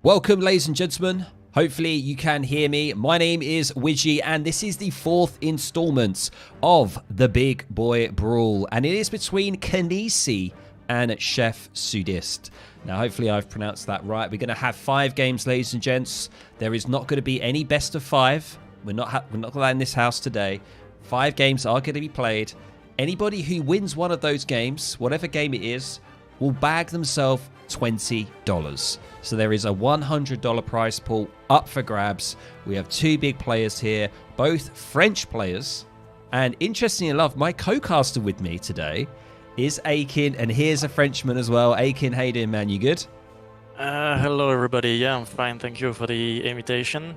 Welcome, ladies and gentlemen. Hopefully you can hear me. My name is Widgie, and this is the fourth installment of the Big Boy Brawl, and it is between Kynesie and ChefSudiste. Now, hopefully I've pronounced that right. We're going to have 5 games, ladies and gents. There is not going to be any best of 5. We're not in this house today. 5 games are going to be played. Anybody who wins one of those games, whatever game it is, will bag themselves $20. So there is a $100 prize pool up for grabs. We have 2 big players here, both French players. And interestingly enough, my co-caster with me today is Akin, and here's a Frenchman as well. Akin, how you doing, man? You good? Hello, everybody. Yeah, I'm fine. Thank you for the invitation.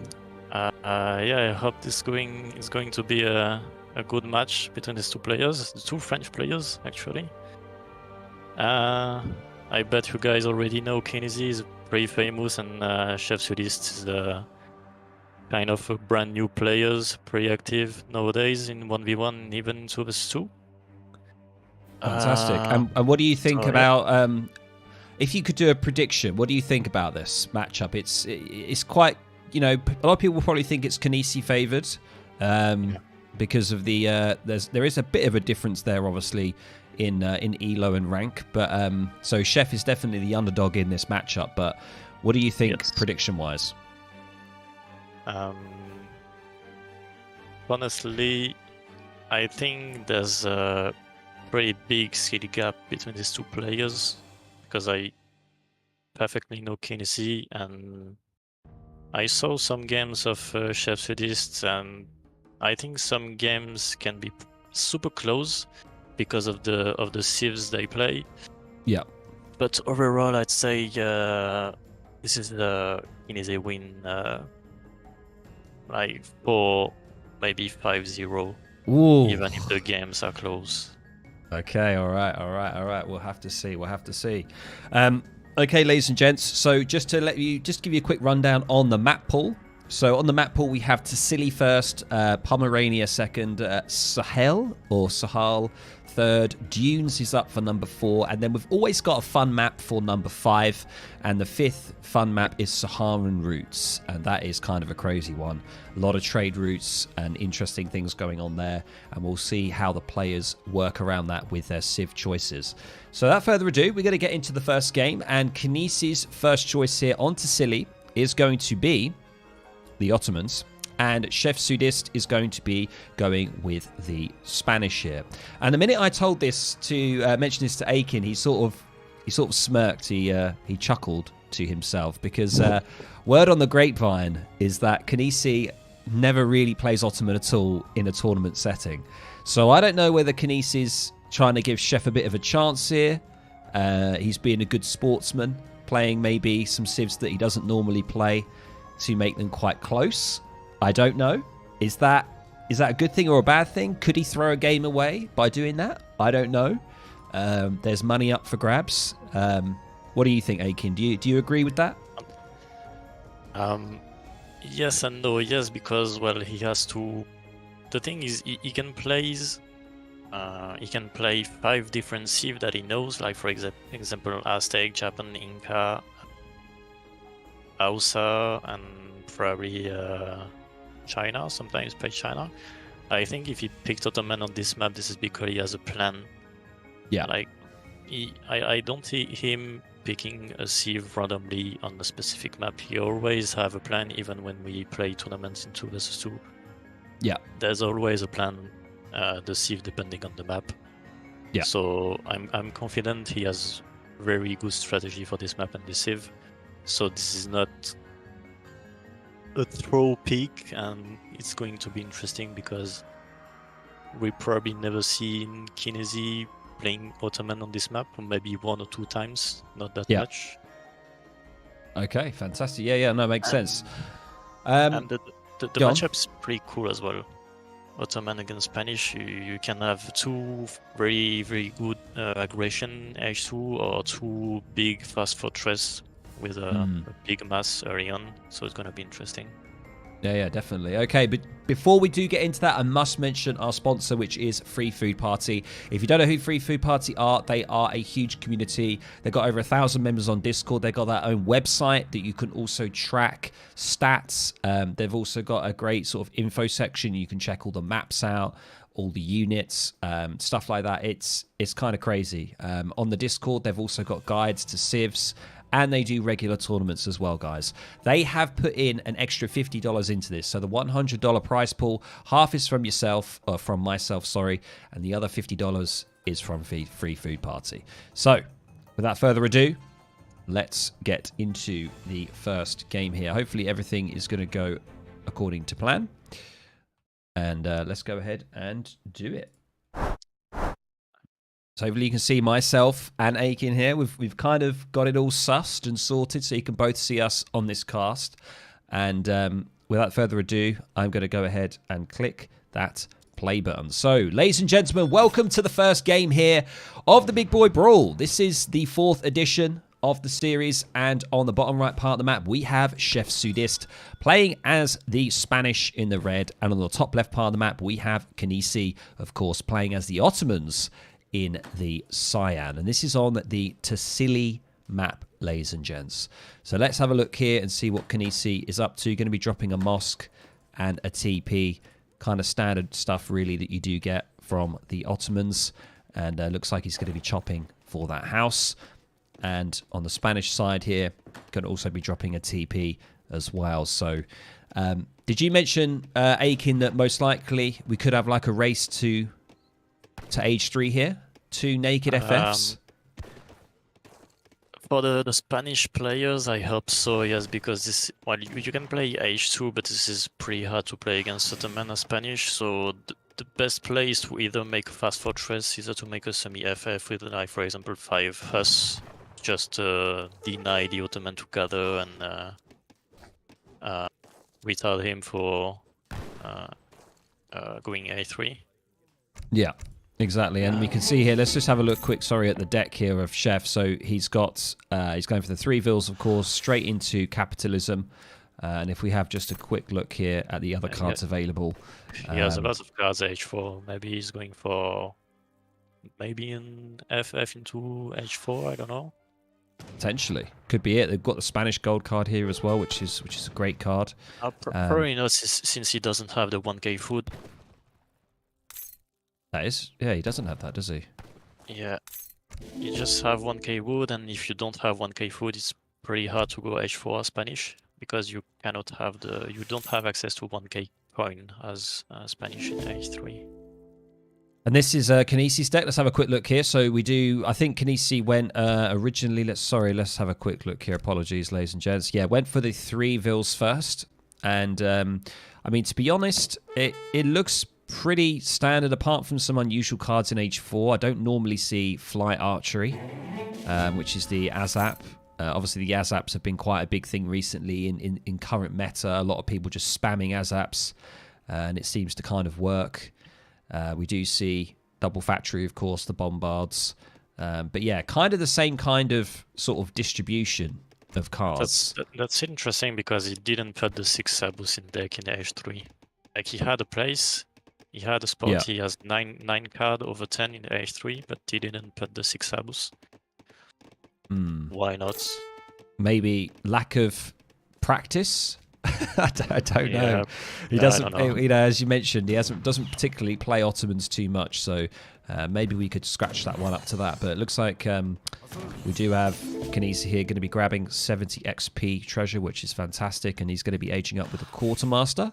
Yeah, I hope is going to be a good match between these 2 players, the 2 French players, actually. I bet you guys already know Kynesie is pretty famous, and ChefSudiste is kind of a brand new players, pretty active nowadays in 1v1, even 2vs2. Fantastic. And what do you think about, if you could do a prediction, what do you think about this matchup? It's quite, a lot of people will probably think it's Kynesie favoured because of the, there is a bit of a difference there, obviously, in elo and rank, but so Chef is definitely the underdog in this matchup. But what do you think, prediction wise? Honestly, I think there's a pretty big skill gap between these 2 players, because I perfectly know Kynesie, and I saw some games of ChefSudiste, and I think some games can be super close because of the civs they play. Yeah. But overall, I'd say this is the Kynesie win, like 4, maybe 5-0, even if the games are close. Okay, all right. We'll have to see. Okay, ladies and gents. So just to give you a quick rundown on the map pool. So on the map pool, we have Tassili first, Pomerania second, Sahel third, Dunes is up for number 4, and then we've always got a fun map for number 5, and the 5th fun map is Saharan routes, and that is kind of a crazy one. A lot of trade routes and interesting things going on there, and we'll see how the players work around that with their civ choices. So without further ado, we're going to get into the first game, and Kynesie's first choice here on Tassili is going to be the Ottomans, and ChefSudiste is going to be going with the Spanish here. And the minute I told this to mention this to Akin, he sort of smirked. He chuckled to himself, because word on the grapevine is that Kynesie never really plays Ottoman at all in a tournament setting. So I don't know whether Kynesie's trying to give Chef a bit of a chance here. He's being a good sportsman, playing maybe some civs that he doesn't normally play to make them quite close. I don't know. Is that a good thing or a bad thing? Could he throw a game away by doing that? I don't know. There's money up for grabs. What do you think, Akin? Do you agree with that? Yes and no. Yes, because he has to. The thing is, he can play 5 different civ that he knows, like for example Aztec, Japan, Inca, Hausa, and probably China. Sometimes play China. I think if he picked Ottoman on this map, this is because he has a plan. Yeah. Like, I don't see him picking a civ randomly on a specific map. He always have a plan, even when we play tournaments in 2vs2. Yeah. There's always a plan, the civ depending on the map. Yeah. So I'm confident he has very good strategy for this map and this civ. So this is not a throw pick, and it's going to be interesting because we probably never seen Kynesie playing Ottoman on this map, or maybe 1 or 2 times, not that much. Okay, fantastic. Yeah, no, makes sense. And the matchup is pretty cool as well. Ottoman against Spanish, you can have 2 very, very good aggression H2, or 2 big fast fortress with a big mass early on, so it's going to be interesting. Yeah, definitely. Okay, but before we do get into that, I must mention our sponsor, which is Free Food Party. If you don't know who Free Food Party are, they are a huge community. They've got over 1,000 members on Discord. They've got their own website that you can also track stats. They've also got a great sort of info section. You can check all the maps out, all the units, stuff like that. It's kind of crazy. On the Discord, they've also got guides to civs, and they do regular tournaments as well, guys. They have put in an extra $50 into this. So the $100 prize pool, half is from yourself, or from myself, sorry, and the other $50 is from Free Food Party. So without further ado, let's get into the first game here. Hopefully everything is going to go according to plan. And let's go ahead and do it. So hopefully you can see myself and Aiken here. We've kind of got it all sussed and sorted so you can both see us on this cast. And without further ado, I'm going to go ahead and click that play button. So, ladies and gentlemen, welcome to the first game here of the Big Boy Brawl. This is the 4th edition of the series, and on the bottom right part of the map we have ChefSudiste playing as the Spanish in the red, and on the top left part of the map we have Kynesie, of course, playing as the Ottomans in the Sahel. And this is on the Tassili map, ladies and gents. So let's have a look here and see what Kynesie is up to. Going to be dropping a mosque and a TP, kind of standard stuff really that you do get from the Ottomans, and looks like he's going to be chopping for that house. And on the Spanish side here, going to also be dropping a TP as well. So did you mention, Aiken, that most likely we could have like a race to age 3 here? 2 naked FFs? For the Spanish players, I hope so, yes, because this, well, you can play H2, but this is pretty hard to play against Ottoman and Spanish, so the best play is to either make a fast fortress, either to make a semi-FF with, like, for example, 5 Hus, just deny the Ottoman to gather and retard him for going A3. Yeah. Exactly, and we can see here, let's just have a look quick, sorry, at the deck here of Chef. So he's got, he's going for the 3 vills, of course, straight into capitalism. And if we have just a quick look here at the other cards available. He has a lot of cards H4. Maybe he's going for maybe an FF into H4, I don't know. Potentially. Could be it. They've got the Spanish gold card here as well, which is a great card. Probably not, since he doesn't have the 1k food. That is, yeah, he doesn't have that, does he? Yeah, you just have 1k wood, and if you don't have 1k food, it's pretty hard to go H4 Spanish, because you cannot have you don't have access to 1k coin as Spanish in H3. And this is Kynesie's deck. Let's have a quick look here. So we do, I think Kynesie went originally, let's have a quick look here. Apologies, ladies and gents. Yeah, went for the 3 vills first. And I mean, to be honest, it looks pretty standard apart from some unusual cards in H4. I don't normally see flight archery, which is the ASAP. Obviously, the ASAPs have been quite a big thing recently in current meta. A lot of people just spamming ASAPs, and it seems to kind of work. We do see double factory, of course, the bombards. But yeah, kind of the same kind of sort of distribution of cards. That's interesting, because he didn't put the 6 Sabus in deck in H3. Like, he had a place. He had a spot, yeah. He has 9 card over 10 in H3, but he didn't put the 6 Sabus. Why not? Maybe lack of practice? I don't know. He doesn't, you know, as you mentioned, he doesn't particularly play Ottomans too much, so maybe we could scratch that one up to that. But it looks like we do have Kynesie here going to be grabbing 70 XP treasure, which is fantastic, and he's going to be aging up with a quartermaster,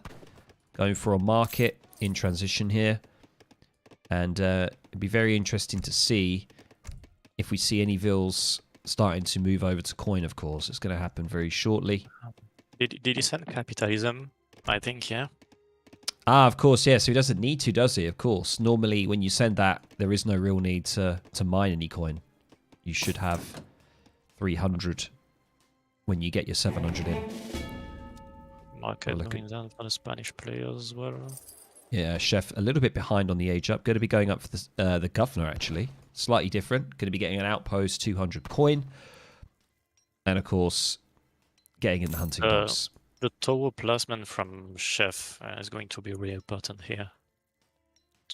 going for a market in transition here, and it'd be very interesting to see if we see any vills starting to move over to coin. Of course, it's going to happen very shortly. Did he send capitalism? I think, yeah. Ah, of course, yeah. So he doesn't need to, does he? Of course. Normally, when you send that, there is no real need to mine any coin. You should have 300 when you get your 700 in. Market going down for the Spanish players as well. Yeah, Chef a little bit behind on the age up. Going to be going up for the governor, actually. Slightly different. Going to be getting an outpost, 200 coin. And, of course, getting in the hunting box. The tower placement from Chef is going to be really important here.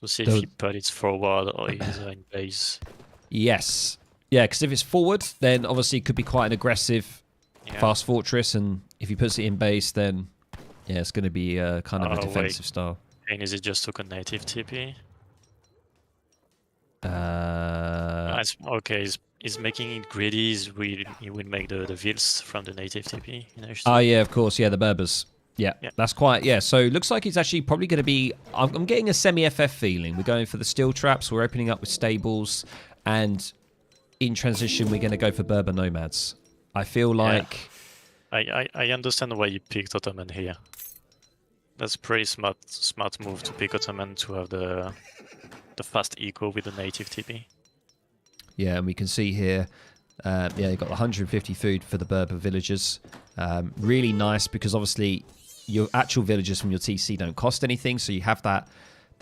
To see if he put it forward or he's in base. Yes. Yeah, because if it's forward, then obviously it could be quite an aggressive fast fortress, and if he puts it in base, then yeah, it's going to be kind of a defensive style. And is it just took a native TP? Okay, he's making it greedy. He will make the Vils from the native TP. Oh yeah, of course. Yeah, the Berbers. Yeah, that's quite... Yeah, so it looks like he's actually probably going to be... I'm getting a semi-FF feeling. We're going for the steel traps. We're opening up with stables. And in transition, we're going to go for Berber Nomads. I feel like... I understand why you picked Ottoman here. That's a pretty smart move to pick Ottoman to have the fast eco with the native TP. Yeah, and we can see here... yeah, you've got 150 food for the Berber villagers. Really nice because obviously... your actual villagers from your TC don't cost anything, so you have that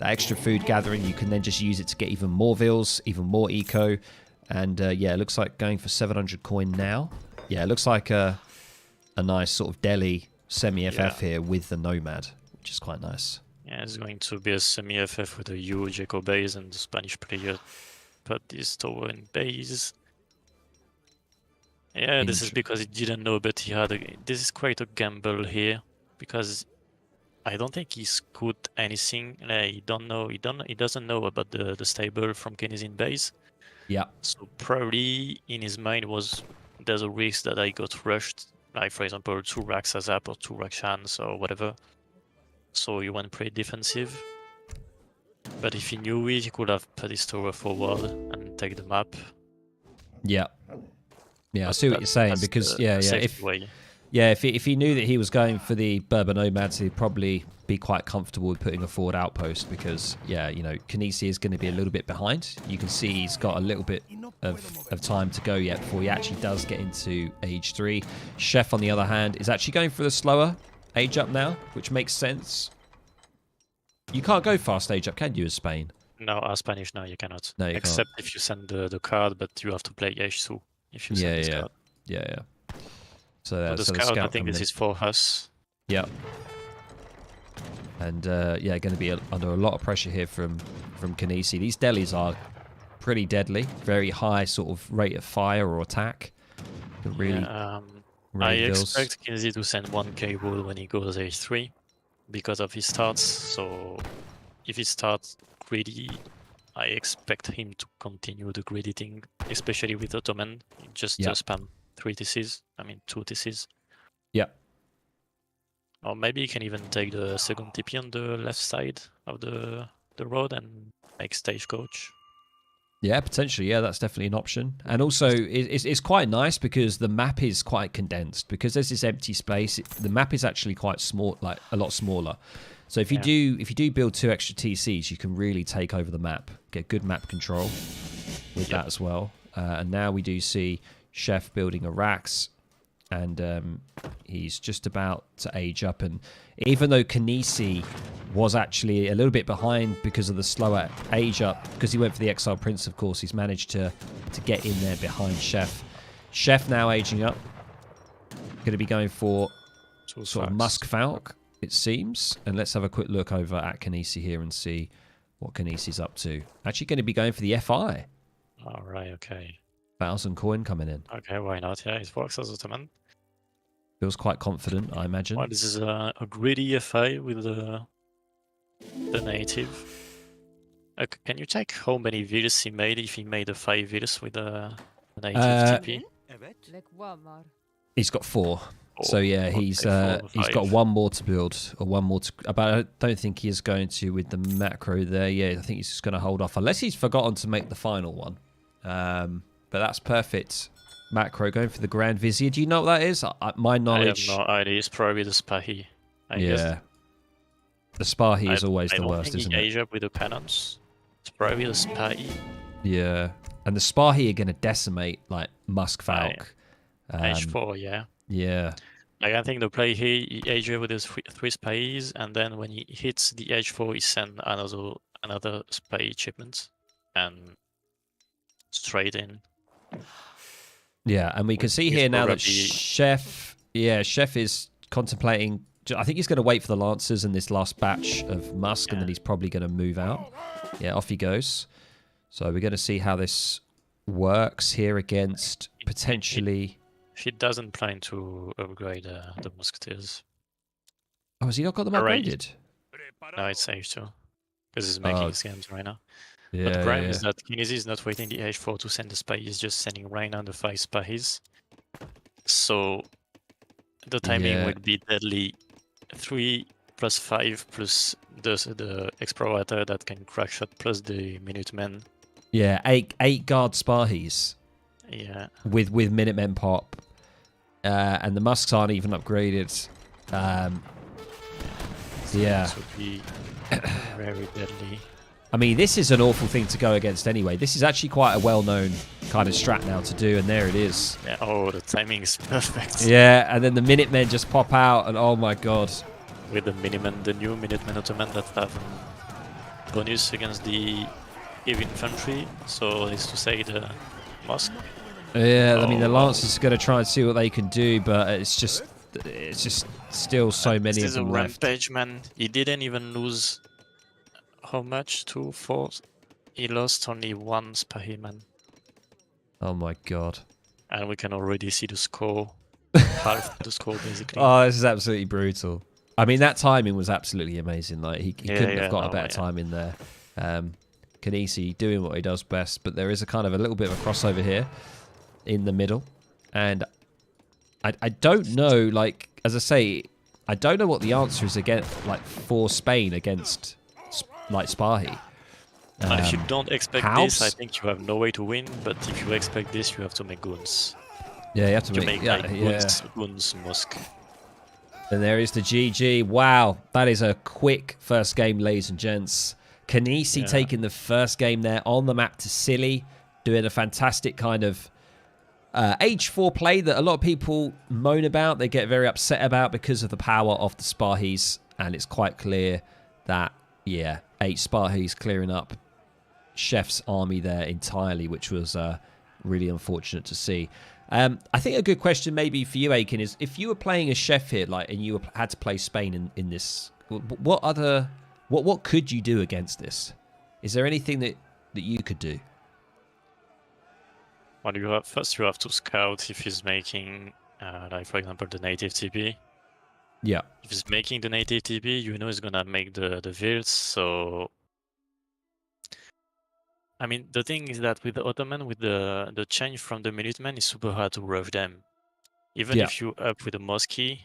extra food gathering. You can then just use it to get even more vills, even more eco, and yeah, it looks like going for 700 coin now. Yeah, it looks like a nice sort of Delhi semi-FF here with the Nomad, which is quite nice. Yeah, it's going to be a semi-FF with a huge eco base, and the Spanish player put this tower in base. Yeah, this is because he didn't know, but he had this is quite a gamble here. Because I don't think he scooped anything. He doesn't know about the stable from Kynesie base. Yeah. So probably in his mind was there's a risk that I got rushed, like for example 2 racks Azap or 2 rack chance or whatever. So he went pretty defensive. But if he knew it, he could have put his tower forward and take the map. Yeah. Yeah, I see what you're saying because if he knew that he was going for the Berber Nomads, he'd probably be quite comfortable with putting a forward outpost because, yeah, you know, Kynesie is going to be a little bit behind. You can see he's got a little bit of time to go yet before he actually does get into Age 3. Chef, on the other hand, is actually going for the slower Age Up now, which makes sense. You can't go fast Age Up, can you, as Spain? No, as Spanish, no, you cannot. No, you Except can't. if you send the card, but you have to play Age 2 if you send this card. Yeah. So the scout, I think this is for us. Yeah. And yeah, going to be under a lot of pressure here from Kynesie. These delis are pretty deadly, very high sort of rate of fire or attack. Really, I expect Kynesie to send 1 cable when he goes H3 because of his starts. So if he starts greedy, I expect him to continue the greedy thing, especially with Ottoman. Just spam 3 TCs, I mean 2 TCs. Yeah. Or maybe you can even take the second TP on the left side of the road and make stagecoach. Yeah, potentially. Yeah, that's definitely an option. And also, it's quite nice because the map is quite condensed. Because there's this empty space, the map is actually quite small, like a lot smaller. So if you do build 2 extra TCs, you can really take over the map, get good map control with that as well. And now we do see Chef building a Rax. And he's just about to age up. And even though Kynesie was actually a little bit behind because of the slower age up, because he went for the Exile Prince, of course, he's managed to get in there behind Chef. Chef now aging up. Going to be going for sort of Musk Falk, it seems. And let's have a quick look over at Kynesie here and see what Kynesie's up to. Actually going to be going for the FI. All right, okay. 1,000 coin coming in. Okay, why not? Yeah, it works as Ottoman. Feels quite confident, I imagine. Well, this is a greedy FI with the native. Can you check how many villas he made if he made a 5 villas with the native TP? He's got 4. So yeah, he's got 1 more to build, or 1 more to. But I don't think he is going to with the macro there. Yeah, I think he's just going to hold off unless he's forgotten to make the final one. But that's perfect. Macro going for the Grand Vizier. Do you know what that is? My knowledge. I have no idea. It's probably the Spahi. I guess. The Spahi is always the worst, isn't it? Asia with the cannons. It's probably the Spahi. Yeah, and the Spahi are going to decimate like Musk Falk. H4, yeah. Yeah. Like, I think the play here, Asia with his 3 Spahis, and then when he hits the H4, he sends another Spahi achievement, and straight in. Yeah, and we can see here now that Chef is contemplating. I think he's going to wait for the Lancers in this last batch of Musk, and then he's probably going to move out. Yeah, off he goes. So we're going to see how this works here against potentially... He doesn't plan to upgrade the Musketeers. Oh, has he not got them upgraded? No, it's H2. Because he's making scams right now. Yeah, But the problem is that Kynesie is not waiting the H4 to send the spy, he's just sending right now the 5 spies. So the timing will be deadly. 3 plus 5 plus the Explorator that can crack shot plus the Minutemen. Yeah, eight guard Sparhies. Yeah. With Minutemen pop. And the Musks aren't even upgraded. Yeah. This would be very deadly. I mean, this is an awful thing to go against anyway. This is actually quite a well-known kind of strat now to do, and there it is. Yeah, oh, the timing is perfect. Yeah, and then the Minutemen just pop out, and oh my god. With the new Minutemen Ottoman that have bonus against the heavy infantry, so it's to say the Musk. Yeah, I mean, the Lancers are going to try and see what they can do, but it's just still so many of them left. This is a rampage, man. He didn't even lose... How much? 2, 4? He lost only 1 Spahi, man. Oh my god. And we can already see the score. Half the score, basically. Oh, this is absolutely brutal. I mean, that timing was absolutely amazing. Like he couldn't have got a better timing there. Kynesie doing what he does best, but there is a kind of a little bit of a crossover here in the middle. And I don't know, like, as I say, I don't know what the answer is against, like, for Spain against... like Spahi. If you don't expect this, I think you have no way to win. But if you expect this, you have to make goons. Yeah, you have to make goons Musk. And there is the GG. Wow, that is a quick first game, ladies and gents. Kynesie taking the first game there on the map Tassili, doing a fantastic kind of H4 play that a lot of people moan about. They get very upset about because of the power of the Spahis, and it's quite clear that 8 Spahis clearing up Chef's army there entirely, which was really unfortunate to see. I think a good question maybe for you, Aiken, is if you were playing as Chef here, like, and you had to play Spain in this, what could you do against this? Is there anything that you could do? Well, first you have to scout if he's making, like for example, the native TP. Yeah. If he's making the native TP, you know he's gonna make the Vilts, so... I mean, the thing is that with the Ottoman, with the change from the Minutemen, it's super hard to rush them. Even if you up with the Mosky,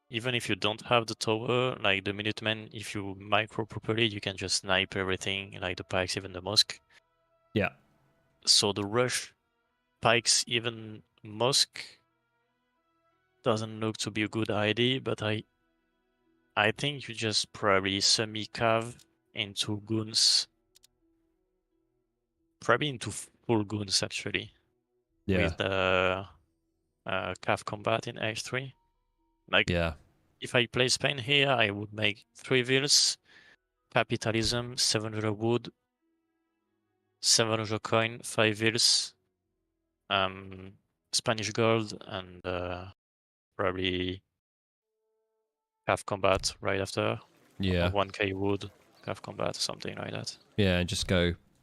even if you don't have the tower, like the Minutemen, if you micro properly, you can just snipe everything, like the pikes, even the Mosk. Yeah. So the rush pikes, even Mosk, doesn't look to be a good idea, but I think you just probably semi-cav into goons. Probably into full goons, actually. Yeah. With the cav combat in H3. Like, if I play Spain here, I would make 3 Vils, Capitalism, 700 wood, 700 coin, 5 Vils, Spanish gold, and probably cav combat right after. Yeah. 1k wood, cav combat, something like that. Yeah, and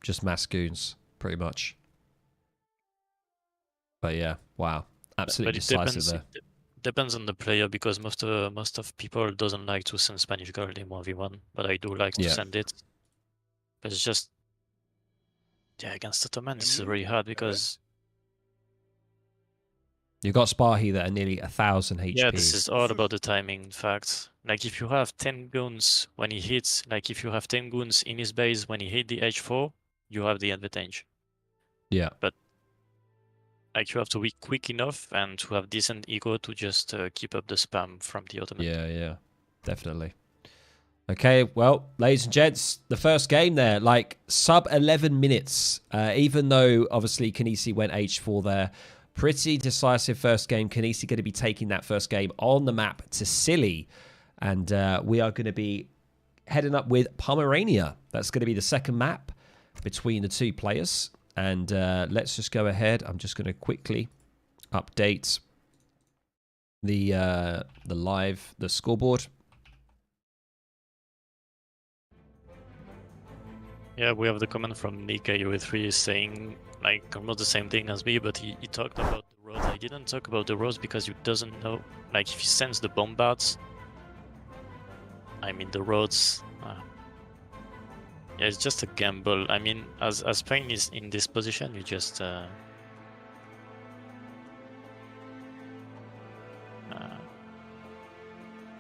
just mass goons, pretty much. But yeah, wow, absolutely decisive there. It depends on the player, because most of people doesn't like to send Spanish gold in 1v1, but I do like to send it. But it's just against Ottoman, it's really hard because you've got Spahi that are nearly 1,000 HP. Yeah, this is all about the timing, in fact. Like, if you have 10 goons when he hits, like, if you have 10 goons in his base when he hit the H4, you have the advantage. Yeah. But, like, you have to be quick enough and to have decent ego to just keep up the spam from the Ottoman. Yeah, definitely. Okay, well, ladies and gents, the first game there, like, sub 11 minutes, even though, obviously, Kynesie went H4 there. Pretty decisive first game. Kynesie going to be taking that first game on the map Tassili. And we are going to be heading up with Pomerania. That's going to be the second map between the two players. And let's just go ahead. I'm just going to quickly update the scoreboard. Yeah, we have the comment from Nika3 saying like almost the same thing as me, but he talked about the roads. I didn't talk about the roads because you doesn't know. Like if you sense the bombards, I mean the roads. Yeah, it's just a gamble. I mean, as Spain is in this position, you just.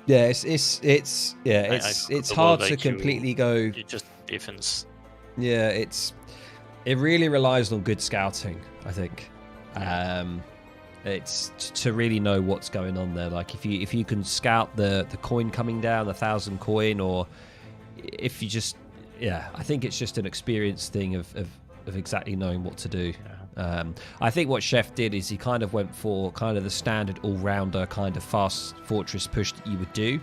Yeah, it's hard to completely go. You just defense. Yeah, it really relies on good scouting, I think. It's to really know what's going on there. Like if you can scout the coin coming down, 1,000 coin, or if you just I think it's just an experience thing of exactly knowing what to do. I think what Chef did is he kind of went for kind of the standard all-rounder kind of fast fortress push that you would do.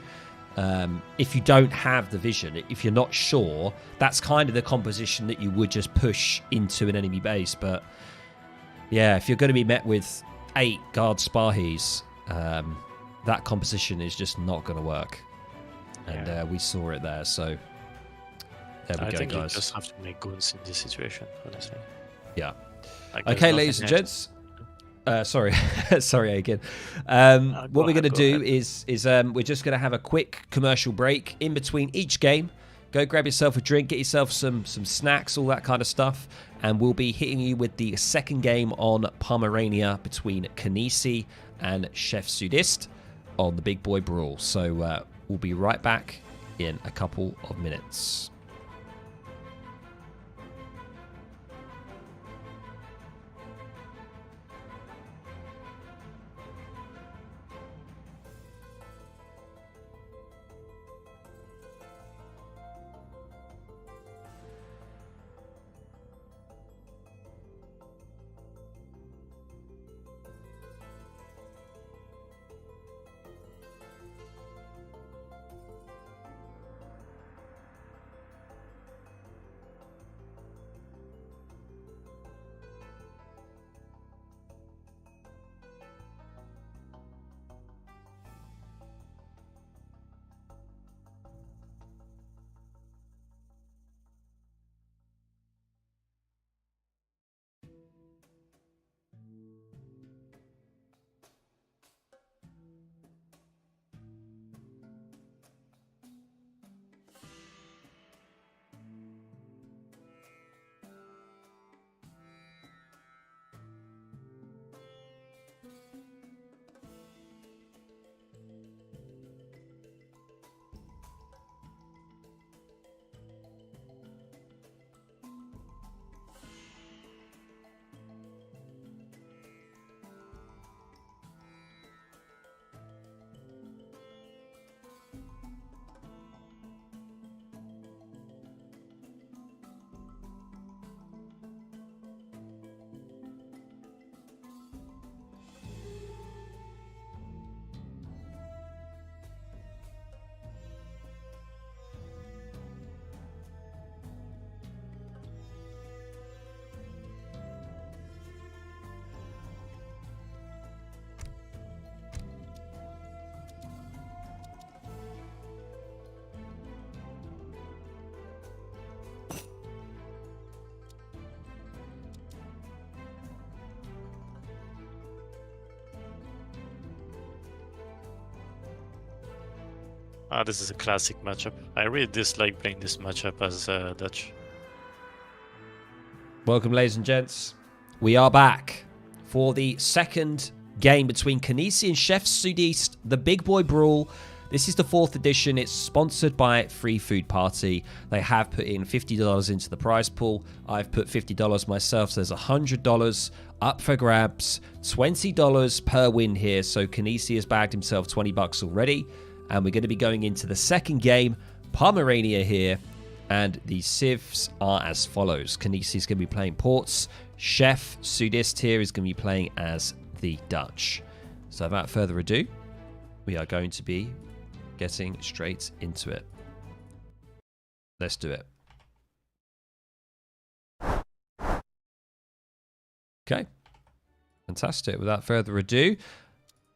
If you don't have the vision, if you're not sure, that's kind of the composition that you would just push into an enemy base. But yeah, if you're going to be met with 8 guard Spahis, that composition is just not going to work. And we saw it there, so there we go, guys. I think you just have to make goons in this situation, honestly. Yeah. Like, okay, ladies and gents. Sorry again. What we're going to do is we're just going to have a quick commercial break in between each game. Go grab yourself a drink, get yourself some snacks, all that kind of stuff, and we'll be hitting you with the second game on Pomerania between Kynesie and ChefSudiste on the Big Boy Brawl. So we'll be right back in a couple of minutes. This is a classic matchup. I really dislike playing this matchup as Dutch. Welcome, ladies and gents. We are back for the second game between Kynesie and ChefSudiste, the Big Boy Brawl. This is the 4th edition. It's sponsored by Free Food Party. They have put in $50 into the prize pool. I've put $50 myself, so there's $100 up for grabs. $20 per win here, so Kynesie has bagged himself $20 already. And we're going to be going into the second game, Pomerania here. And the civs are as follows. Kynesie is going to be playing Ports. ChefSudiste here is going to be playing as the Dutch. So without further ado, we are going to be getting straight into it. Let's do it. Okay. Fantastic. Without further ado,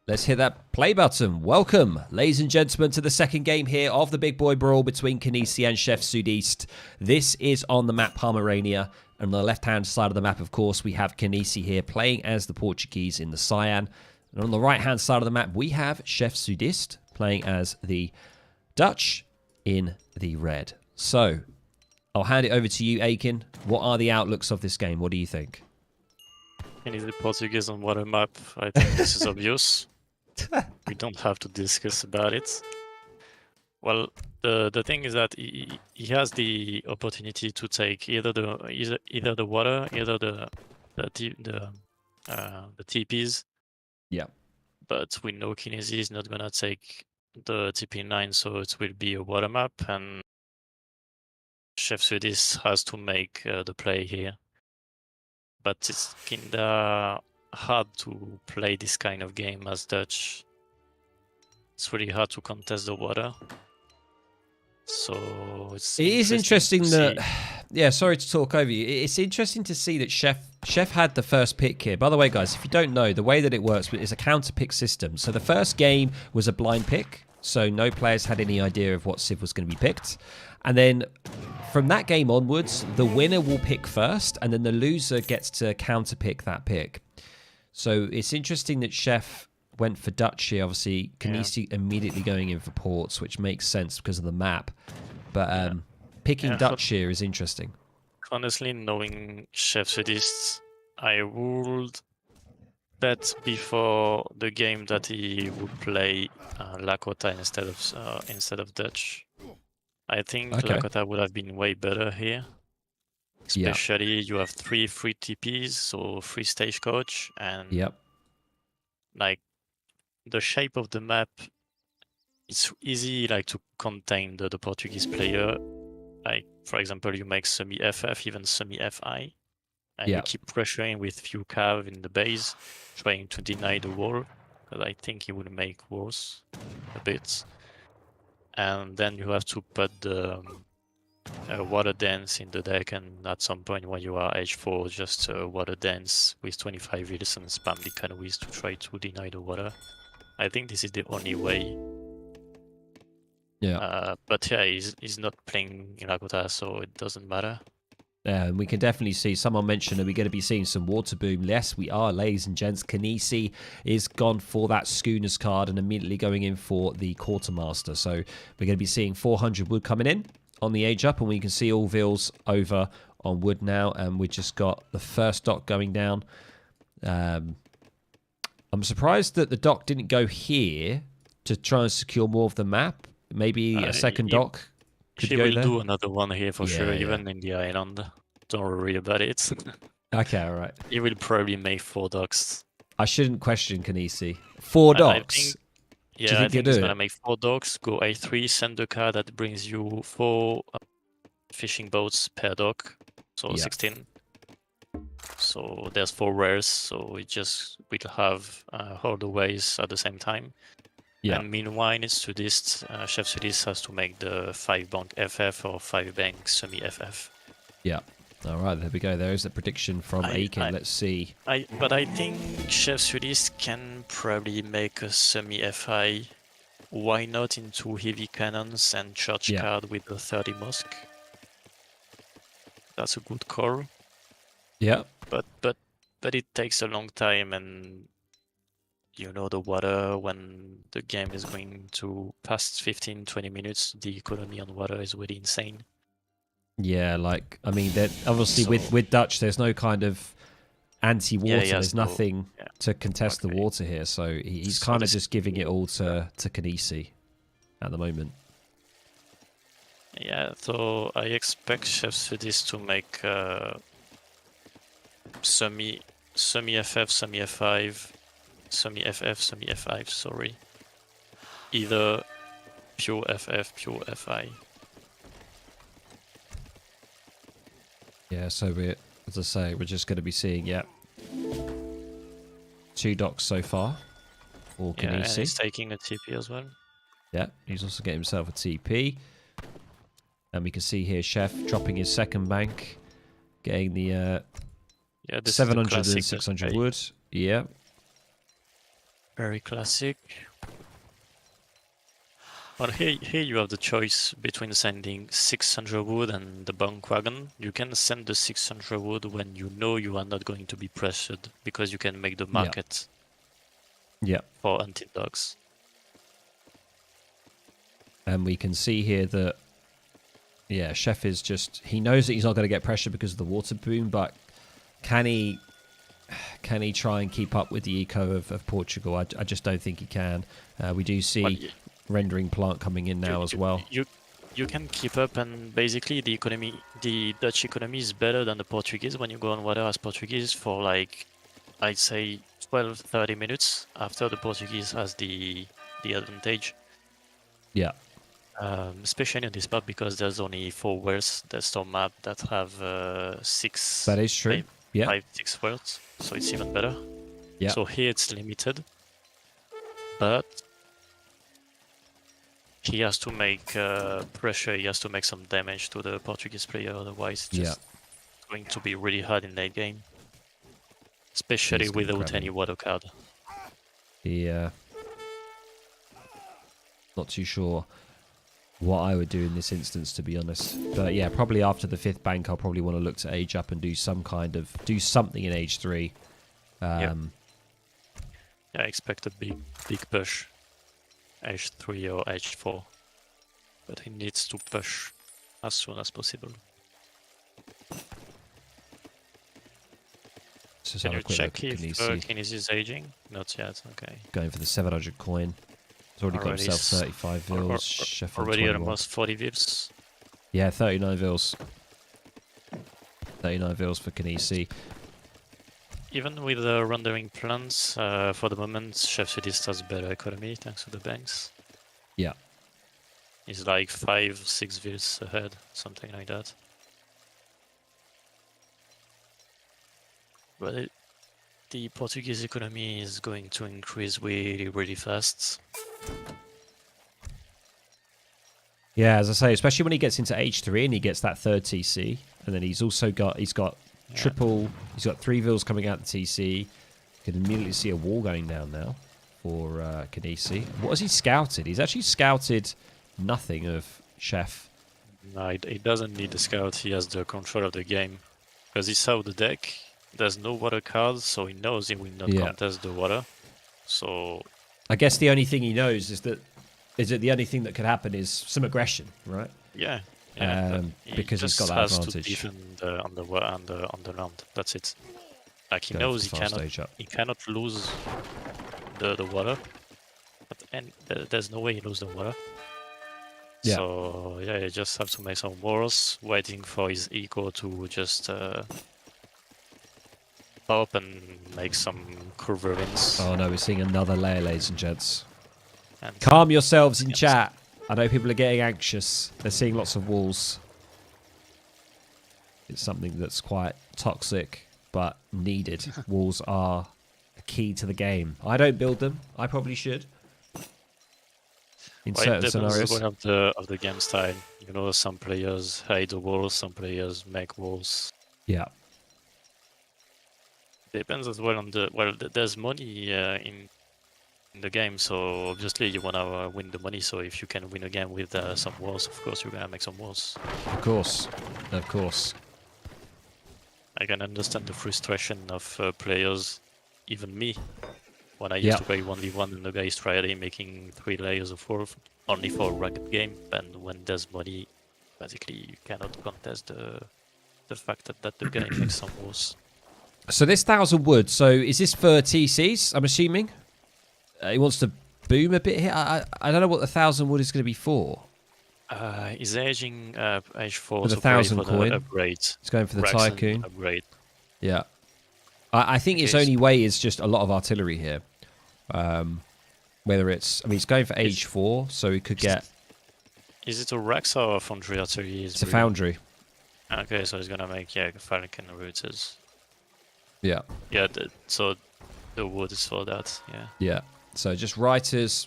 Let's hit that play button. Welcome, ladies and gentlemen, to the second game here of the Big Boy Brawl between Kynesie and ChefSudiste. This is on the map Pomerania. And on the left-hand side of the map, of course, we have Kynesie here playing as the Portuguese in the cyan. And on the right-hand side of the map, we have ChefSudiste playing as the Dutch in the red. So, I'll hand it over to you, Aiken. What are the outlooks of this game? What do you think? Kynesie Portuguese on water map. I think this is obvious. We don't have to discuss about it. Well, the thing is that he has the opportunity to take either the water, either the TPs. Yeah. But we know Kynesie is not gonna take the TP9, so it will be a water map, and ChefSudiste has to make the play here. But it's kinda hard to play this kind of game as Dutch. It's really hard to contest the water. So it is interesting that, yeah, sorry to talk over you. It's interesting to see that Chef had the first pick here. By the way, guys, if you don't know, the way that it works is a counter pick system. So the first game was a blind pick. So no players had any idea of what Civ was going to be picked. And then from that game onwards, the winner will pick first, and then the loser gets to counter pick that pick. So it's interesting that Chef went for Dutch here. Obviously, Kynesie immediately going in for ports, which makes sense because of the map. But picking Dutch here is interesting. Honestly, knowing ChefSudiste, I would bet before the game that he would play Lakota instead of Dutch. I think Lakota would have been way better here. Especially you have 3 free TPs, so free stagecoach, and like the shape of the map, it's easy like to contain the Portuguese player. Like for example, you make semi-FF, even semi-FI, and you keep pressuring with few cav in the base, trying to deny the wall, because I think he would make worse a bit. And then you have to put the water dance in the deck, and at some point when you are H4, just water dance with 25 reels and spam the Kynesie to try to deny the water. I think this is the only way. But yeah, he's not playing Lakota, so it doesn't matter. We can definitely see, someone mentioned, are we going to be seeing some water boom? Yes, we are, ladies and gents. Kynesie is gone for that Schooners card and immediately going in for the Quartermaster. So we're going to be seeing 400 wood coming in on the age up, and we can see all Vils over on wood now, and we just got the first dock going down. I'm surprised that the dock didn't go here to try and secure more of the map. Maybe a second dock. She will do another one here for sure, even in the island. Don't worry about it. Okay, all right. He will probably make 4 docks. I shouldn't question Kynesie. 4 docks? I think he's going to make 4 docks, go A3, send the car that brings you 4 fishing boats per dock, so 16. So there's 4 rares, so we just will have all the ways at the same time. And meanwhile, ChefSudiste has to make the 5 bank FF or 5 bank semi-FF. Yeah. All right, there we go. There is the prediction from Aiken. Let's see. But I think ChefSudiste can probably make a semi-FI. Why not into heavy cannons and church card with the 30 mosque? That's a good call. Yeah. But it takes a long time, and you know the water, when the game is going to past 15-20 minutes, the economy on water is really insane. Yeah, like, I mean, obviously with Dutch, there's no kind of anti-water. There's nothing to contest the water here. So he's kind of just giving it all to Kynesie at the moment. Yeah, so I expect ChefSudiste to make semi-FF, semi-F5, semi-FF, semi-F5, sorry. Either pure FF, pure FI. Yeah, so as I say, we're just going to be seeing, 2 docks so far for Kynesie. And he's taking a TP as well. Yeah, he's also getting himself a TP. And we can see here Chef dropping his second bank, getting the 700 and 600 wood. Yeah. Very classic. Well, here you have the choice between sending 600 wood and the bank wagon. You can send the 600 wood when you know you are not going to be pressured, because you can make the market for hunted dogs. And we can see here that, Chef is just, he knows that he's not going to get pressure because of the water boom, but can he try and keep up with the eco of Portugal? I just don't think he can. We do see rendering plant coming in now as well. You can keep up, and basically the Dutch economy is better than the Portuguese when you go on water as Portuguese for like, I'd say 12-30 minutes after the Portuguese has the advantage. Yeah. Especially on this map, because there's only 4 wells. There's some map that have 6. That is true. 5-6 wells, so it's even better. Yeah. So here it's limited, but he has to make pressure. He has to make some damage to the Portuguese player, otherwise it's just going to be really hard in late game, especially without any water card. Yeah. Not too sure what I would do in this instance, to be honest. But yeah, probably after the 5th bank, I'll probably want to look to age up and do something in age 3. Yeah, I expect a big push, age 3 or age 4, but he needs to push as soon as possible. Can you check if Kynesie is aging? Not yet. Okay. Going for the 700 coin. He's already got himself 35 vils. Chef already almost 40 vils. Yeah, 39 vils. 39 vils for Kynesie. Even with the rendering plans, for the moment, ChefSudiste has better economy thanks to the banks. Yeah. He's like 5-6 vils ahead, something like that. But the Portuguese economy is going to increase really, really fast. Yeah, as I say, especially when he gets into H3 and he gets that 3rd TC, and then he's got triple, he's got 3 vils coming out the TC. You can immediately see a wall going down now for Kynesie. What has he scouted? He's actually scouted nothing of Chef. No, he doesn't need the scout. He has the control of the game, because he saw the deck. There's no water cards, so he knows he will not contest the water. So I guess the only thing he knows is that the only thing that could happen is some aggression, right? Yeah. Because he's got that advantage. He just has to defend on the land. That's it. Like he knows he cannot lose the water, and there's no way he loses the water. Yeah. So yeah, you just have to make some walls, waiting for his eco to just up and make some curverings. Oh no, we're seeing another layer, ladies and gents. And calm yourselves in chat. I know people are getting anxious. They're seeing lots of walls. It's something that's quite toxic, but needed. Walls are a key to the game. I don't build them. I probably should. In certain scenarios. Of the game style. You know, some players hide the walls, some players make walls. Yeah. Depends as well on there's money in the game, so obviously you want to win the money. So if you can win a game with some walls, of course you're gonna make some walls. Of course. I can understand the frustration of players, even me, when I used to play 1v1 and the guy is trying making 3 layers of wall only for a ranked game, and when there's money, basically you cannot contest the fact that the guy makes some walls. So this 1,000 wood, so is this for TCs, I'm assuming? He wants to boom a bit here. I don't know what the 1,000 wood is going to be for. He's aging age 4 for the 1,000 coin. Upgrade. He's going for the Tycoon. Upgrade. Yeah. I think his only way is just a lot of artillery here. Whether it's... I mean, he's going for age 4, so he could get... Is it a Rex or a Foundry artillery? It's a Foundry. Okay, so he's going to make, Falcon routers. Yeah. Yeah, so the wood is for that, yeah. Yeah. So just Reiters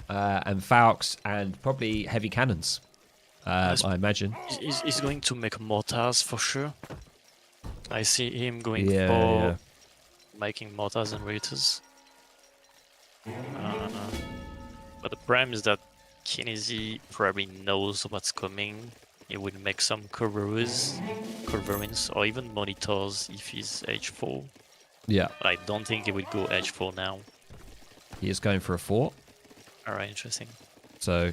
and Falks and probably heavy cannons, I imagine. He's going to make mortars for sure. I see him going for making mortars and routers. But the problem is that Kynesie probably knows what's coming. He will make some culverins or even monitors if he's H4. Yeah. But I don't think he will go H4 now. He is going for a fort. Alright, interesting. So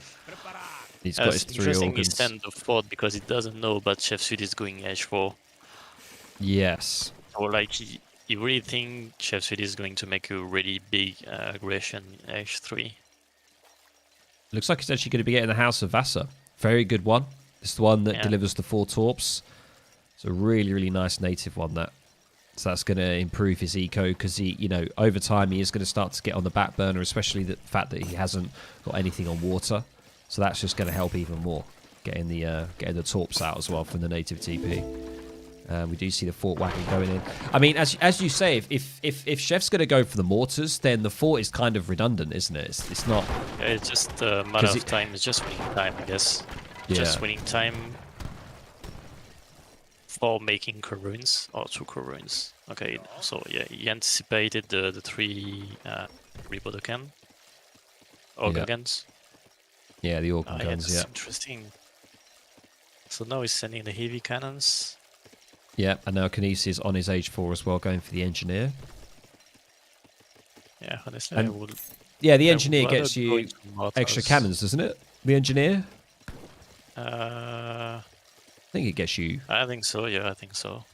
he's got his 3 interesting organs. He stand the fort because he doesn't know about ChefSudiste going H4. Yes. So like he really think ChefSudiste is going to make a really big aggression in H3. Looks like he's actually going to be getting the House of Vasa. Very good one. It's the one that delivers the 4 torps. It's a really, really nice native one, that. So that's going to improve his eco because he, you know, over time he is going to start to get on the back burner, especially the fact that he hasn't got anything on water. So that's just going to help even more, getting the torps out as well from the native TP. We do see the fort wagon going in. I mean, as you say, if Chef's going to go for the mortars, then the fort is kind of redundant, isn't it? It's not. Yeah, it's just a matter of time. It's just winning time, I guess. Yeah. Just winning time for making ruins or 2 ruins. Okay, so yeah, he anticipated the 3 Ribodokan Organs. Yeah, the organ guns. Yeah. Interesting. So now he's sending the heavy cannons. Yeah, and now Kynesie is on his H4 as well, going for the engineer. Yeah, honestly, and I would. Yeah, the engineer gets you extra cannons, doesn't it? The engineer. I think it gets you. I think so. Yeah, I think so.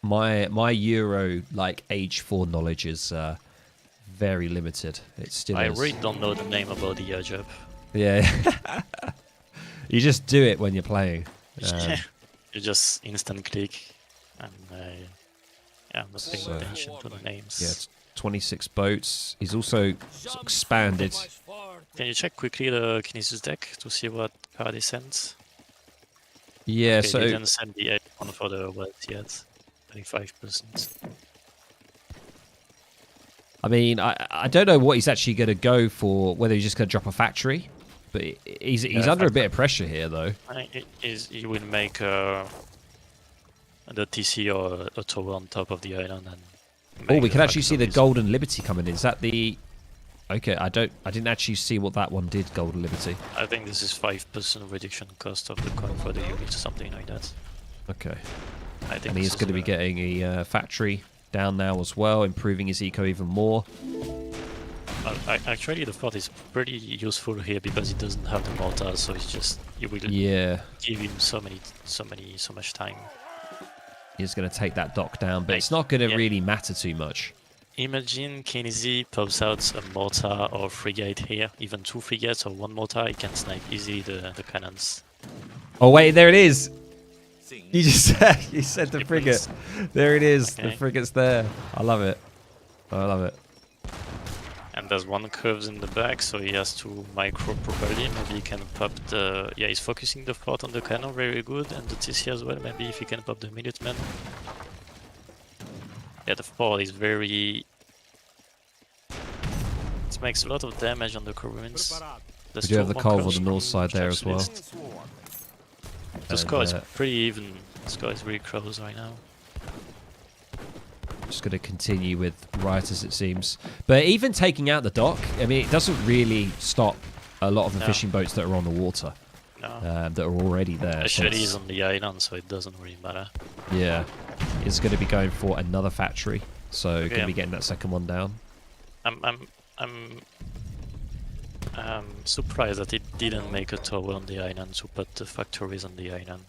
My Euro like H4 knowledge is very limited. It still I is. really don't know the name about the job. Yeah. You just do it when you're playing. You just instant click, and yeah, I'm not paying attention to the names. Yeah, it's 26 boats. He's also expanded. Can you check quickly the Kynesie's deck to see what card he sends? Yeah, okay, so he didn't send the one for the wealth yet. 25%. I mean, I don't know what he's actually going to go for. Whether he's just going to drop a factory, but he's under a bit of pressure here, though. He will make the TC or a tower on top of the island, and we can actually see the Golden Liberty coming in. Is that the? Okay, I didn't actually see what that one did. Golden Liberty. I think this is 5% reduction cost of the coin for the unit, something like that. Okay. I think and he's going to be getting a factory down now as well, improving his eco even more. Actually, the fort is pretty useful here because he doesn't have the mortars, so it's just it will give him so much time. He's going to take that dock down, but it's not going to really matter too much. Imagine Kynesie pops out a mortar or frigate here, even 2 frigates or 1 mortar, he can snipe easily the cannons. Oh wait, there it is! You just said the frigate. There it is, okay. The frigate's there. I love it. I love it. And there's 1 curves in the back, so he has to micro properly. Maybe he can pop the... Yeah, he's focusing the fort on the cannon, very good, and the TC as well. Maybe if he can pop the Minutemen. Yeah, the fort is very... It makes a lot of damage on the ruins. We do have the Cove on the north side there as well. The score is pretty even. The score is really close right now. Just going to continue with rioters, it seems. But even taking out the dock, I mean, it doesn't really stop a lot of the fishing boats that are on the water. No. That are already there. Actually, he's on the island, so it doesn't really matter. Yeah. He's going to be going for another factory. So going to be getting that second one down. I'm surprised that it didn't make a tower on the island to put the factories on the island.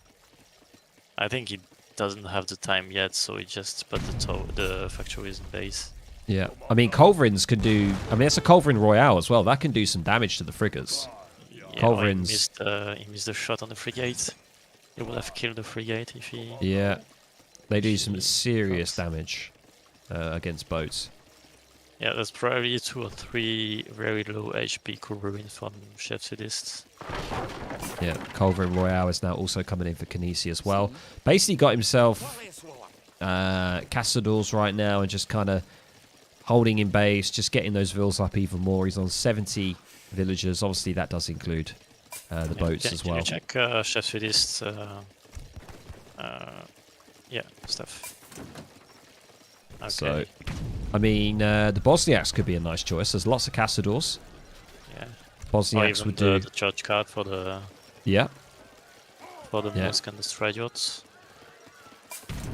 I think he doesn't have the time yet, so he just put the factories in base. Yeah, I mean, Culverins can do... I mean, it's a Culverin Royale as well. That can do some damage to the frigates. Yeah, Culverins... he missed the shot on the frigate. He would have killed the frigate if he... Yeah, they do some serious damage against boats. Yeah, there's probably 2 or 3 very low HP ruins from ChefSudiste. Yeah, Culverin Royale is now also coming in for Kynesie as well. Basically got himself Cassadors right now and just kind of holding in base, just getting those villas up even more. He's on 70 villagers. Obviously, that does include the boats as well. Can you check ChefSudiste stuff? Okay. So I mean, the Bosniaks could be a nice choice. There's lots of Castadors. Yeah. Bosniaks would do. The church card for the mosque and the Stradiot.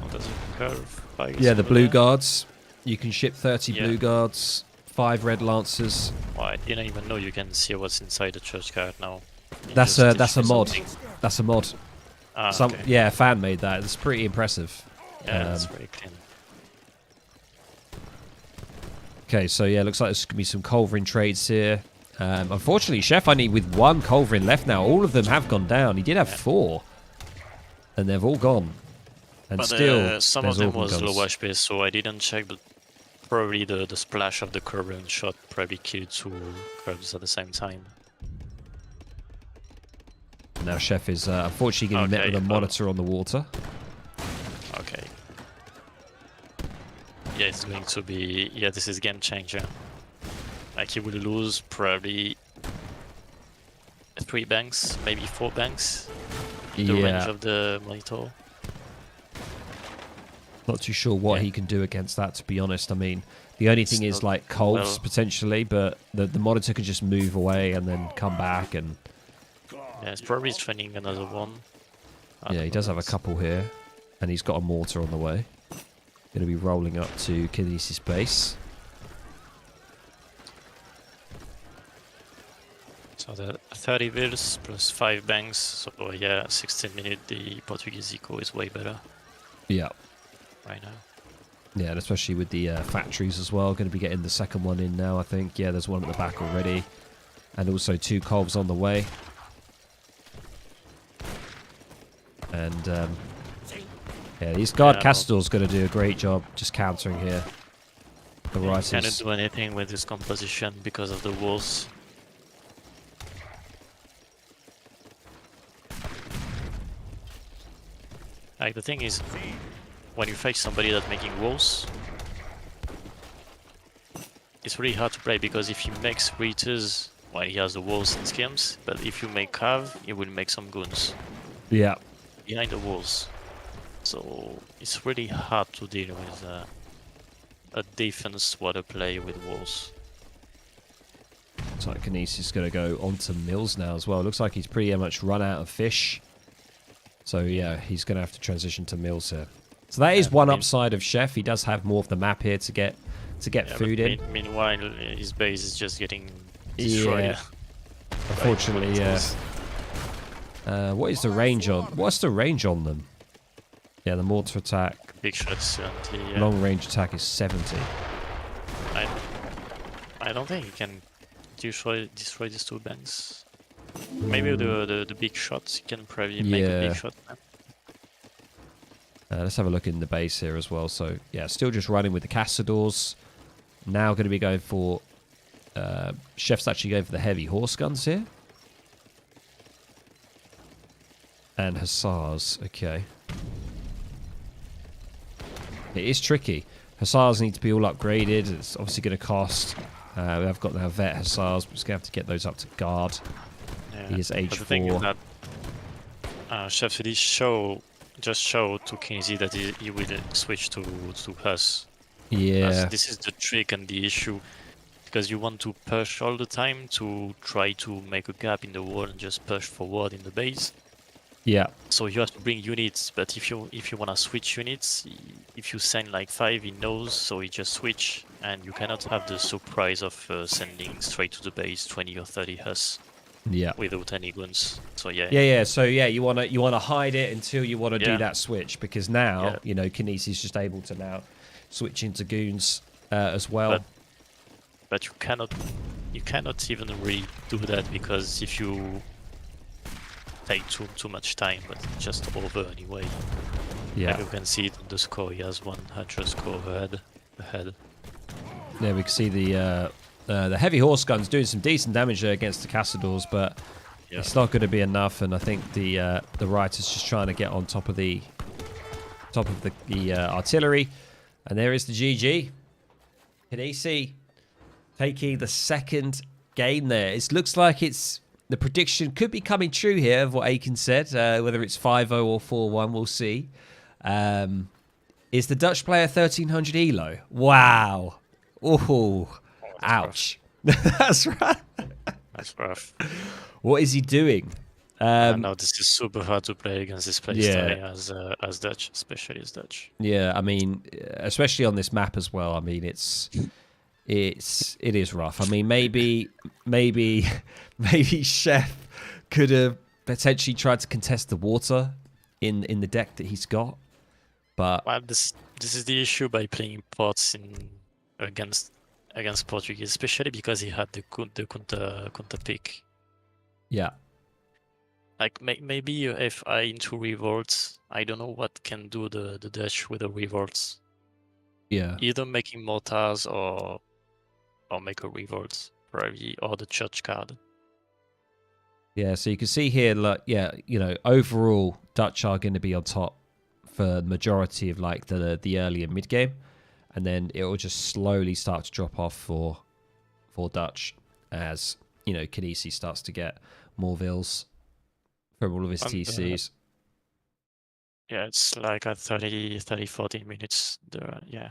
Oh, there's a curve. Yeah, the blue guards. You can ship 30 blue guards, 5 red lancers. Well, I didn't even know you can see what's inside the church card now. That's a mod. That's a mod. Okay. Yeah, a fan made that. It's pretty impressive. Yeah, that's very clean. Okay, so yeah, looks like there's gonna be some Culverin trades here. Unfortunately, Chef only with 1 Culverin left now. All of them have gone down. He did have 4, and they've all gone. And but still, some of them was low HP, so I didn't check. But probably the splash of the Culverin shot probably killed 2 curbs at the same time. Now Chef is unfortunately getting met with a monitor on the water. Okay. Yeah, it's going to be... Yeah, this is game changer. Like, he will lose probably 3 banks, maybe 4 banks. The range of the monitor. Not too sure what he can do against that, to be honest. I mean, the only thing is like Colves potentially, but the monitor could just move away and then come back and... Yeah, it's probably training another one. Yeah, he does have a couple here, and he's got a mortar on the way. Going to be rolling up to Kynesie's base. So the 30 vills plus 5 banks, so yeah, 16 minutes, the Portuguese eco is way better. Yeah. Right now. Yeah, and especially with the factories as well. Going to be getting the second one in now, I think. Yeah, there's one at the back already. And also 2 Colves on the way. And yeah, these guard Castador's going to do a great job just countering here. The Writers cannot do anything with this composition because of the walls. Like, the thing is, when you face somebody that's making walls, it's really hard to play because if he makes Reiters, well, he has the walls and schemes, but if you make Cav, he will make some goons. Yeah. Behind the walls. So it's really hard to deal with a defense water play with walls. Looks like Kynesie's going to go on to Mills now as well. Looks like he's pretty much run out of fish. So yeah, he's going to have to transition to Mills here. So that is one upside of Chef. He does have more of the map here to get food in. Meanwhile, his base is just getting destroyed. Yeah. Unfortunately, yeah. What is the range on? What's the range on them? Yeah, the mortar attack. Big shot 70. Yeah. Long range attack is 70. I don't think he can destroy these 2 banks. Maybe the big shots he can probably make a big shot. Let's have a look in the base here as well. So yeah, still just running with the Castadors. Now going to be going for Chef's actually going for the heavy horse guns here. And Hussars, okay. It is tricky. Hussars need to be all upgraded. It's obviously going to cost. We have got now vet Hussars, but we're going to have to get those up to guard. Yeah. He is age 4. The thing is that ChefSudiste just showed to Kynesie that he will switch to us. Yeah. As this is the trick and the issue. Because you want to push all the time to try to make a gap in the wall and just push forward in the base. Yeah. So you have to bring units, but if you want to switch units, if you send like 5, he knows, so he just switch, and you cannot have the surprise of sending straight to the base 20 or 30 Hus. Yeah. Without any guns. So yeah. Yeah. So yeah, you wanna hide it until you want to do that switch, because now you know Kynesie's just able to now switch into goons as well. But you cannot even really do that, because if you take too much time, but it's just over anyway. Yeah. Like you can see it on the score. He has 100 score ahead. Yeah, we can see the heavy horse guns doing some decent damage there against the Castadors, but it's not going to be enough. And I think the Writer's just trying to get on top of the artillery. And there is the GG. Kynesie taking the second game there. It looks like the prediction could be coming true here of what Aiken said. Whether it's 5-0 or 4-1, we'll see. Is the Dutch player 1300 elo? Wow. Oh, Oh, that's rough. ouch. That's right. That's rough. What is he doing? I know this is super hard to play against this Yeah, playstyle as Dutch, especially as Dutch. yeah. I mean, especially on this map as well. I mean, it is rough. I mean, maybe Chef could have potentially tried to contest the water in the deck that he's got, but Well, this is the issue by playing pots in against Portuguese, especially because he had the counter pick. yeah, Like maybe if I into revolts, I don't know what can do the Dutch with the revolts. yeah, Either making mortars or make a revolt probably, or the church card. yeah. So you can see here, like, yeah, overall Dutch are going to be on top for the majority of like the early and mid game, and then it will just slowly start to drop off for Dutch as Kynesie starts to get more vills from all of his And, TCs. Yeah, it's like at 30, 40 minutes. Yeah.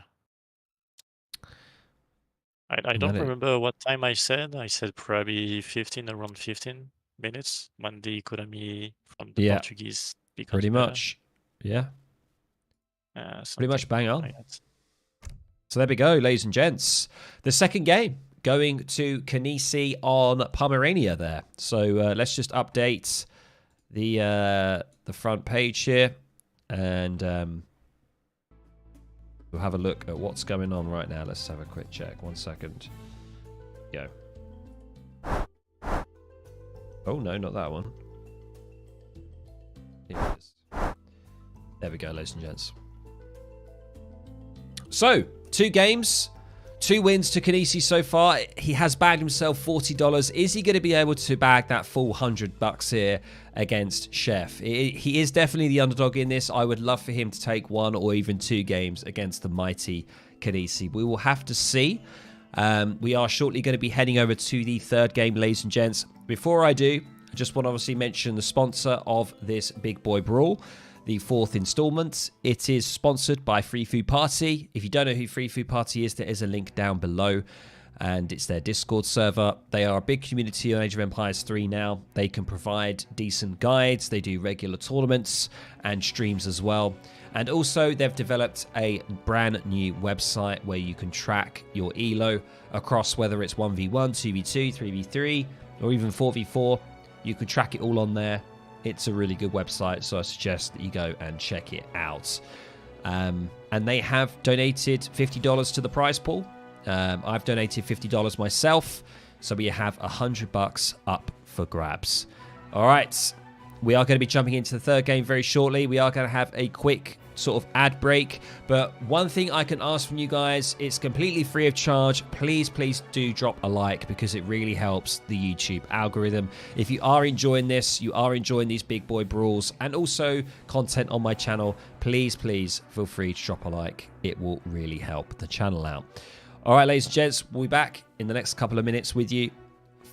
I don't remember what time I said. I said probably around 15 minutes when the economy from the Yeah, Portuguese becomes pretty better. much. Yeah, pretty much Something bang on. like that. So there we go, ladies and gents. The second game going to Kynesie on Pomerania there. So let's just update the front page here, and we'll have a look at what's going on right now. Let's have a quick check. 1 second. Go. Oh no, not that one. Here it is. There we go, ladies and gents. So, 2 games, 2 wins to Kynesie so far. He has bagged himself $40. Is he going to be able to bag that full $100 here against Chef? He is definitely the underdog in this. I would love for him to take 1 or even 2 games against the mighty Kynesie. We will have to see. We are shortly going to be heading over to the third game, ladies and gents. Before I do, I just want to obviously mention the sponsor of this Big Boy Brawl, the 4th installment. It is sponsored by Free Food Party. If you don't know who Free Food Party is, there is a link down below, and it's their Discord server. They are a big community on Age of Empires 3 now. They can provide decent guides. They do regular tournaments and streams as well. And also, they've developed a brand new website where you can track your ELO across whether it's 1v1, 2v2, 3v3, or even 4v4. You can track it all on there. It's a really good website, so I suggest that you go and check it out. And they have donated $50 to the prize pool. I've donated $50 myself, so we have $100 up for grabs. All right, we are going to be jumping into the third game very shortly. We are going to have a quick sort of ad break, but one thing I can ask from you guys, it's completely free of charge. Please do drop a like, because it really helps the YouTube algorithm. If you are enjoying this, you are enjoying these big boy brawls and also content on my channel, please feel free to drop a like. It will really help the channel out. All right, ladies and gents, we'll be back in the next couple of minutes with you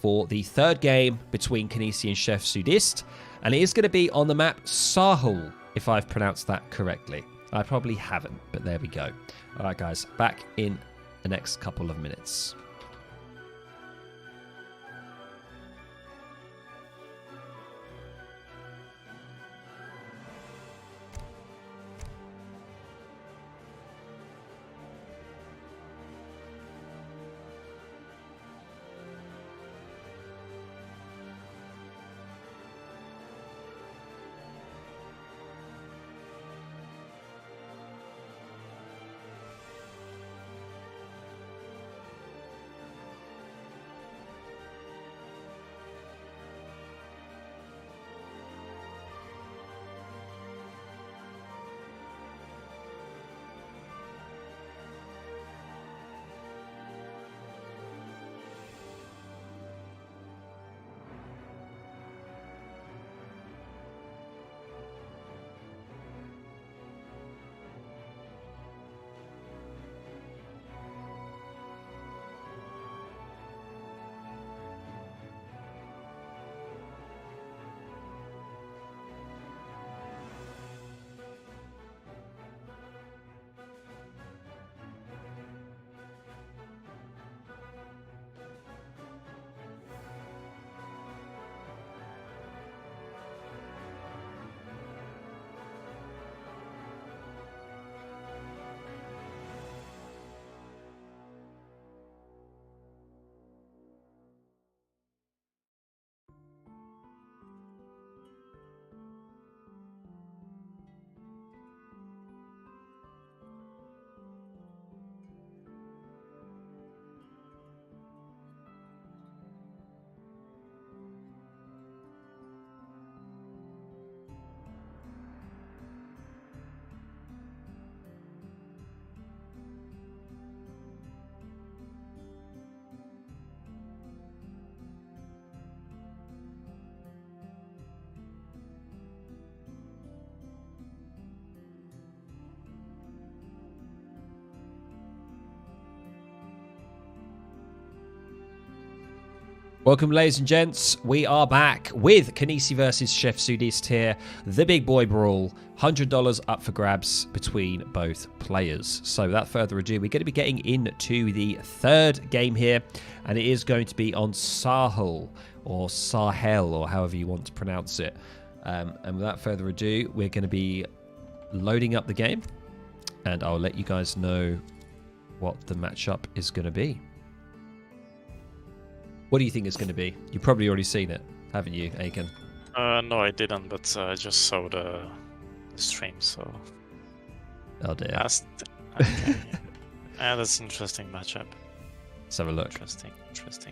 for the third game between Kynesie and ChefSudiste, and it is going to be on the map Sahel, if I've pronounced that correctly. I probably haven't, but there we go. All right, guys, back in the next couple of minutes. Welcome, ladies and gents. We are back with Kynesie versus ChefSudiste here. The big boy brawl. $100 up for grabs between both players. So without further ado, we're going to be getting into the third game here. And it is going to be on Sahel, or Sahel, or however you want to pronounce it. And without further ado, we're going to be loading up the game. And I'll let you guys know what the matchup is going to be. What do you think it's going to be? You've probably already seen it, haven't you, Aiken? No, I didn't, but I just saw the stream, so... Oh dear. Okay. That's an interesting matchup. Let's have a look. Interesting.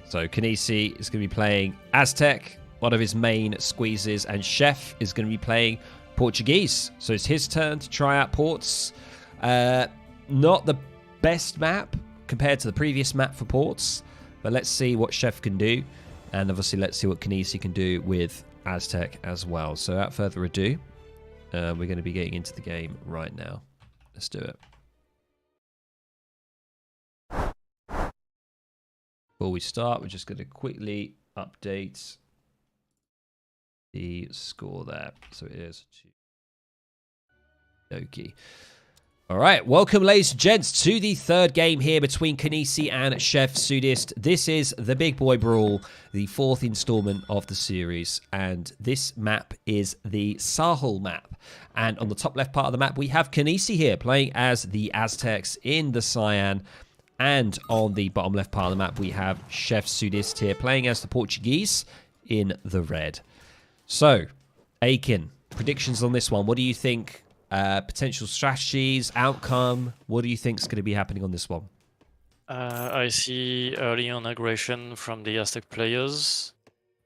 So Kynesie is going to be playing Aztec, one of his main squeezes, and Chef is going to be playing Portuguese. So it's his turn to try out ports. Not the best map compared to the previous map for ports. But let's see what Chef can do. And obviously, let's see what Kynesie can do with Aztec as well. So without further ado, we're going to be getting into the game right now. Let's do it. Before we start, we're just going to quickly update the score there. So it is 2. Okay. All right, welcome, ladies and gents, to the third game here between Kynesie and ChefSudiste. This is the Big Boy Brawl, the 4th installment of the series, and this map is the Sahel map. And on the top left part of the map, we have Kynesie here playing as the Aztecs in the cyan, and on the bottom left part of the map, we have ChefSudiste here playing as the Portuguese in the red. So, Aiken, predictions on this one. What do you think? Potential strategies, outcome. What do you think is going to be happening on this one? I see early on aggression from the Aztec players,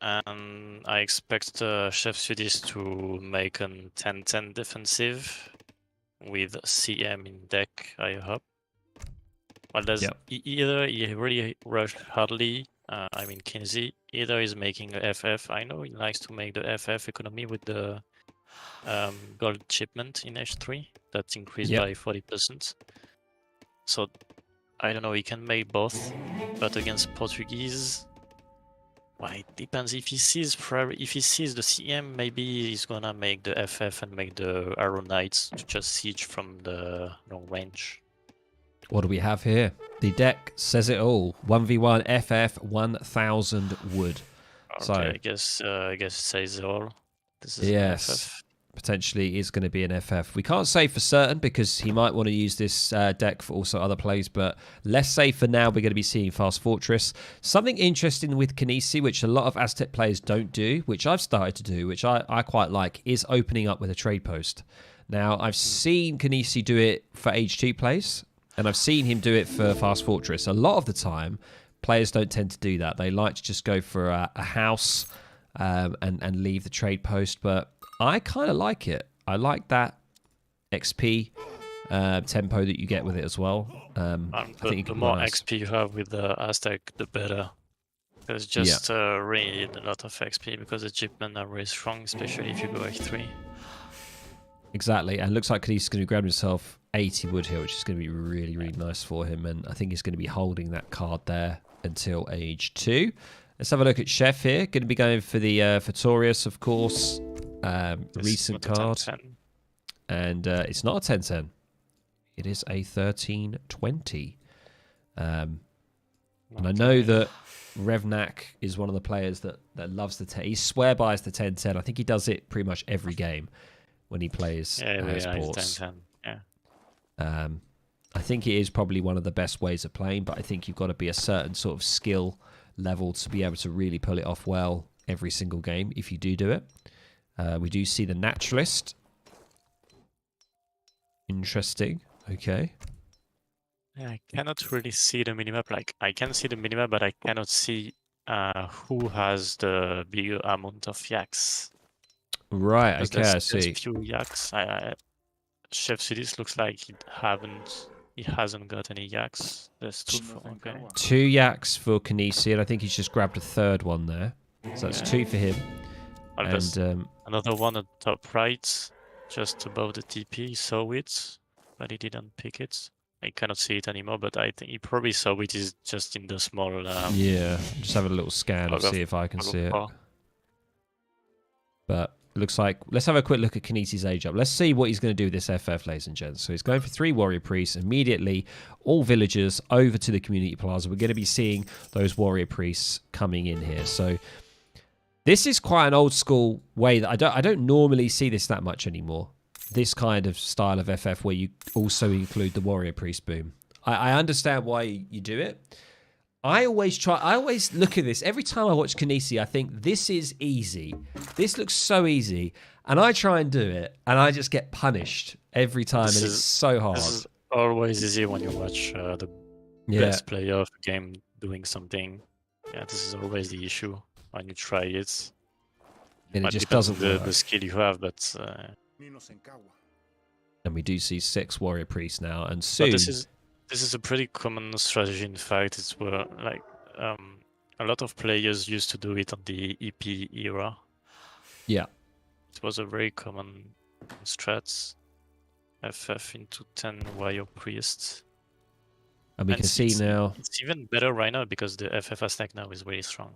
and I expect ChefSudiste to make a 10-10 defensive with CM in deck, I hope. Well, there's either he really rushed hardly, I mean Kynesie, either he's making a FF. I know he likes to make the FF economy with the gold shipment in H3 that's increased by 40%. So I don't know, he can make both, but against Portuguese, well, it depends. If he sees the CM, maybe he's gonna make the FF and make the Arrow Knights to just siege from the long range. What do we have here? The deck says it all. 1v1 FF 1000 wood. Okay, So I guess it says it all. This is an FF. Potentially is going to be an FF. We can't say for certain because he might want to use this deck for also other plays, but let's say for now we're going to be seeing Fast Fortress. Something interesting with Kynesie, which a lot of Aztec players don't do, which I've started to do, which I quite like, is opening up with a trade post. Now, I've seen Kynesie do it for H2 plays, and I've seen him do it for Fast Fortress. A lot of the time, players don't tend to do that. They like to just go for a house and leave the trade post, but I kind of like it. I like that XP tempo that you get with it as well. I think the more XP you have with the Aztec, the better. There's just really a lot of XP because the shipment are really strong, especially if you go H3. Exactly, and looks like he's going to grab himself 80 wood here, which is going to be really, really nice for him. And I think he's going to be holding that card there until age 2. Let's have a look at Chef here. Going to be going for the Fatorius, of course. Recent card. And it's not a 10-10. It is a 13-20. And I know that Revnak is one of the players that loves the 10. He swear buys the 10-10. I think he does it pretty much every game when he plays sports. 10-10. Yeah. I think it is probably one of the best ways of playing, but I think you've got to be a certain sort of skill level to be able to really pull it off well every single game if you do it. We do see the Naturalist. Interesting. Okay. Yeah, I cannot really see the minimap. Like, I can see the minimap, but I cannot see who has the bigger amount of yaks. Right, okay, I see. There's few yaks. ChefSudiste looks like he hasn't got any yaks. There's 2 for, okay. 2 yaks for Kynesie, and I think he's just grabbed a 3rd one there. So that's 2 for him. And another one at top right, just above the TP, saw it, but he didn't pick it. I cannot see it anymore, but I think he probably saw it is just in the small. Yeah, just have a little scan and see if I can see it. But it looks like, let's have a quick look at Kynesie's age up. Let's see what he's going to do with this FF, ladies and gents. So he's going for 3 warrior priests. Immediately, all villagers over to the community plaza. We're going to be seeing those warrior priests coming in here. So this is quite an old school way that I don't normally see this that much anymore. This kind of style of FF where you also include the warrior priest boom. I understand why you do it. I always look at this. Every time I watch Kynesie, I think this is easy. This looks so easy. And I try and do it, and I just get punished every time, and it's so hard. This is always easy when you watch the best player of the game doing something. Yeah, this is always the issue when you try it. And it just doesn't work. The skill you have, but... And we do see 6 warrior priests now, and soon... But this is a pretty common strategy. In fact, it's where like a lot of players used to do it on the EP era. Yeah, it was a very common strat. FF into 10 warrior priests. And we can see now it's even better right now because the FF stack now is really strong.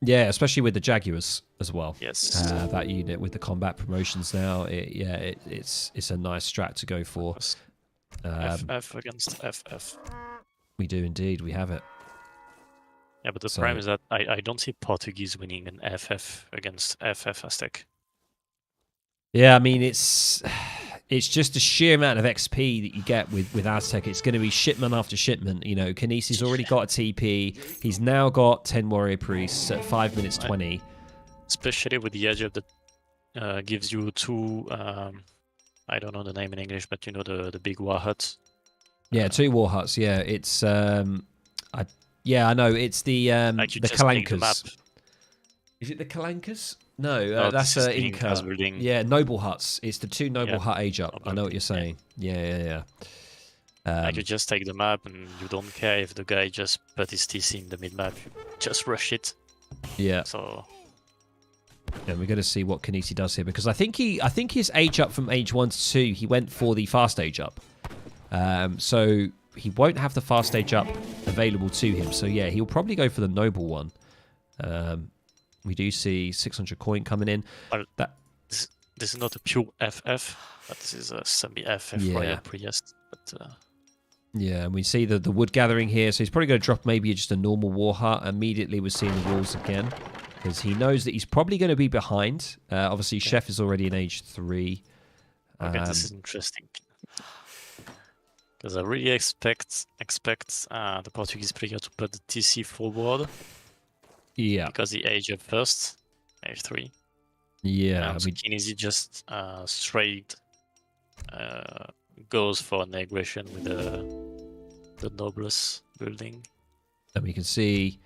Yeah, especially with the Jaguars as well. Yes, that unit with the combat promotions now. It's a nice strat to go for. FF against FF. We do indeed. We have it. Yeah, but the problem is that I don't see Portuguese winning an FF against FF Aztec. Yeah, I mean it's just a sheer amount of XP that you get with Aztec. It's going to be shipment after shipment. You know, Kynesie's already got a TP. He's now got 10 warrior priests at 5 minutes 20. Especially with the edge of that gives you 2. I don't know the name in English, but you know the big war huts. Yeah, 2 war huts. Yeah, it's I know it's the Kalankas. Is it the Kalankas? No, that's Inca. Yeah, noble huts. It's the 2 noble hut age up. I know what you're saying. Yeah. I could just take the map, and you don't care if the guy just put his TC in the mid map. Just rush it. Yeah. So. Yeah, we're going to see what Kynesie does here, because I think his age up from age 1 to 2, he went for the fast age up. So he won't have the fast age up available to him. So yeah, he'll probably go for the noble one. We do see 600 coin coming in. Well, this is not a pure FF, but this is a semi-FF royal priest. But, yeah, and we see the wood gathering here. So he's probably going to drop maybe just a normal war hut. Immediately we're seeing the walls again, because he knows that he's probably going to be behind. Obviously, Chef is already in age 3. Okay, this is interesting. Because I really expect the Portuguese player to put the TC forward. Yeah. Because he aged up first, age 3. Yeah. So Kynesie just straight goes for an aggression with the noblesse building. And we can see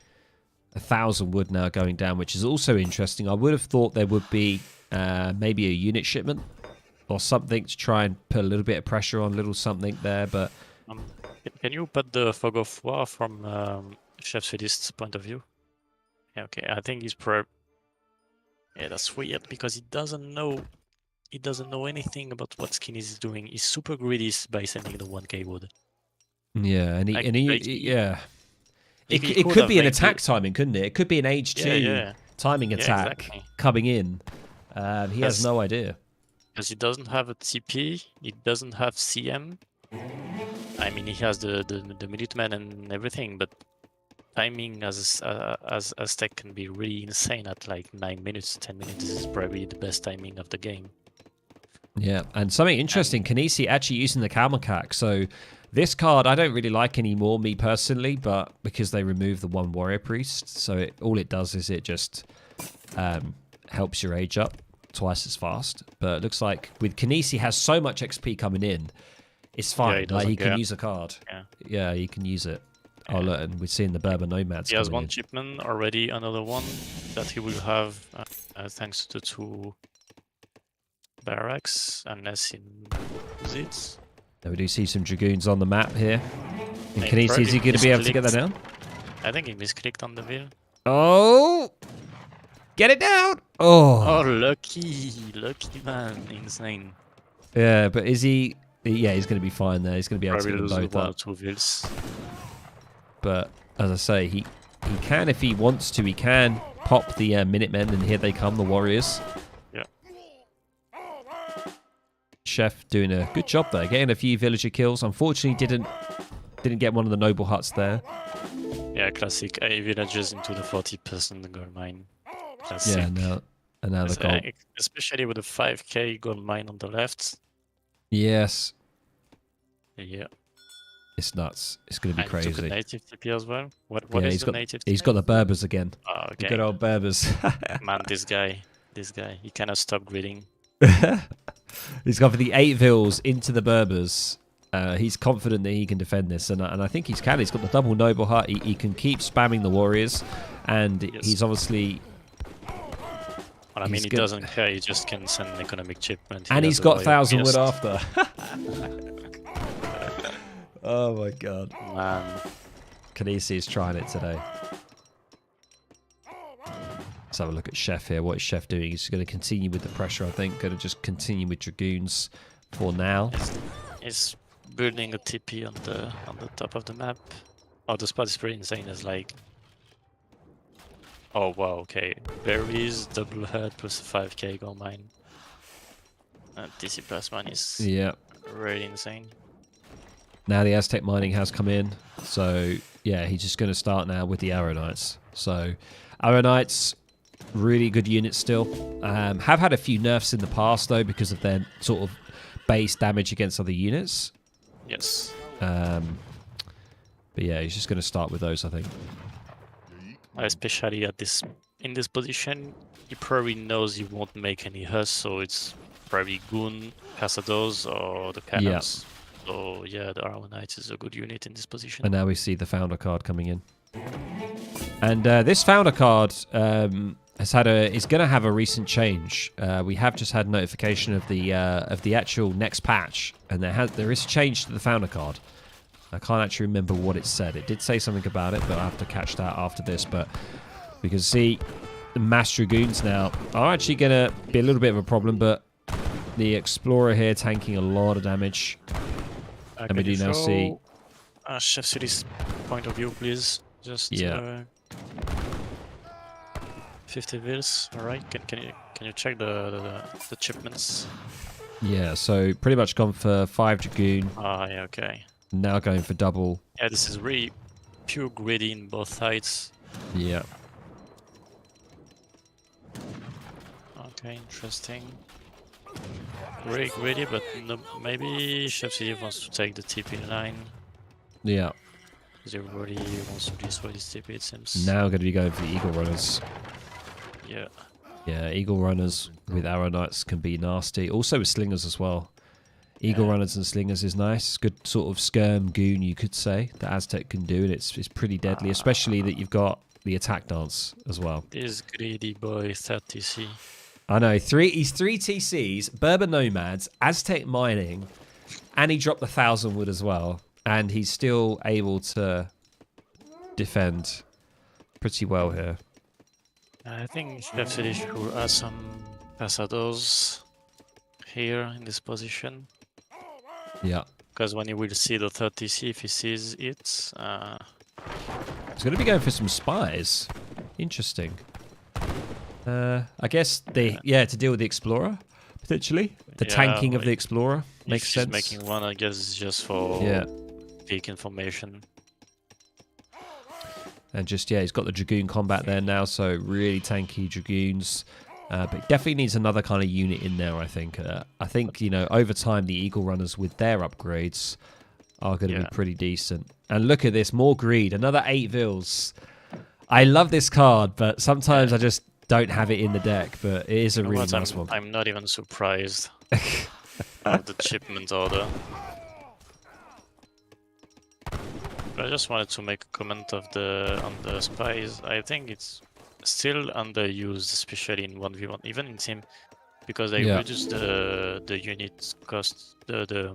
1,000 wood now going down, which is also interesting. I would have thought there would be maybe a unit shipment or something to try and put a little bit of pressure on, little something there, but... Can you put the fog of war from ChefSudiste's point of view? Yeah, okay, I think he's Yeah, that's weird, because he doesn't know anything about what Kynesie is doing. He's super greedy by sending the 1k wood. Yeah, and it could be an attack timing, couldn't it? It could be an age 2 timing attack coming in. He has no idea. Because he doesn't have a TP, he doesn't have CM. I mean, he has the Minuteman and everything, but timing as tech can be really insane at like 9 minutes, 10 minutes. This is probably the best timing of the game. Yeah, and something interesting, Kynesie actually using the Camelcac. So this card I don't really like anymore, me personally, but because they remove the 1 warrior priest, so all it does is it just helps your age up twice as fast. But it looks like with Kynesie has so much XP coming in, it's fine. He can use a card. Yeah, he can use it. Oh look, and we're seeing the Berber Nomads. He has 1 shipment already, another one that he will have thanks to 2 barracks, unless he uses it. Now we do see some Dragoons on the map here. And Kynesie, is he going to be able to get that down? I think he misclicked on the wheel. Oh! Get it down! Oh, lucky man, insane. Yeah, but is he Yeah, he's going to be fine there. He's going to be able Probably to get lose them both one or up. two vills. But as I say, he can, if he wants to, he can pop the Minutemen, and here they come, the Warriors. Yeah. Chef doing a good job there, getting a few villager kills. Unfortunately, didn't get one of the noble huts there. Yeah, classic 8 villagers into the 40% gold mine. Classic. Yeah, and now the gold. Especially with the 5k gold mine on the left. Yes. Yeah. It's nuts. It's going to be and crazy. Took a native TP as well. What Yeah, is the native TP? He's got the Berbers again. Oh, The okay. good old Berbers. Man, this guy, he cannot stop greeting. He's gone for the 8 vills into the Berbers. He's confident that he can defend this, and I think he's can. He's got the double noble hut. He can keep spamming the warriors, and he's obviously. Well, I mean, he doesn't care. He just can send an economic shipment. And he's got 1,000 wood after. Oh my god. Man. Kynesie is trying it today. Let's have a look at Chef here. What is Chef doing? He's going to continue with the pressure, I think. Going to just continue with Dragoons for now. He's building a TP on the top of the map. Oh, the spot is pretty insane. It's like... Oh, wow, okay. Berries, double hut, plus 5k gold mine. TC plus one is really insane. Now the Aztec mining has come in. So, yeah, he's just going to start now with the Arrow Knights. So, Arrow Knights, really good units still. Have had a few nerfs in the past, though, because of their sort of base damage against other units. Yes. But yeah, he's just going to start with those, I think. Especially in this position, he probably knows he won't make any huss, so it's probably Goon, Cazadors, or the Cannons. Yeah. So yeah, the Arrow Knights is a good unit in this position. And now we see the Founder card coming in. And this Founder card is going to have a recent change. We have just had notification of the actual next patch, and there is a change to the Founder card. I can't actually remember what it said. It did say something about it, but I have to catch that after this. But we can see the Mass Dragoons now are actually going to be a little bit of a problem, but the Explorer here tanking a lot of damage. And we do now see... ChefSudiste point of view, please. Just 50 vills. All right. Can you check the shipments? Yeah. So pretty much gone for 5 Dragoon. Ah, yeah. Okay. Now going for double. Yeah, this is really pure greedy in both sides. Yeah. Okay, interesting. Very greedy, but no, maybe ChefSudiste wants to take the TP line. Yeah. Because everybody wants to destroy this TP, it seems. Now going to be going for the Eagle Runners. Yeah. Yeah, Eagle Runners with Arrow Knights can be nasty. Also with Slingers as well. Eagle Runners and Slingers is nice. Good sort of skirm goon, you could say, that Aztec can do, and it's pretty deadly, especially that you've got the attack dance as well. This greedy boy, 30C. I know, he's 3 TCs, Berber Nomads, Aztec Mining, and he dropped the 1,000 wood as well, and he's still able to defend pretty well here. I think ChefSudiste should add some Cazadors here in this position. Yeah. Because when he will see the 30C, if he sees it... He's going to be going for some spies. Interesting. I guess to deal with the Explorer, potentially. The tanking of the Explorer makes sense. Making one, I guess, is just for peak information. And just, he's got the Dragoon combat there now, so really tanky Dragoons. But definitely needs another kind of unit in there, I think. I think, over time, the Eagle Runners with their upgrades are going to be pretty decent. And look at this, more greed, another 8 vills. I love this card, but sometimes I just don't have it in the deck, but it is a really nice one. I'm not even surprised of the shipment order. But I just wanted to make a comment on the spies. I think it's still underused, especially in 1v1, even in team, because they reduced the unit cost, the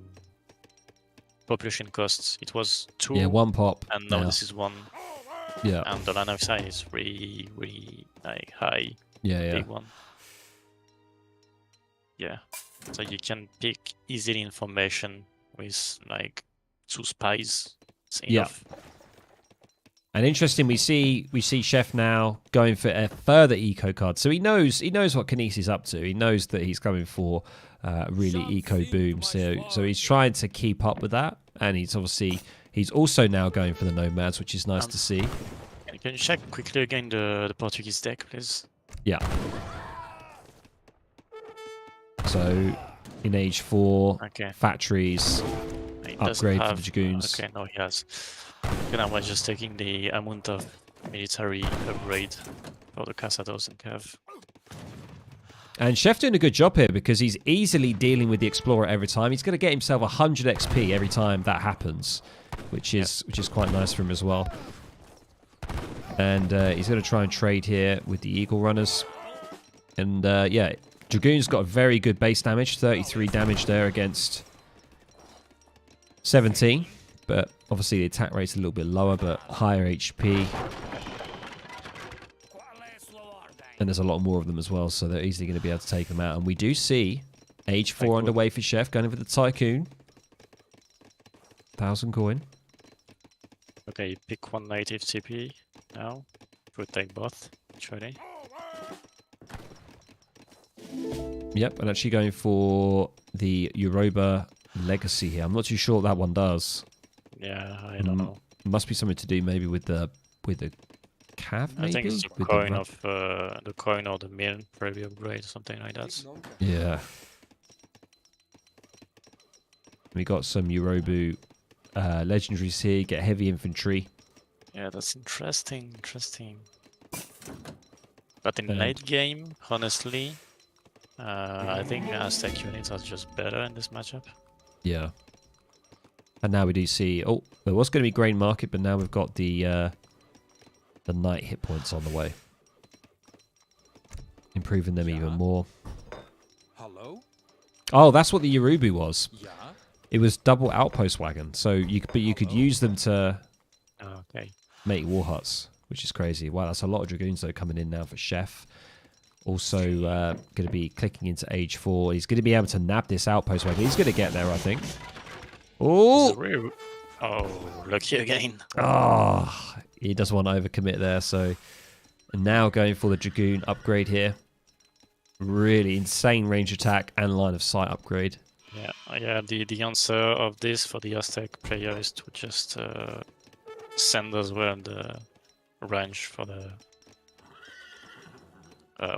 population costs. It was 2. Yeah, 1 pop. And now this is 1. Yeah. And the line of sight is really, really high. Big one. Yeah. So you can pick easily information with like 2 spies. It's Yeah. enough. And interesting, we see Chef now going for a further eco card. So he knows what Kynesie's up to. He knows that he's coming for really eco boom. So he's trying to keep up with that, and he's also now going for the nomads, which is nice to see. Can you check quickly again the Portuguese deck, please? Yeah. So in age 4, factories, upgrade for the dragoons. Okay, no, he has. Okay, now we're just taking the amount of military upgrade for the Caçadores and Cav. And Chef doing a good job here because he's easily dealing with the Explorer every time. He's going to get himself 100 XP every time that happens, which is quite nice for him as well. And he's going to try and trade here with the Eagle Runners. And yeah, Dragoon's got a very good base damage, 33 damage there against 17. But obviously the attack rate's a little bit lower, but higher HP. And there's a lot more of them as well, so they're easily going to be able to take them out. And we do see age 4 underway for Chef, going for the Tycoon. 1,000 coin. Okay, pick one native TP now. We'll take both, actually. Yep, and actually going for the Yoruba Legacy here. I'm not too sure what that one does. Yeah, I don't know. Must be something to do maybe with the Cav, maybe? I think it's the coin of the coin or the mill preview upgrade, something like that. Yeah. We got some Yorubu legendaries here. Get heavy infantry. Yeah, that's interesting. But in late game, honestly, I think Aztec units are just better in this matchup. Yeah. And now we do see... Oh, there was going to be Grain Market, but now we've got the Knight hit points on the way. Improving them even more. Hello? Oh, that's what the Yorubu was. Yeah. It was double outpost wagon. So you could use them to make war huts, which is crazy. Wow, that's a lot of Dragoons, though, coming in now for Chef. Also going to be clicking into age 4. He's going to be able to nab this outpost wagon. He's going to get there, I think. Oh! Oh, lucky again. Oh, he doesn't want to overcommit there. So now going for the Dragoon upgrade here. Really insane range attack and line of sight upgrade. Yeah. The answer of this for the Aztec player is to just send as well the range for the...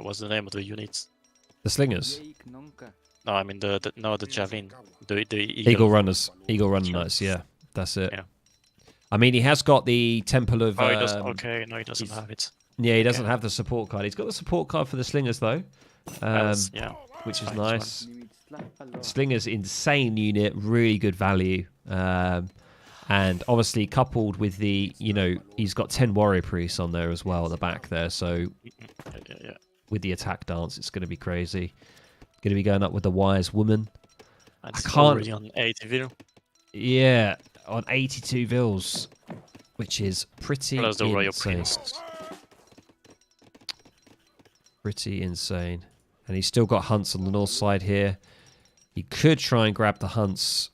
what's the name of the units? The Slingers? No, I mean the Javelin. The Eagle Runners. Eagle Runner Knights, yeah. That's it. Yeah. I mean, he has got the Temple of... Oh, he doesn't. Okay, no, he doesn't have it. Yeah, he doesn't have the support card. He's got the support card for the Slingers, though. Yeah. Which is nice. Slingers, insane unit, really good value. And obviously coupled with the, he's got 10 warrior priests on there as well at the back there. So with the attack dance, it's going to be crazy. Going to be going up with the wise woman. And it's already on 80 vil. Yeah, on 82 vils, which is pretty Plus the royal insane. prince. Pretty insane. And he's still got hunts on the north side here. He could try and grab the hunts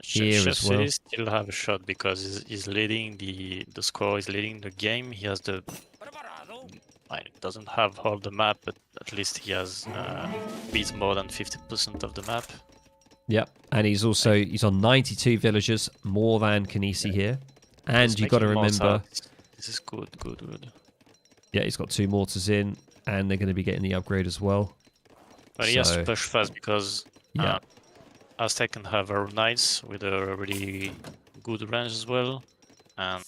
here as well. ChefSudiste still have a shot because he's leading the score, he's leading the game. He has the... doesn't have all the map, but at least he has beat more than 50% of the map. Yep, and he's on 92 villagers, more than Kynesie here. And you've got to remember... This is good. Yeah, he's got 2 mortars in, and they're going to be getting the upgrade as well. But he has to push fast because Aztec can have Arrow Knights with a really good range as well. And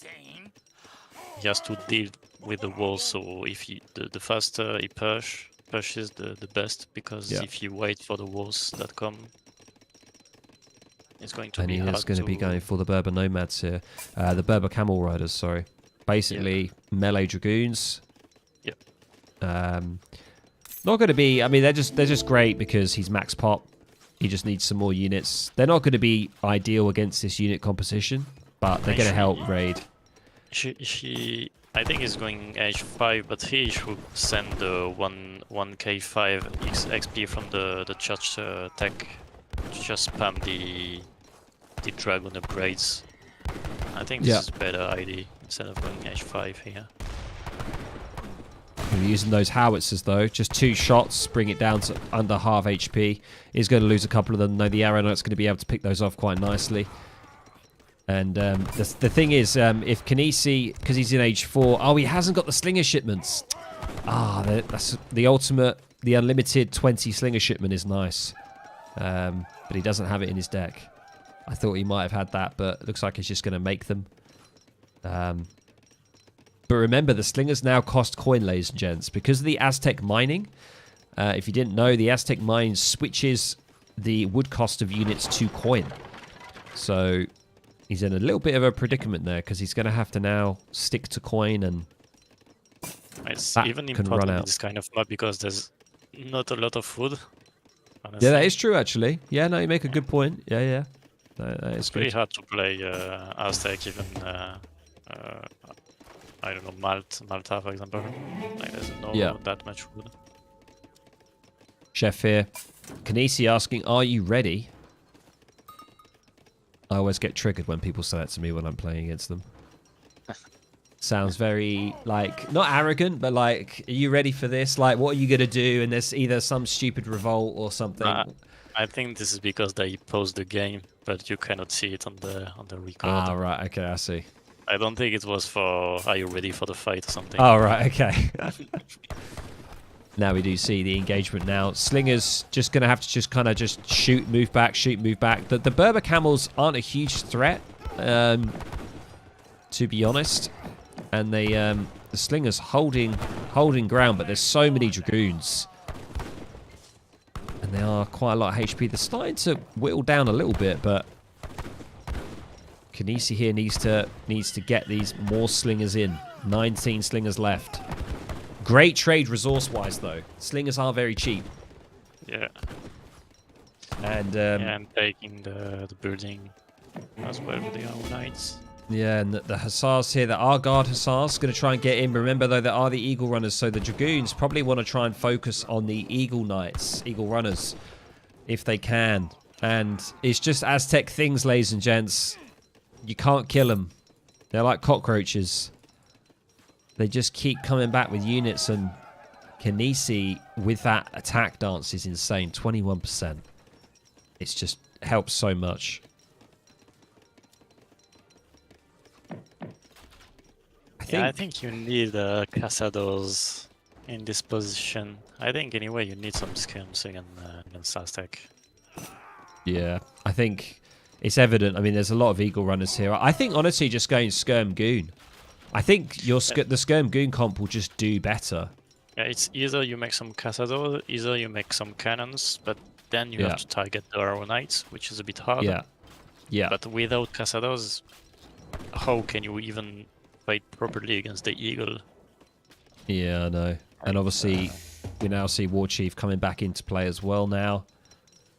he has to deal with the wall, so if the faster he pushes, the best, because if you wait for the walls that come, it's going to be hard. And he's going to be going for the Berber Nomads here. The Berber Camel Riders, sorry. Basically, melee Dragoons. Yep. Not going to be... I mean, they're just great because he's max pop. He just needs some more units. They're not going to be ideal against this unit composition, but they're going to help raid. I think he's going H5, but he should send the 1k5 XP from the church tech to just spam the dragon upgrades. I think this is a better idea instead of going H5 here. We're using those howitzers though. Just 2 shots, bring it down to under half HP. He's going to lose a couple of them. No, the Arrow Knight's going to be able to pick those off quite nicely. And the thing is, if Kynesie, because he's in H4, oh, he hasn't got the slinger shipments. Ah, that's the ultimate, the unlimited 20 slinger shipment is nice. But he doesn't have it in his deck. I thought he might have had that, but it looks like he's just going to make them. But remember, the slingers now cost coin, ladies and gents. Because of the Aztec mining, if you didn't know, the Aztec mine switches the wood cost of units to coin. So he's in a little bit of a predicament there, because he's going to have to now stick to coin, and it's that even can important run in out. this kind of map because there's not a lot of food. Honestly. Yeah, that is true, actually. Yeah, no, you make a good point. Yeah, yeah. That is It's really good. hard to play Aztec, even I don't know, Malta, for example. Like, there's not that much food. Chef here. Kynesie asking, are you ready? I always get triggered when people say that to me when I'm playing against them. Sounds very, like, not arrogant, but like, are you ready for this? Like, what are you going to do? And there's either some stupid revolt or something. I think this is because they pause the game, but you cannot see it on the record. Ah, right. Okay, I see. I don't think it was for, are you ready for the fight or something? Oh, right. Okay. Now we do see the engagement now. Slingers just going to have to just kind of just shoot, move back, shoot, move back. The Berber camels aren't a huge threat, to be honest. And they, the slingers holding ground, but there's so many dragoons. And they are quite a lot of HP. They're starting to whittle down a little bit, but Kynesie here needs to get these more slingers in. 19 slingers left. Great trade resource-wise, though. Slingers are very cheap. Yeah. And yeah, I'm taking the building as well with the Arrow Knights. yeah, and the Hussars here, the Argard Hussars, going to try and get in. Remember, though, there are the Eagle Runners, so the Dragoons probably want to try and focus on the Eagle Knights, Eagle Runners, if they can. And it's just Aztec things, ladies and gents. You can't kill them. They're like cockroaches. They just keep coming back with units, and Kynesie with that attack dance is insane. 21%. It's just helps so much. I think you need Cazadors in this position. I think anyway you need some skirms against Aztec. Yeah, I think it's evident. I mean, there's a lot of Eagle Runners here. I think, honestly, just going Skirm Goon. I think the Skirm Goon comp will just do better. Yeah, it's either you make some Cazadors, either you make some cannons, but then you have to target the Arrow Knights, which is a bit hard. Yeah, yeah. But without Cazadors, how can you even fight properly against the Eagle? Yeah, I know. And obviously, we now see War Chief coming back into play as well now.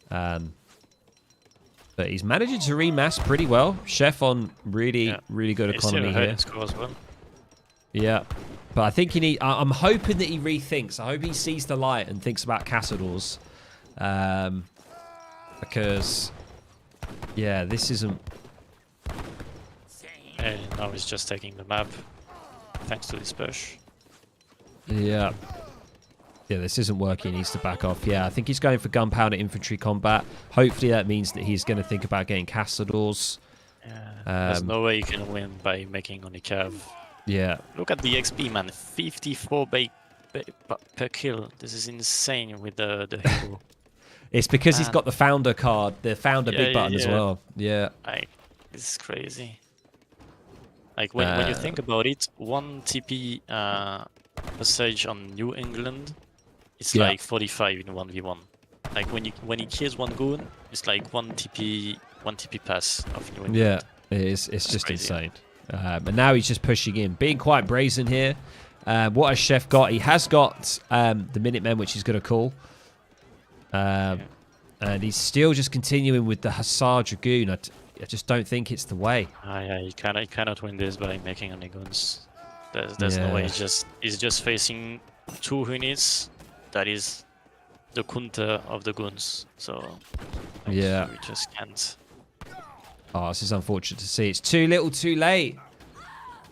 But he's managing to remass pretty well. Chef on really good economy here. Score as well. Yeah. But I think I'm hoping that he rethinks. I hope he sees the light and thinks about Cazadors. Because, yeah, this isn't... And now he's just taking the map, thanks to this push. Yeah. Yeah, this isn't working. He needs to back off. Yeah, I think he's going for gunpowder infantry combat. Hopefully that means that he's going to think about getting Cazadors. Yeah, there's no way you can win by making only cav. Yeah. Look at the XP, man. 54 per kill. This is insane with the hero. It's because he's got the founder card, the founder big button as well. Yeah. This is crazy. Like, when you think about it, one TP passage on New England, it's like 45 in 1v1. Like, when he kills one goon, it's like one TP pass of New England. Yeah, it is. It's just crazy. Insane. And now he's just pushing in, being quite brazen here. What has Chef got? He has got the Minutemen, which he's going to call. And he's still just continuing with the Hussar Dragoon. I just don't think it's the way. Yeah, he cannot win this by making only goons. There's no way. He's just facing 2 units. That is the counter of the goons. So we just can't. Oh, this is unfortunate to see. It's too little, too late.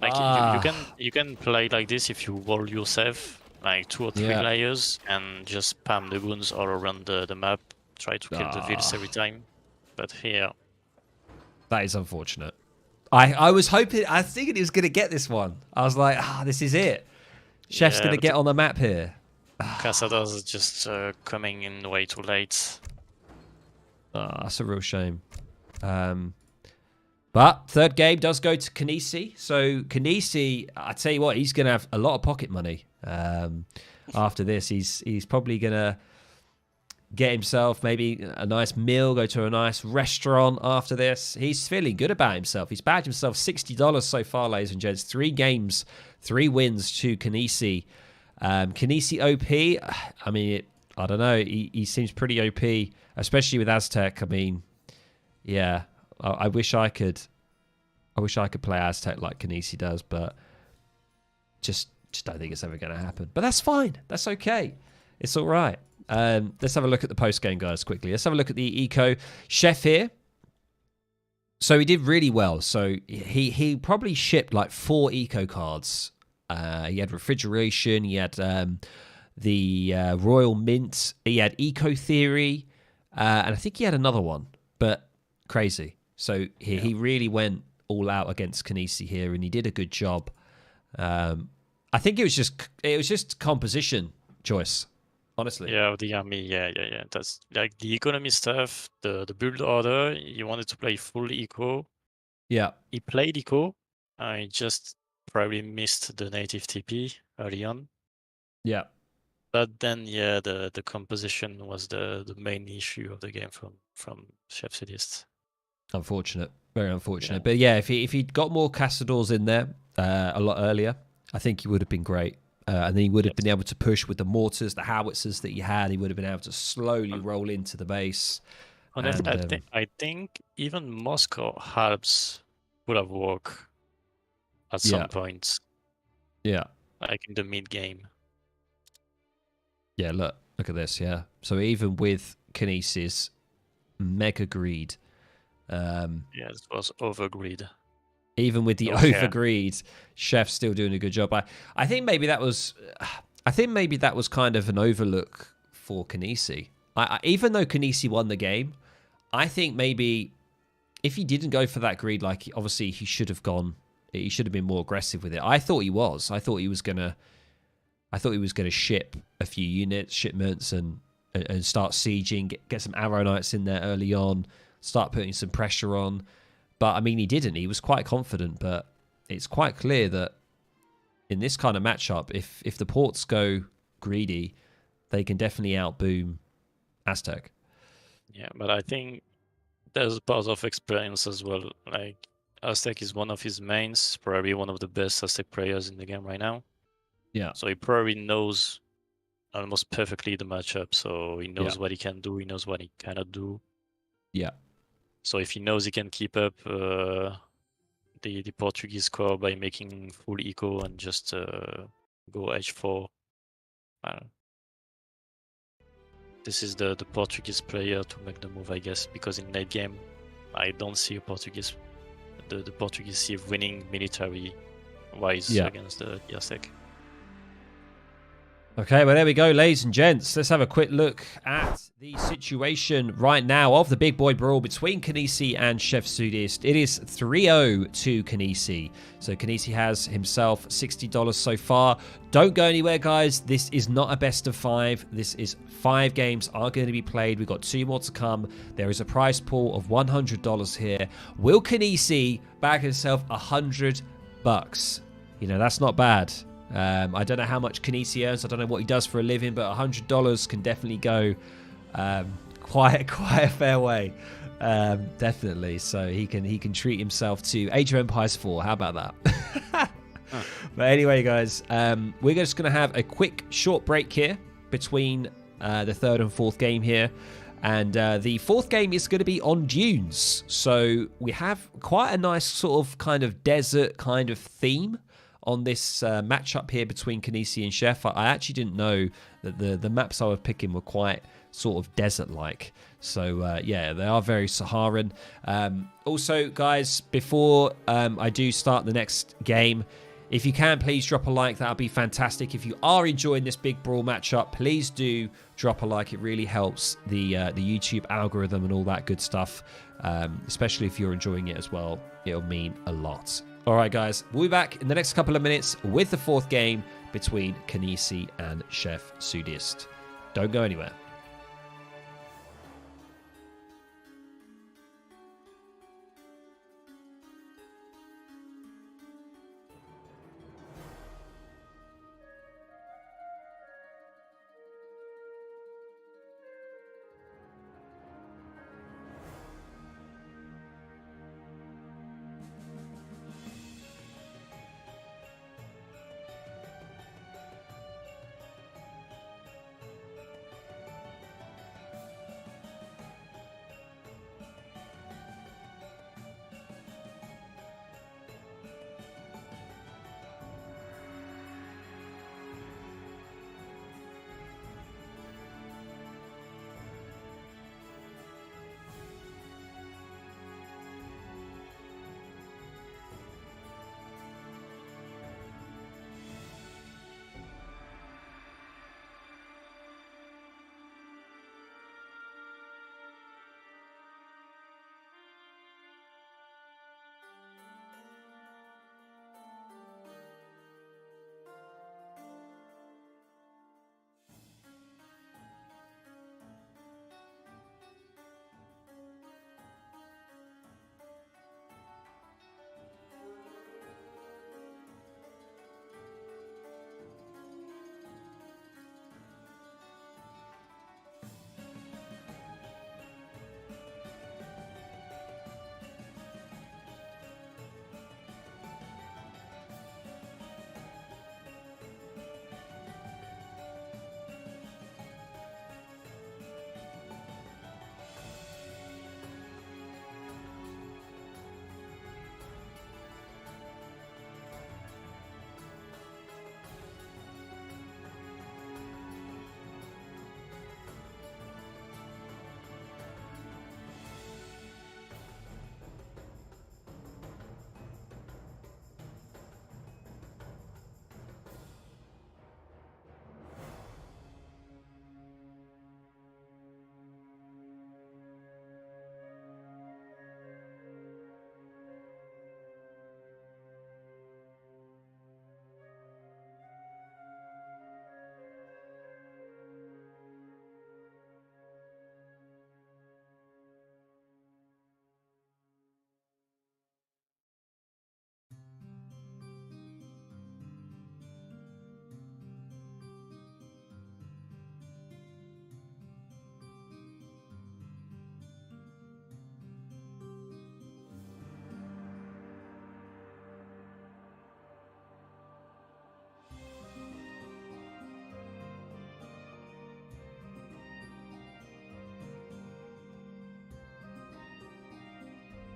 Like you can play like this if you wall yourself like 2 or 3 layers and just spam the goons all around the map. Try to kill the vills every time. But here, that is unfortunate. I was hoping, I was thinking he was going to get this one. I was like, this is it. Chef's going to get on the map here. Cazadors are just coming in way too late. That's a real shame. But third game does go to Kynesie. So Kynesie, I tell you what, he's going to have a lot of pocket money after this. He's probably going to get himself maybe a nice meal, go to a nice restaurant after this. He's feeling good about himself. He's bagged himself $60 so far, ladies and gents. 3 games, 3 wins to Kynesie. Kynesie OP, I mean, I don't know. He seems pretty OP, especially with Aztec. I mean, yeah, I wish I could play Aztec like Kynesie does, but just don't think it's ever going to happen. But that's fine. That's okay. It's all right. Let's have a look at the post-game, guys, quickly. Let's have a look at the eco. Chef here. So he did really well. So he probably shipped like 4 eco cards. He had refrigeration. He had the Royal Mint. He had Eco Theory. And I think he had another one. But crazy. So he really went all out against Kynesie here, and he did a good job. I think it was just composition choice. Honestly. Yeah, the army, yeah. That's like the economy stuff, the build order. He wanted to play full eco. Yeah. He played eco. He just probably missed the native TP early on. Yeah. But then, yeah, the composition was the main issue of the game from ChefSudiste. Unfortunate, very unfortunate. Yeah. But yeah, if he'd got more Cazadors in there a lot earlier, I think he would have been great. And then he would have been able to push with the mortars, the howitzers that he had. He would have been able to slowly roll into the base. Honestly, I think even Moscow Halbs would have worked at some point. Yeah. Like in the mid game. Yeah, look at this, yeah. So even with Kynesie's mega greed. It was over greed. Even with the over greed, Chef's still doing a good job. I think maybe that was kind of an overlook for Kynesie. Even though Kynesie won the game, I think maybe if he didn't go for that greed, like obviously he should have gone. He should have been more aggressive with it. I thought he was. I thought he was gonna ship a few shipments, and start sieging, get some arrow knights in there early on, start putting some pressure on. But I mean, he didn't. He was quite confident, but it's quite clear that in this kind of matchup, if the ports go greedy, they can definitely outboom Aztec. Yeah, but I think there's part of experience as well. Like Aztec is one of his mains, probably one of the best Aztec players in the game right now. Yeah. So he probably knows almost perfectly the matchup. So he knows what he can do. He knows what he cannot do. Yeah. So if he knows he can keep up the Portuguese score by making full eco and just go H4, this is the Portuguese player to make the move, I guess, because in late game, I don't see the Portuguese Civ winning military-wise against the Aztec. Okay, well, there we go, ladies and gents. Let's have a quick look at the situation right now of the big boy brawl between Kynesie and ChefSudiste. It is 3-0 to Kynesie. So Kynesie has himself $60 so far. Don't go anywhere, guys. This is not a best of 5. This is 5 games are going to be played. We've got 2 more to come. There is a prize pool of $100 here. Will Kynesie bag himself $100? You know, that's not bad. I don't know how much Kynesie earns. I don't know what he does for a living, but $100 can definitely go quite a fair way, definitely. So he can treat himself to Age of Empires 4. How about that? But anyway, guys, we're just going to have a quick short break here between the 3rd and 4th game here. And the 4th game is going to be on dunes. So we have quite a nice sort of kind of desert kind of theme on this matchup here between Kynesie and Chef. I actually didn't know that the maps I was picking were quite sort of desert-like. So, yeah, they are very Saharan. Also, guys, before I do start the next game, if you can, please drop a like. That would be fantastic. If you are enjoying this big Brawl matchup, please do drop a like. It really helps the YouTube algorithm and all that good stuff, especially if you're enjoying it as well. It'll mean a lot. All right, guys, we'll be back in the next couple of minutes with the fourth game between Kynesie and ChefSudiste. Don't go anywhere.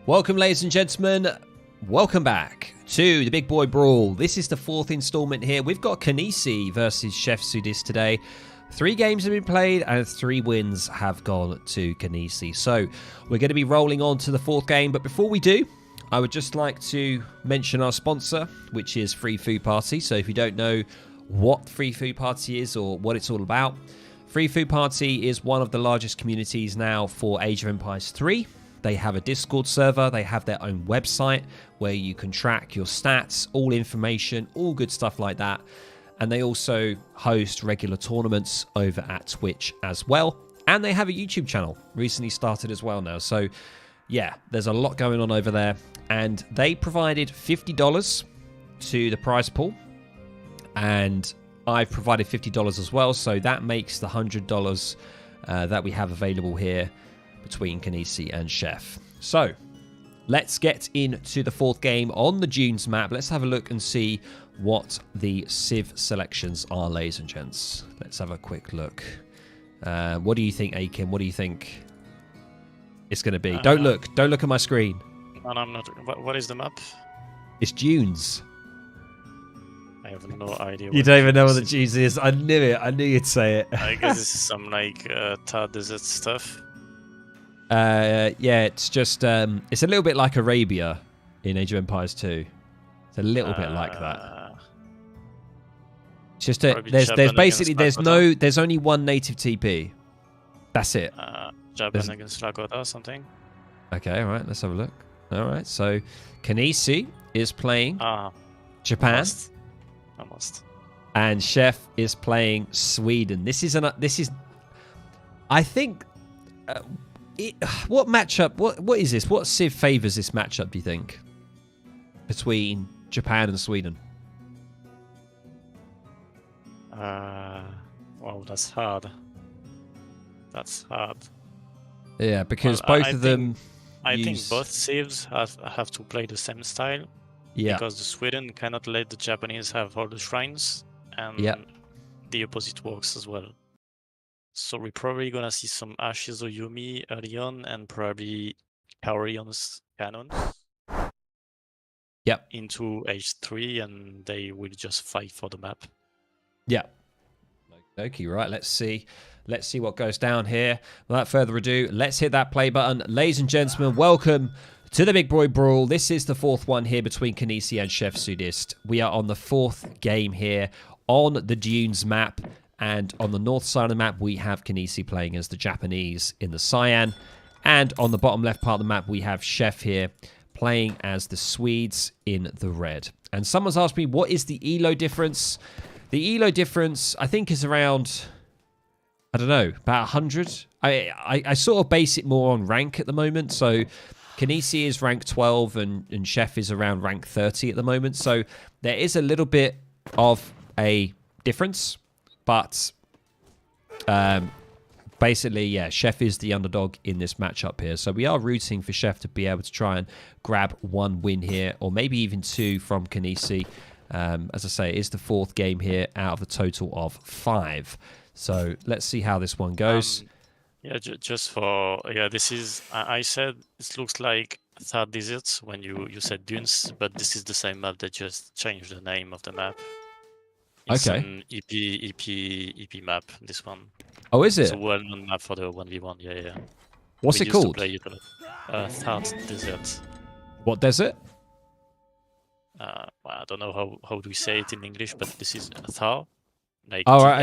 Welcome, ladies and gentlemen. Welcome back to the Big Boy Brawl. This is the fourth installment here. We've got Kynesie versus ChefSudiste today. 3 games have been played and 3 wins have gone to Kynesie. So we're going to be rolling on to the fourth game. But before we do, I would just like to mention our sponsor, which is Free Food Party. So if you don't know what Free Food Party is or what it's all about, Free Food Party is one of the largest communities now for Age of Empires 3. They have a Discord server, they have their own website where you can track your stats, all information, all good stuff like that. And they also host regular tournaments over at Twitch as well. And they have a YouTube channel, recently started as well now. So yeah, there's a lot going on over there. And they provided $50 to the prize pool. And I've provided $50 as well. So that makes the $100 that we have available here between Kynesie and Chef. So let's get into the fourth game on the Dunes map. Let's have a look and see what the Civ selections are, ladies and gents. Let's have a quick look. What do you think, Akin? What do you think it's going to be? Don't look at my screen. No, I'm not. What is the map? It's Dunes. I have no idea. You don't even know what the cheese is. I knew it. I knew you'd say it. I guess this is some like Thar desert stuff. Yeah, it's just it's a little bit like Arabia in Age of Empires 2. It's a little bit like that. It's just there's basically there's only one native TP. That's it. Japan against Lakota or something. Okay, all right. Let's have a look. All right. So Kynesie is playing Japan. Almost. And Chef is playing Sweden. This is I think. What matchup? What is this? What Civ favors this matchup? Do you think between Japan and Sweden? Wow, that's hard. That's hard. Yeah, because both of them. I think both Civs have to play the same style. Yeah. Because the Sweden cannot let the Japanese have all the shrines, and the opposite works as well. So we're probably gonna see some Ashes or Yumi early on, and probably Kaori on cannons. Yep. Into H3, and they will just fight for the map. Yeah. Okay, right. Let's see what goes down here. Without further ado, let's hit that play button. Ladies and gentlemen, welcome to the Big Boy Brawl. This is the fourth one here between Kynesie and ChefSudiste. We are on the fourth game here on the Dunes map. And on the north side of the map, we have Kynesie playing as the Japanese in the cyan. And on the bottom left part of the map, we have Chef here playing as the Swedes in the red. And someone's asked me, what is the ELO difference? The ELO difference, I think, is around, I don't know, about 100. I sort of base it more on rank at the moment. So Kynesie is rank 12 and Chef is around rank 30 at the moment. So there is a little bit of a difference. But basically, yeah, Chef is the underdog in this matchup here. So we are rooting for Chef to be able to try and grab one win here, or maybe even two from Kynesie. As I say, it is the fourth game here out of a total of 5. So let's see how this one goes. Yeah, just for this is I said it looks like Thar Deserts when you said Dunes, but this is the same map that just changed the name of the map. It's an EP map, this one. Oh, is it? It's a well-known map for the 1v1, yeah. What's it called? Thar Desert. What desert? Well, I don't know how do we say it in English, but this is Thar. Like Thar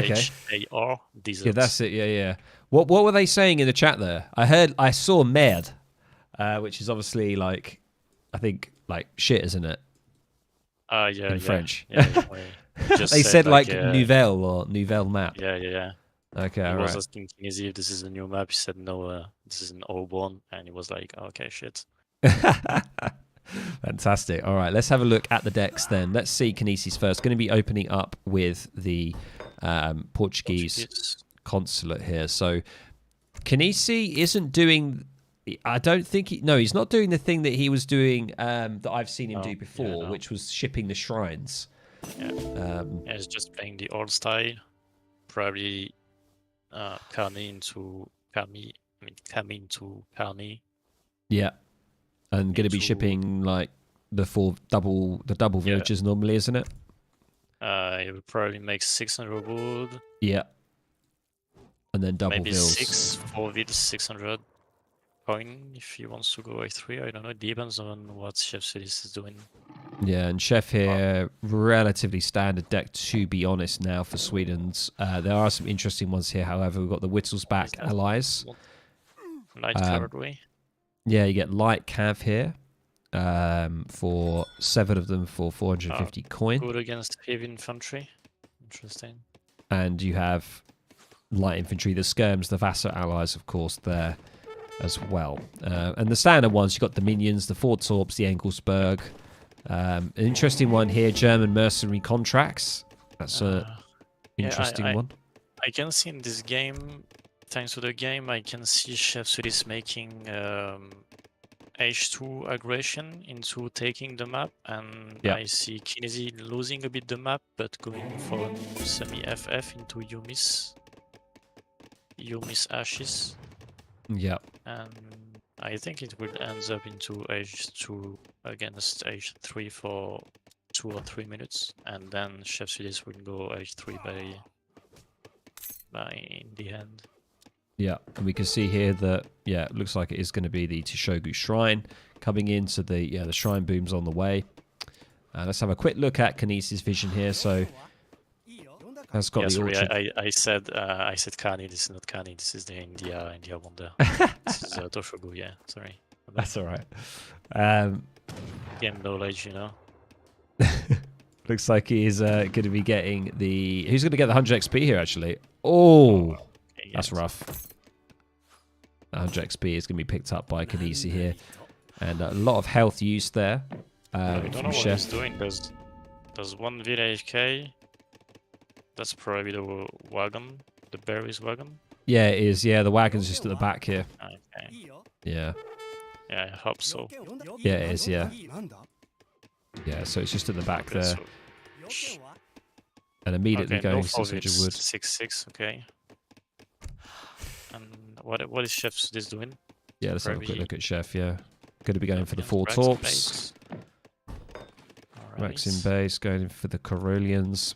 Desert. Yeah, that's it, yeah. What were they saying in the chat there? I saw merde, which is obviously like, I think, like shit, isn't it? In French. Yeah. They said like nouvelle or nouvelle map. Yeah. Okay, I was asking Kynesie if this is a new map. He said no, this is an old one, and he was like, okay, shit. Fantastic. All right, let's have a look at the decks then. Let's see Kynesie's first. Going to be opening up with the Portuguese consulate here. So Kynesie isn't doing. I don't think he's not doing the thing that he was doing that I've seen him do before, which was shipping the shrines. Yeah, he's just playing the old style, probably Carney into Carmi. Into Carney. Yeah, and going to be shipping like the double villages normally, isn't it? It would probably make 600 wood. Yeah, and then double maybe vills. 4 vills, 600 coin if he wants to go A3. I don't know. It depends on what ChefSudiste is doing. Yeah, and Chef here, relatively standard deck, to be honest, now for Sweden's. There are some interesting ones here, however. We've got the Wittelsbach allies. Light cavalry. Yeah, you get light cav here for 7 of them for 450 coin. Good against heavy infantry. Interesting. And you have light infantry, the skirms, the Vassar allies, of course, there as well. And the standard ones, you've got the minions, the Fortorps, the Engelsberg. An interesting one here, German mercenary contracts. That's an interesting one. I can see in this game, thanks to the game, I can see ChefSudiste making H2 aggression into taking the map, and I see Kynesie losing a bit the map, but going for semi-FF into Yumi's Ashes. Yeah. And I think it will end up into H2 against H3 for 2 or 3 minutes, and then ChefSudiste will go H3 by in the end. Yeah, and we can see here that, yeah, it looks like it is going to be the Tishogu Shrine coming into the Shrine Boom's on the way. Let's have a quick look at Kynesie's vision here. So, that's got the sorry, orchard. I said Kani, this is not Kani, this is the India Wonder. This is Toshogu, yeah, sorry. That's all right. Game knowledge, you know. Looks like he is going to be getting the... Who's going to get the 100 XP here, actually? Oh, Okay, that's rough. 100 XP is going to be picked up by Kynesie here. And a lot of health use there. I don't know from what Chef. he's doing. There's one village K. That's probably the wagon, the berries wagon. Yeah, it is. Yeah, the wagon's just at the back here. Okay. Yeah. Yeah, I hope so. Yeah, it is, yeah. Yeah, so it's just at the back Okay, there. so- And immediately okay, going no for 600 forage, wood. 6-6, okay. And what is ChefSudiste doing? Yeah, let's have a quick look at Chef, yeah. Going to be going for the Yes, 4 Rax in torps. base. Rax in Alright. base, going in for the Corollians.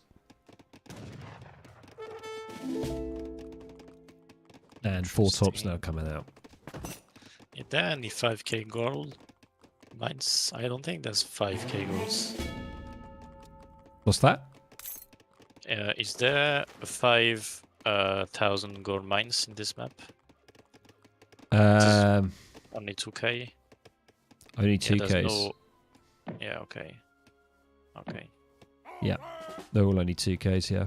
And 4 torps now coming out. Is there any 5k gold mines? I don't think there's 5k golds. What's that? Is there 5,000 gold mines in this map? Only 2k? Only 2 there's Ks. no... Yeah, okay. Okay. They're all only 2 Ks, yeah.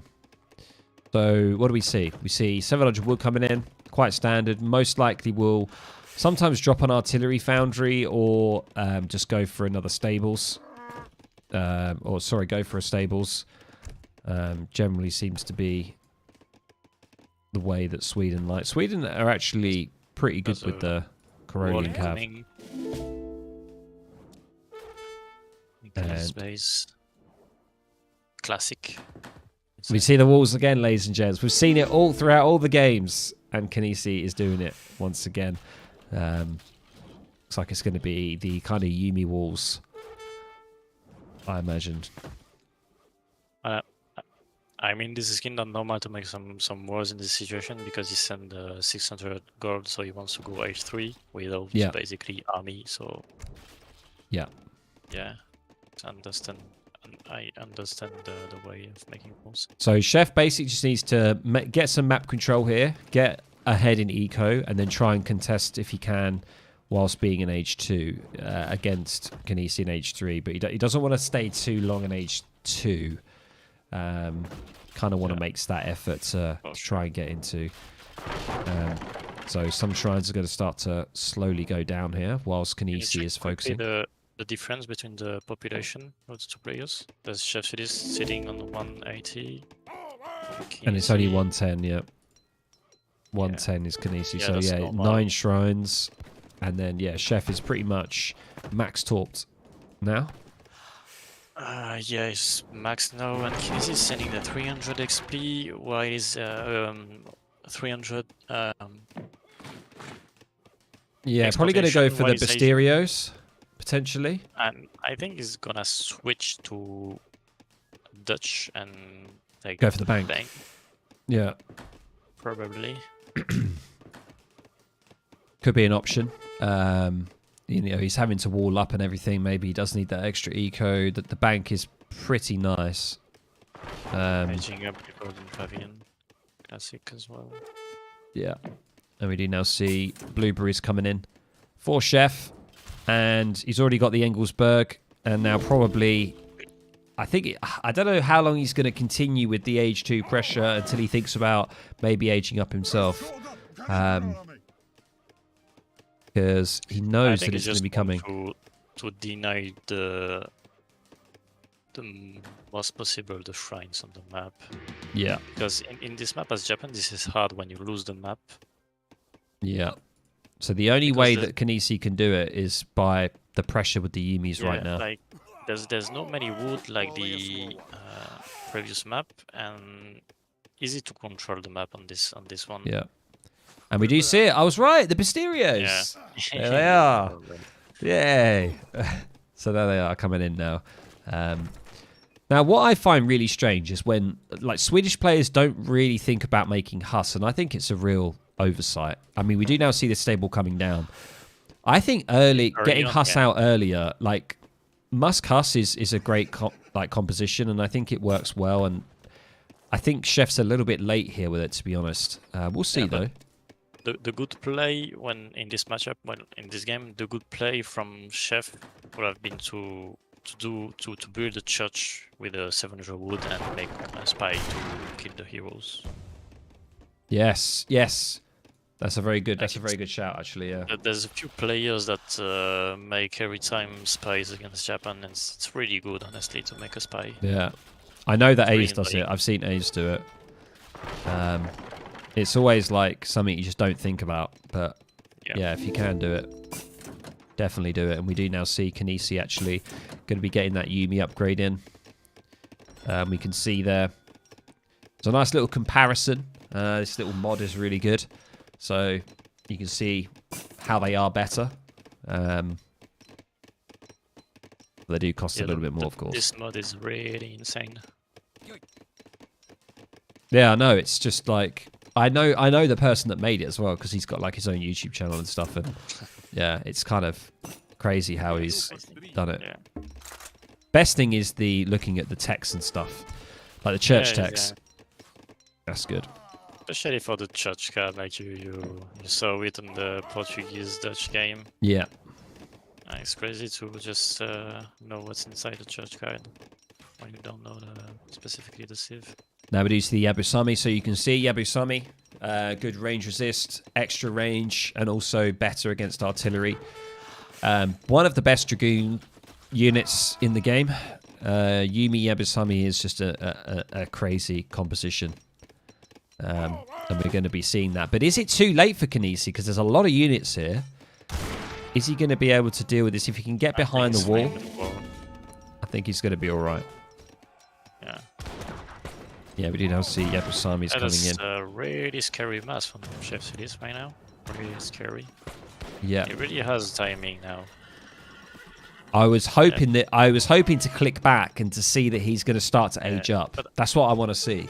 So, what do we see? We see 700 wood coming in. Quite standard. Most likely will sometimes drop an artillery foundry or just go for another stables. Go for a stables. Generally seems to be the way that Sweden likes. Sweden are actually pretty good with the Corollian cav. Coming. And- Space. Classic. We see the walls again, ladies and gents. We've seen it all throughout all the games, and Kynesie is doing it once again. Looks like it's going to be the kind of Yumi walls, I imagined. I mean, this is kind of normal to make some wars in this situation because he sent 600 gold, so he wants to go H3 without basically army. So Yeah. I understand the way of making wars. So Chef basically just needs to get some map control here, get ahead in eco, and then try and contest if he can whilst being in H2 against Kynesie in H3. But he doesn't want to stay too long in H2. Kind of want to make that effort to try and get into. So some shrines are going to start to slowly go down here whilst Kynesie is focusing. The difference between the population of the 2 players. There's ChefSudiste sitting on 180. And it's only 110, yeah. 110 is Kynesie. Yeah, So that's yeah, normal. 9 shrines. And then, yeah, Chef is pretty much max torped now. Yeah, it's max now, and Kynesie is sending the 300 XP, while he's 300. Yeah, probably going to go for the Exportation, what Bisterios, potentially. And I think he's gonna switch to Dutch and like Go for the bank. Yeah, probably. could be an option. He's having to wall up and everything. Maybe he does need that extra eco. The bank is pretty nice. Edging up the Golden Pavilion, classic as well. Yeah. And we do now see blueberries coming in for Chef. And he's already got the Engelsberg. And now probably... I don't know how long he's going to continue with the age 2 pressure until he thinks about maybe aging up himself. Because he knows that it's going to be coming. To deny the most possible the shrines on the map. Yeah. Because in this map as Japan, this is hard when you lose the map. Yeah. So the only way that Kynesie can do it is by the pressure with the Yumis right now. Like there's not many wood like the previous map, and easy to control the map on this one. Yeah. And we do see it. I was right. The Bisterios. Yeah. There they are. Yay. So there they are coming in now. Now, what I find really strange is when like Swedish players don't really think about making Huss, and I think it's a real oversight. I mean, we do now see the stable coming down. I think getting Huss out earlier, like Musk Huss is a great composition, and I think it works well. And I think Chef's a little bit late here with it, to be honest. We'll see though. The good play when in this matchup, in this game, the good play from Chef would have been to build a church with a 700 wood and make a spy to kill the heroes. Yes. That's a very good shout, actually. Yeah. There's a few players that make every time spies against Japan, and it's really good, honestly, to make a spy. Yeah, I know that Ace does it. I've seen Ace do it. It's always like something you just don't think about, but yeah, if you can do it, definitely do it. And we do now see Kynesie actually going to be getting that Yumi upgrade in. We can see there. It's a nice little comparison. This little mod is really good. So you can see how they are better. They do cost a little bit more, of course. This mod is really insane. Yeah, I know. It's just like I know the person that made it as well, because he's got like his own YouTube channel and stuff. And yeah, it's kind of crazy how he's done it. Yeah. Best thing is the looking at the text and stuff, like the church text. Yeah. That's good. Especially for the church card, like you saw it in the Portuguese-Dutch game. Yeah. It's crazy to just know what's inside the church card when you don't know specifically the civ. Now we do see the Yabusami, so you can see Yabusami, good range resist, extra range, and also better against artillery. One of the best Dragoon units in the game. Yumi Yabusami is just a crazy composition. And we're going to be seeing that. But is it too late for Kynesie? Because there's a lot of units here. Is he going to be able to deal with this? If he can get behind the wall, I think he's going to be all right. Yeah. Yeah, we do now see Yabusami's coming in. That's a really scary mass from ChefSudiste right now. Really scary. Yeah. It really has timing now. I was hoping to click back and to see that he's going to start to age up. That's what I want to see.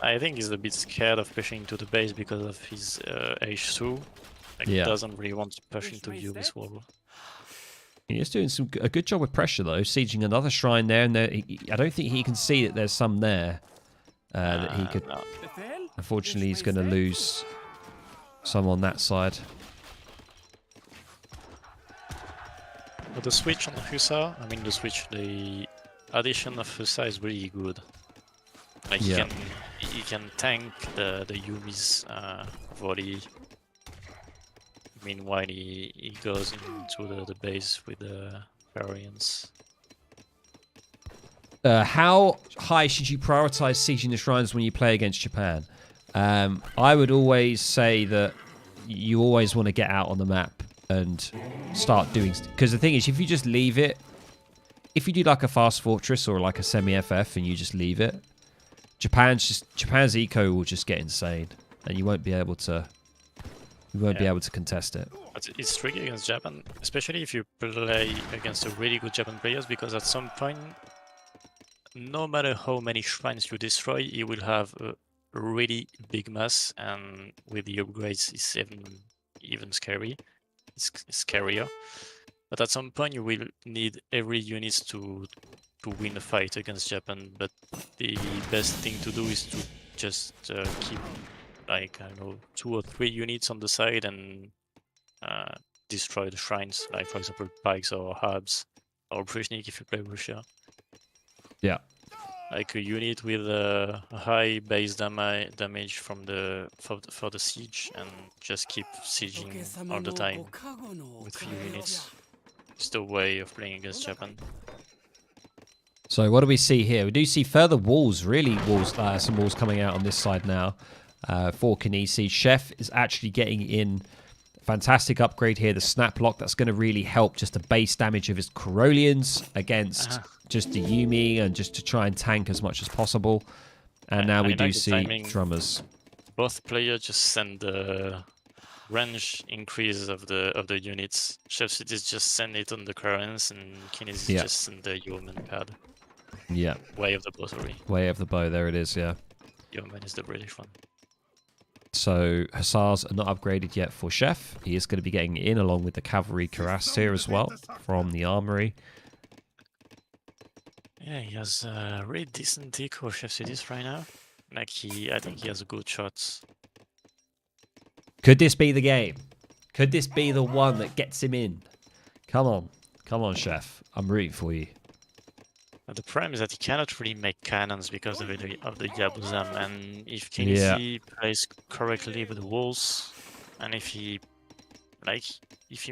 I think he's a bit scared of pushing to the base because of his H2. He doesn't really want to push into Yumi's wall. He's doing a good job with pressure, though, sieging another shrine there. And I don't think he can see that there's some there that he could... No. Unfortunately, he's going to lose some on that side. But the switch on the Hussar, the addition of Hussar is really good. Like he can tank the Yumi's volley. Meanwhile, he goes into the base with the variants. How high should you prioritize sieging the shrines when you play against Japan? I would always say that you always want to get out on the map and start doing... Because the thing is, if you just leave it... If you do like a fast fortress or like a semi-FF and you just leave it, Japan's eco will just get insane, and you won't be able to be able to contest it. But it's tricky against Japan, especially if you play against a really good Japan players, because at some point, no matter how many shrines you destroy, you will have a really big mass, and with the upgrades, it's even scary. It's scarier. But at some point, you will need every unit to win a fight against Japan. But the best thing to do is to just keep, like, I don't know, 2 or 3 units on the side and destroy the shrines, like, for example, pikes or hubs, or Brezhnik if you play Russia. Yeah. Like a unit with a high base damage from for the siege, and just keep sieging all the time with few units. It's the way of playing against Japan. So what do we see here? We do see further walls, some walls coming out on this side now for Kynesie. Chef is actually getting in. Fantastic upgrade here, the snap lock. That's going to really help just the base damage of his Corollians against just the Yumi, and just to try and tank as much as possible. And now we do see drummers. Both players just send the range increase of the units. ChefSudiste just send it on the currents, and Kynesie just send the human pad. Yeah. Way of the bow, sorry. Way of the bow. There it is, yeah. Yeoman is the British one. So Hussars are not upgraded yet for Chef. He is going to be getting in along with the cavalry cuirass here as well from the armory. Yeah, he has a really decent eco of ChefSudiste right now. Like I think he has a good shot. Could this be the game? Could this be the one that gets him in? Come on, Chef. I'm rooting for you. But the problem is that he cannot really make cannons because of the Yabuzam, and if Kynesie plays correctly with the walls, and if he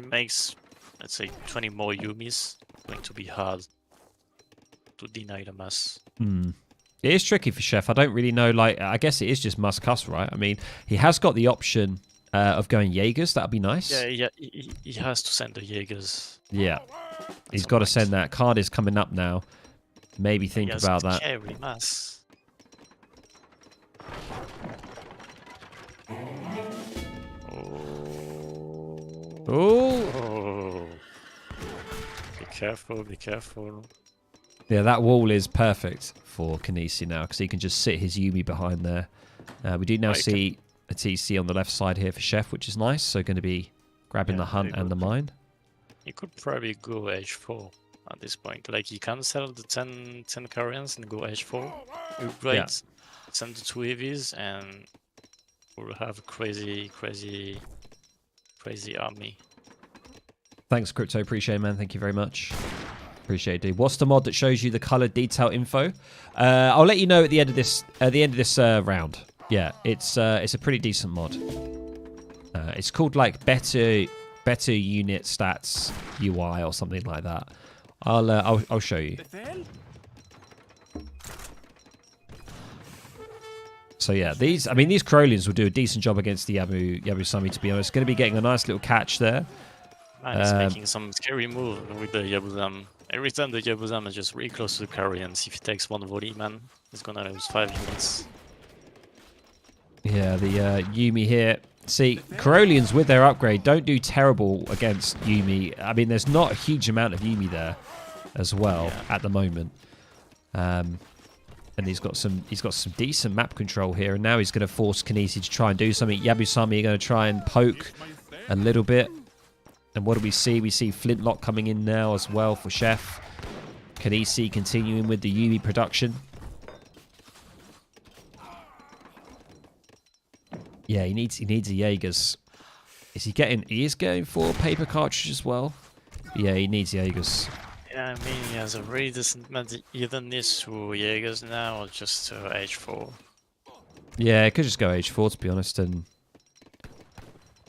makes, let's say, 20 more Yumis, it's going to be hard to deny the mass. It is tricky for Chef. I don't really know. Like, I guess it is just must-cuss, right? I mean, he has got the option of going Jaegers. That'd be nice. Yeah, he has to send the Jaegers. Yeah, he's got to send that. Card is coming up now. Maybe think about that. Carry mass. Oh. Be careful, be careful. Yeah, that wall is perfect for Kynesie now because he can just sit his Yumi behind there. We do now see a TC on the left side here for Chef, which is nice. So going to be grabbing the hunt and the mine. You could probably go H4 at this point. Like, you can sell the 10 Koreans and go H4. Upgrade, send the 2 EVs, and we'll have a crazy army. Thanks, Crypto. Appreciate it, man. Thank you very much. Appreciate it, dude. What's the mod that shows you the color detail info? I'll let you know at the end of this. Round. Yeah, it's a pretty decent mod. It's called like better unit stats UI or something like that. I'll show you. So yeah, these Crolians will do a decent job against the Yabusami, to be honest. Going to be getting a nice little catch there. Man, he's making some scary move with the Yabuzam. Every time the Yabuzam is just really close to the Koreans, if he takes one volley, man, he's gonna lose 5 units. Yeah, the Yumi here. See, Corolians with their upgrade don't do terrible against Yumi. I mean, there's not a huge amount of Yumi there as well at the moment. And he's got some decent map control here, and now he's going to force Kynesie to try and do something. Yabusami are going to try and poke a little bit. And what do we see? We see Flintlock coming in now as well for Chef. Kynesie continuing with the Yumi production. Yeah, he needs a Jaegers. He is going for a paper cartridge as well. Yeah, he needs Jaegers. Yeah, I mean, he has a really decent map. Either needs to Jaegers now or just H4. Yeah, it could just go H4 to be honest. And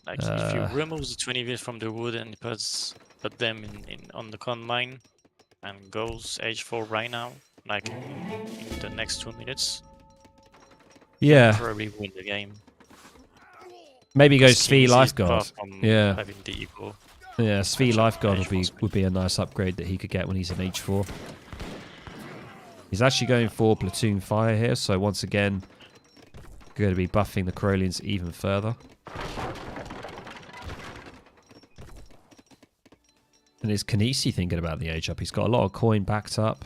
like, if you remove the 20 bits from the wood and put them on the con mine and goes H4 right now, like in the next 2 minutes, yeah, probably win the game. Maybe go Svi Lifeguard. Yeah, having the eco. Yeah, Svi Lifeguard would be a nice upgrade that he could get when he's in H4. He's actually going for Platoon Fire here, so once again, going to be buffing the Corolians even further. And is Kynesie thinking about the age up? He's got a lot of coin backed up.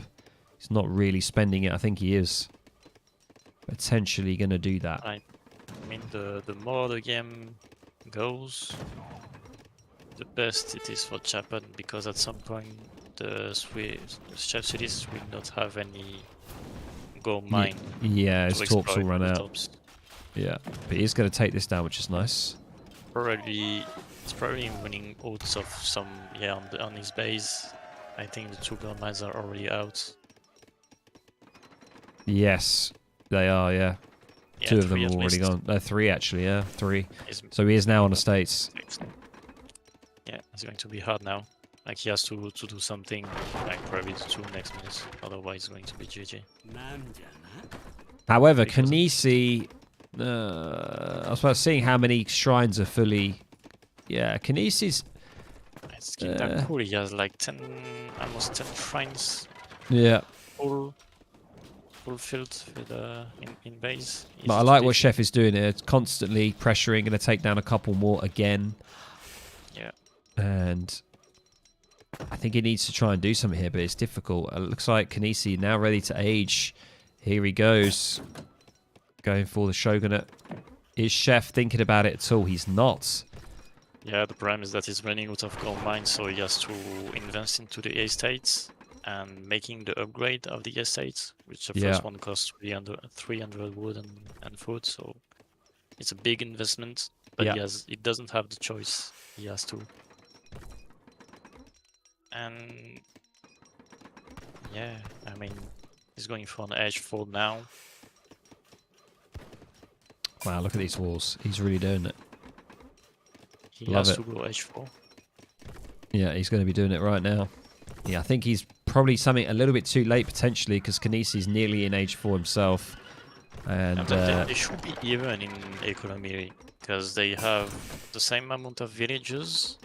He's not really spending it. I think he is potentially going to do that. I mean, the more the game goes, the best it is for Japan, because at some point the ChefSudiste will not have any gold mine. Yeah, his torps will run out. Yeah, but he's going to take this down, which is nice. It's probably winning odds of some on his base. I think the 2 gold mines are already out. Yes, they are. Yeah. 2 of them are already gone. No, 3 actually. Yeah, 3. So he is now on the States. Yeah, it's going to be hard now. Like, he has to do something, like probably the 2 next minutes. Otherwise, it's going to be GG. However, Kynesie, I was about seeing how many shrines are fully. Yeah, Kynesie's. It's cool. He has like almost 10 shrines. Yeah. Full filled with in base. But I like what Chef is doing here. It's constantly pressuring, going to take down a couple more again. Yeah. And I think he needs to try and do something here, but it's difficult. It looks like Kynesie now ready to age. Here he goes. Going for the Shogunate. Is Chef thinking about it at all? He's not. Yeah, the problem is that he's running out of gold mines, so he has to invest into the estates and making the upgrade of the estates, which the first one costs 300 wood and food, so it's a big investment, but he doesn't have the choice. He has to. And yeah, I mean, he's going for an edge 4 now. Wow, look at these walls. He's really doing it. He has to go edge 4. Yeah, he's going to be doing it right now. Yeah, I think he's probably something a little bit too late potentially because Kynesie's nearly in age 4 himself. And they should be even in economy because they have the same amount of villages.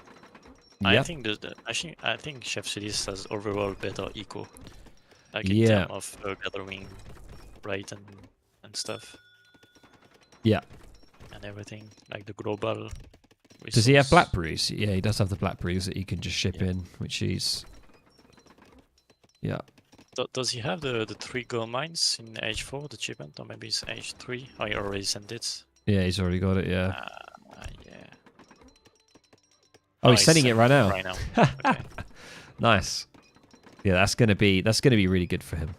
Yep. I think ChefSudiste has overall better eco, like in terms of gathering rate and stuff. Yeah. And everything, like the global resource. Does he have blackberries? Yeah, he does have the blackberries that he can just ship in, which he's... Yeah. Does he have the 3 gold mines in age 4, the shipment, or maybe it's age 3? Oh, he already sent it. Yeah, he's already got it, yeah. Yeah. Oh, he's sending it right now. Right now. Okay. Nice. Yeah, that's gonna be really good for him.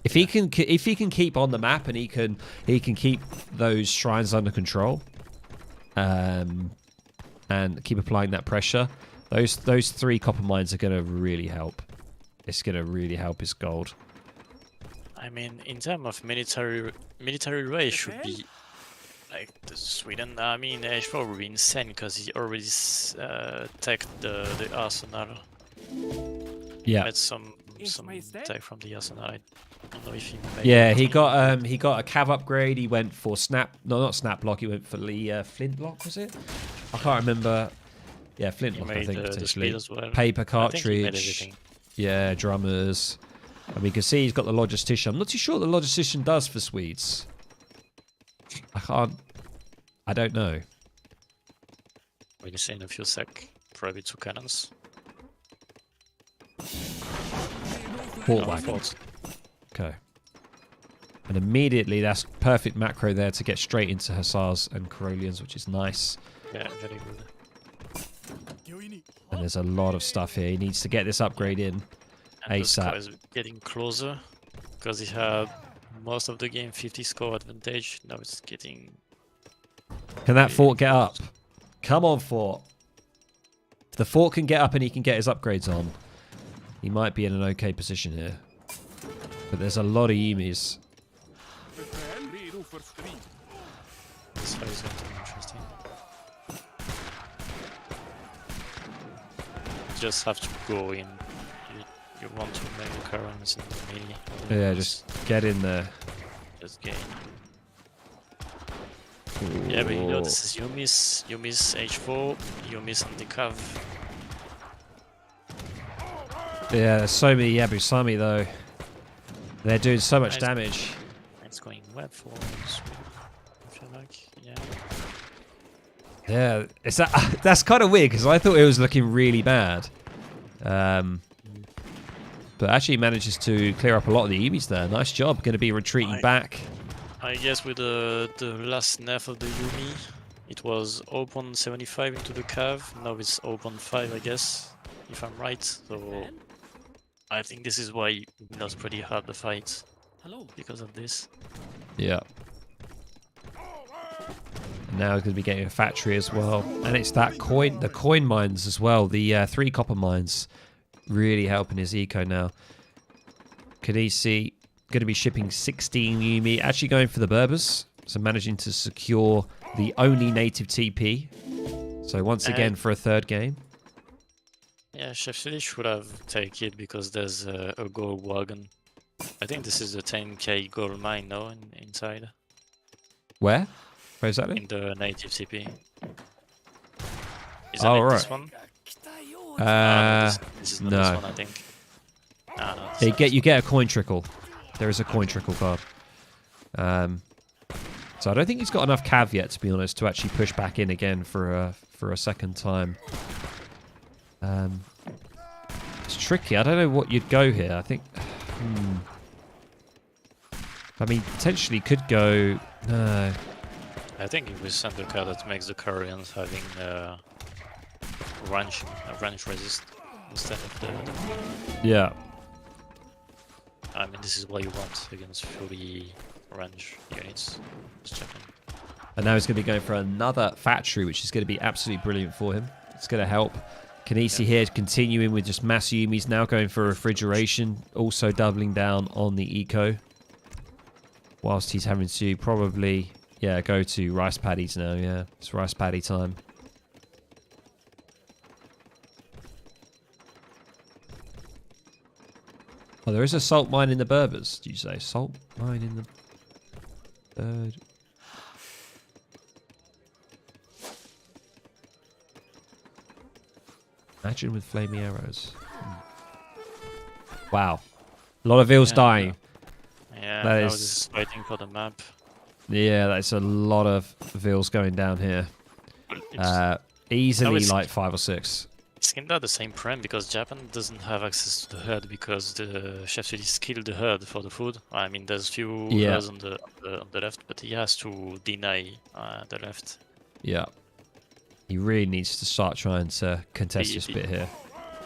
If he can keep on the map and he can keep those shrines under control, and keep applying that pressure, those 3 copper mines are gonna really help. It's gonna really help his gold. I mean, in terms of military rate should be like the Sweden. I mean, age 4 would be insane because he already took the arsenal. Yeah. Had some tech from the arsenal. I don't know if he made he got a cav upgrade. He went for not snap block. He went for the flint block, was it? I can't remember. Yeah, flint block. I think potentially. Well. Paper cartridge. I think he made everything. Yeah, drummers. And we can see he's got the logistician. I'm not too sure what the logistician does for Swedes. I don't know. We'll see in a few sec. Probably 2 cannons. Fort wagon. Okay. And immediately that's perfect macro there to get straight into Hussars and Karolians, which is nice. Yeah, very good. And there's a lot of stuff here. He needs to get this upgrade in and ASAP. Is getting closer because he had most of the game 50 score advantage. Now it's getting... Can that fort get up? Come on, fort. If the fort can get up and he can get his upgrades on, he might be in an okay position here. But there's a lot of Yumis. This fight is going to be interesting. You just have to go in. You want to make the currents in the melee. Yeah, just get in there. Just get in. Yeah, but you know this is you miss H4, you miss on the cav. Yeah, there's so many Yabusami though. They're doing so much damage. It's going web for Sweden, I feel like, yeah. Yeah, it's that's kind of weird because I thought it was looking really bad. But actually manages to clear up a lot of the Yumis there. Nice job. Going to be retreating back. I guess with the last nerf of the Yumi, it was 0.75 into the cav. Now it's 0.5, I guess, if I'm right. So I think this is why he lost pretty hard the fight. Because of this. Yeah. Now he's going to be getting a factory as well. And it's the coin mines as well. The 3 copper mines really helping his eco now. Kynesie going to be shipping 16 Yumi. Actually going for the Berbers. So managing to secure the only native TP. So once again for a 3rd game. Yeah, ChefSudiste should have taken it because there's a gold wagon. I think this is the 10k gold mine now inside. Where? Where is that? In the native CP. Is that this one? This is not this one, I think. No, you get a coin trickle. There is a coin trickle card. So I don't think he's got enough cav yet, to be honest, to actually push back in again for a 2nd time. tricky. I don't know what you'd go here. I think... I mean, potentially could go... No. I think if we send the card that makes the Koreans having range resist instead of the... Yeah. I mean, this is what you want against fully range units. Just checking. And now he's going to be going for another factory, which is going to be absolutely brilliant for him. It's going to help. Kynesie here continuing with just mass Yumis, now going for refrigeration, also doubling down on the eco. Whilst he's having to probably, yeah, go to rice paddies now, yeah. It's rice paddy time. Oh, there is a salt mine in the Berbers, did you say? Salt mine in the bird. Imagine with flaming arrows. Wow. A lot of Vils dying. Yeah, That I is- was just fighting for the map. Yeah, that's a lot of Vils going down here. It's Easily it's- like 5 or 6. It's kinda the same prem because Japan doesn't have access to the herd because the ChefSudiste killed the herd for the food. I mean, there's few Yeah. herds on the left, but he has to deny the left. Yeah. He really needs to start trying to contest this bit here.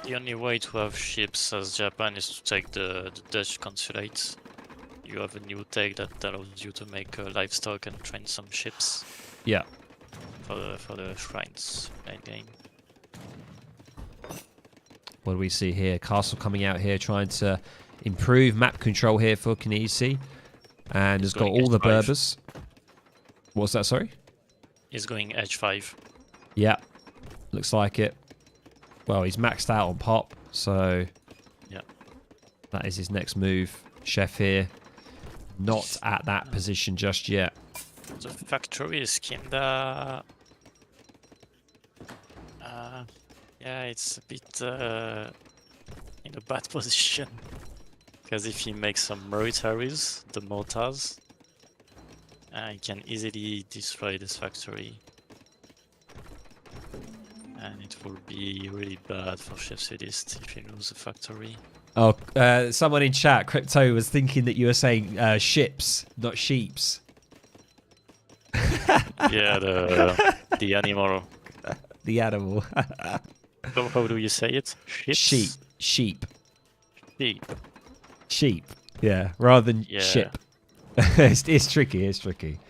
The only way to have ships as Japan is to take the Dutch consulate. You have a new tech that allows you to make livestock and train some ships Yeah. for the shrines late game. What do we see here? Castle coming out here trying to improve map control here for Kynesie. And has got going all the H5. Berbers. What's that, sorry? He's going H5. Yeah. Looks like it. Well, he's maxed out on pop, so... Yeah. That is his next move. Chef here. Not at that position just yet. The factory is kinda... yeah, it's a bit in a bad position. Because if he makes some militaries, the mortars, he can easily destroy this factory. And it will be really bad for ChefSudiste if he loses the factory. Oh, someone in chat, Crypto, was thinking that you were saying ships, not sheeps. Yeah, the animal. The animal. So how do you say it? Ships? Sheep. Sheep. Sheep. Sheep. Yeah, rather than Yeah. ship. it's tricky. It's tricky.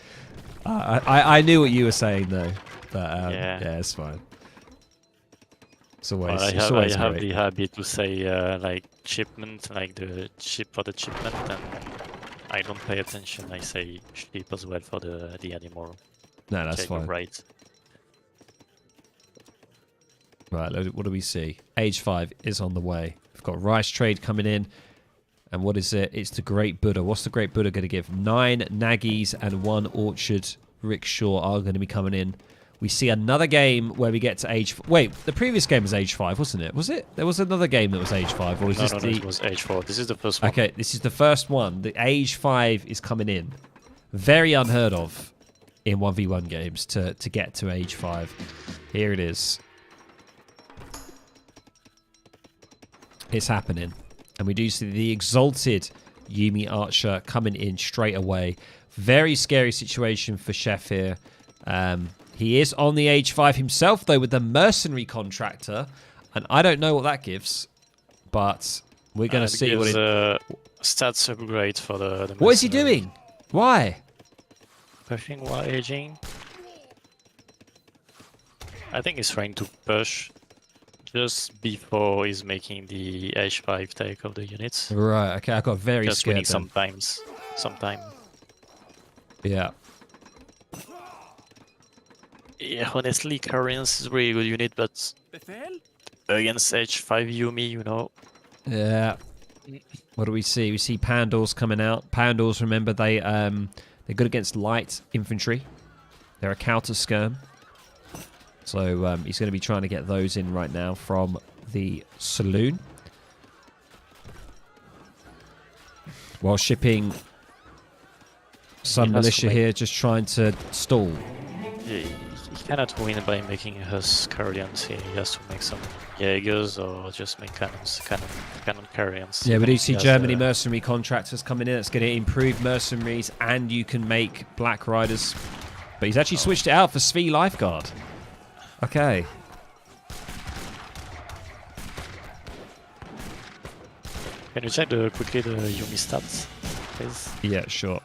I knew what you were saying though, but yeah, it's fine. It's always. Well, it's always I have great. the habit to say like shipment, like the ship for the shipment, and I don't pay attention. I say sheep as well for the animal. No, that's Okay, you're fine. right. Right, what do we see? Age 5 is on the way. We've got rice trade coming in. And what is it? It's the Great Buddha. What's the Great Buddha going to give? 9 Naggies and 1 Orchard Rickshaw are going to be coming in. We see another game where we get to age... Wait, the previous game was age 5, wasn't it? Was it? There was another game that was age 5, or is this No, the... it was H4. This is the first one. Okay, this is the first one. The age 5 is coming in. Very unheard of in 1v1 games to get to age 5. Here it is. It's happening. And we do see the exalted Yumi Archer coming in straight away. Very scary situation for Chef here. He is on the age 5 himself, though, with the mercenary contractor. And I don't know what that gives. But we're going to see what it... Stats upgrade for the What is he mercenary. doing? Why? Pushing while aging. I think he's trying to push just before he's making the H5 take of the units. Right, okay, I got very Just scared winning then. sometime. Yeah. Yeah, honestly, Koreans is a really good unit, but against H5 Yumi, you know. Yeah. What do we see? We see Pandals coming out. Pandals, remember, they're good against light infantry. They're a counter skirm. So he's going to be trying to get those in right now from the saloon. While shipping some He has to militia make- here, just trying to stall. He He cannot win by making us Carrions. He has to make some Jaegers or just make cannon Carrions. Yeah, we do see He has Germany a- mercenary contractors coming in. That's going to improve mercenaries, and you can make Black Riders. But he's actually switched it out for Svi Lifeguard. Okay. Can you check quickly the Yumi stats, please? Yeah, sure.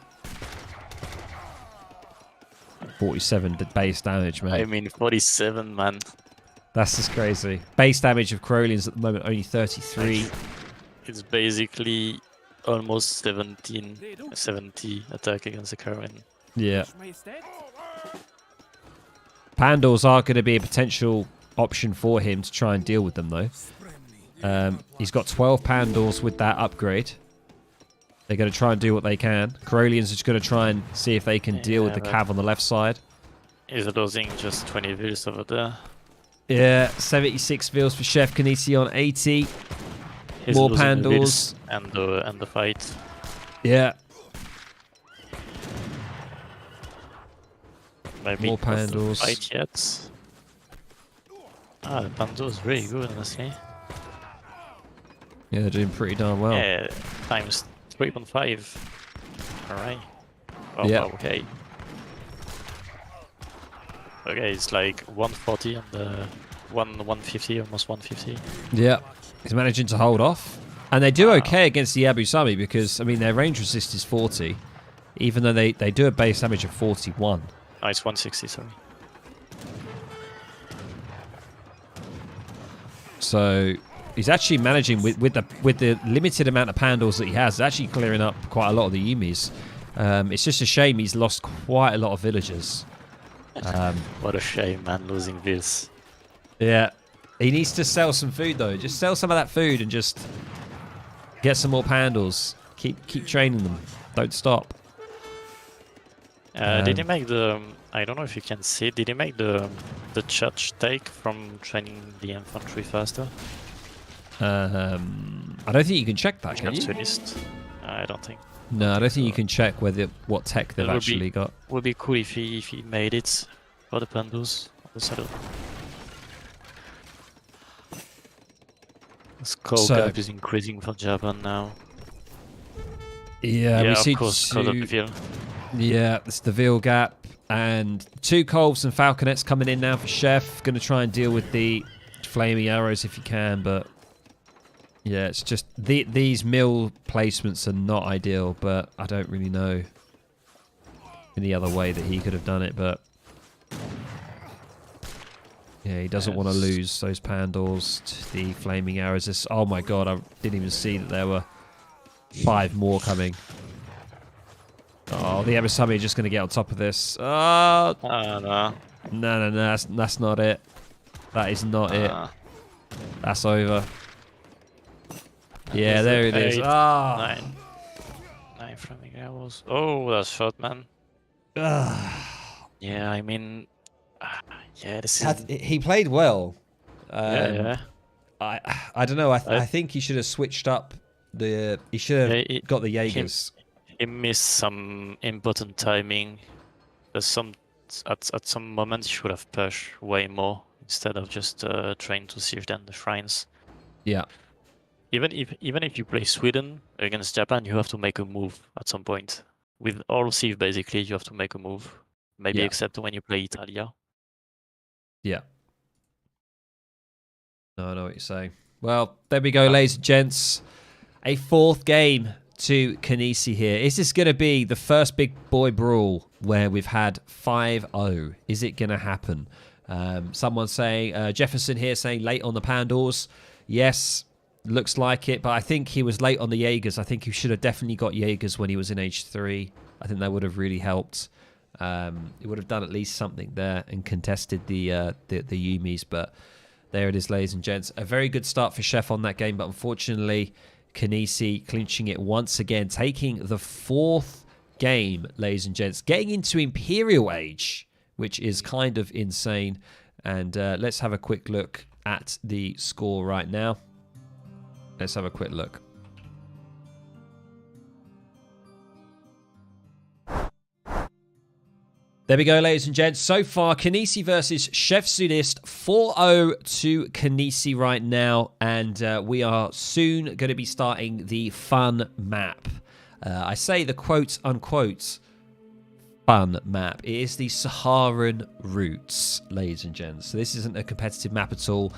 47 base damage, mate. I mean, 47, man. That's just crazy. Base damage of Crolians at the moment only 33. It's basically almost 70 attack against the Carrion. Yeah. Pandals are going to be a potential option for him to try and deal with them, though. He's got 12 Pandals with that upgrade. They're going to try and do what they can. Corolians are just going to try and see if they can deal with the cav on the left side. He's losing just 20 vils over there. Yeah, 76 vils for Chef Kynesie on 80. He's More losing the Pandals. vils and the fight. Yeah. Maybe More not the Pandals. fight yet. The Pando is really good, honestly. Yeah, they're doing pretty darn well. Yeah, times 3.5. Alright. Oh, Yeah. okay. Okay, it's like 140 and 150, almost 150. Yeah. He's managing to hold off. And they do okay against the Abu Sami because, I mean, their range resist is 40. Even though they do a base damage of 41. Oh, it's 160, sorry. So he's actually managing with the limited amount of Pandals that he has, actually clearing up quite a lot of the Yumis. It's just a shame he's lost quite a lot of villagers. What a shame, man, losing this. Yeah. He needs to sell some food, though. Just sell some of that food and just get some more Pandals. Keep training them. Don't stop. Did he make the... I don't know if you can see, did he make the church take from training the infantry faster? I don't think you can check that, can you? ChefSudiste? I don't think. No, I don't think you can check what tech they've It would actually got. Would be cool if he made it for the Pandos on the Sahel. The score gap is increasing for Japan now. Yeah, we see of course, because of the Ville. Yeah, it's the Ville gap. And 2 Colves and Falconets coming in now for Chef. Going to try and deal with the flaming arrows if you can, but yeah, it's just these mill placements are not ideal, but I don't really know any other way that he could have done it, but yeah, he doesn't want to lose those Pandals to the flaming arrows. Oh my god, I didn't even see that there were 5 more coming. Oh, the Abysami are just going to get on top of this. Oh, No. no, that's not it. That is not it. That's over. Yeah, there it is. Ah. 9 flaming arrows. Oh, that's shot, man. Yeah, I mean... yeah, this is... He played well. yeah. I don't know. I think he should have switched up the... He should have got the Jaegers. He missed some important timing. There's at some moments he should have pushed way more instead of just trying to siege down the shrines. Yeah. Even if you play Sweden against Japan, you have to make a move at some point. With all siege, basically, you have to make a move. Maybe except when you play Italia. Yeah. No, I know what you're saying. Well, there we go, ladies and gents. A 4th game to Kynesie here. Is this going to be the first big boy brawl where we've had 5-0? Is it going to happen? Someone saying, Jefferson here saying late on the Pandals. Yes, looks like it, but I think he was late on the Jaegers. I think he should have definitely got Jaegers when he was in H3. I think that would have really helped. He would have done at least something there and contested the Yumis, but there it is, ladies and gents. A very good start for Chef on that game, but unfortunately, Kynesie clinching it once again, taking the 4th game, ladies and gents, getting into Imperial Age, which is kind of insane. And let's have a quick look at the score right now. Let's have a quick look. There we go, ladies and gents. So far, Kynesie versus ChefSudiste, 4-0 to Kynesie right now. And we are soon going to be starting the fun map. I say the quote-unquote fun map. It is the Saharan routes, ladies and gents. So this isn't a competitive map at all.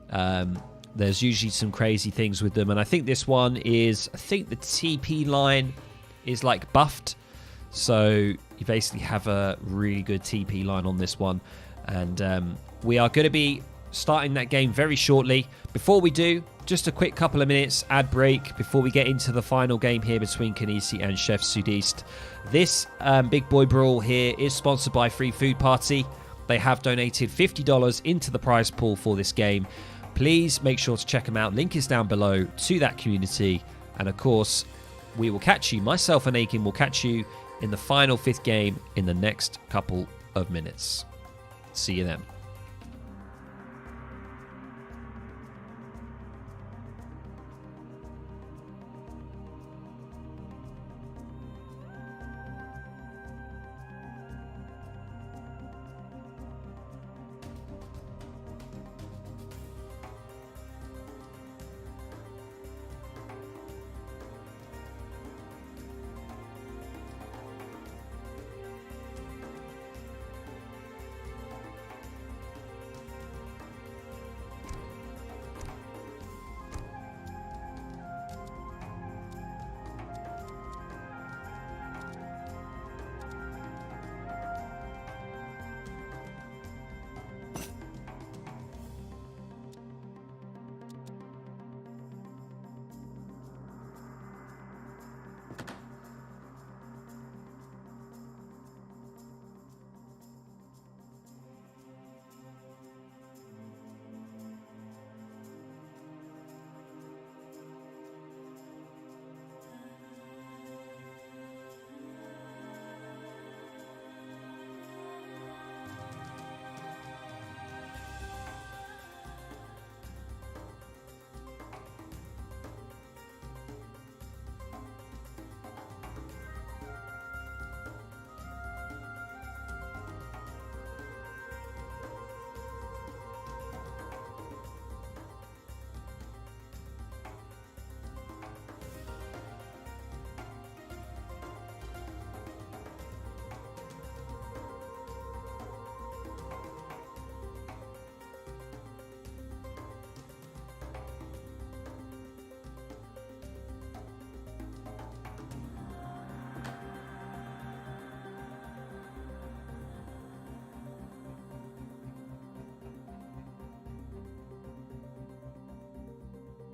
There's usually some crazy things with them. And I think this one is, I think the TP line is like buffed. So you basically have a really good TP line on this one. And we are going to be starting that game very shortly. Before we do, just a quick couple of minutes ad break before we get into the final game here between Kynesie and ChefSudiste. This Big Boy Brawl here is sponsored by Free Food Party. They have donated $50 into the prize pool for this game. Please make sure to check them out. Link is down below to that community. And of course, we will catch you, myself and Aiken will catch you in the final 5th game in the next couple of minutes. See you then.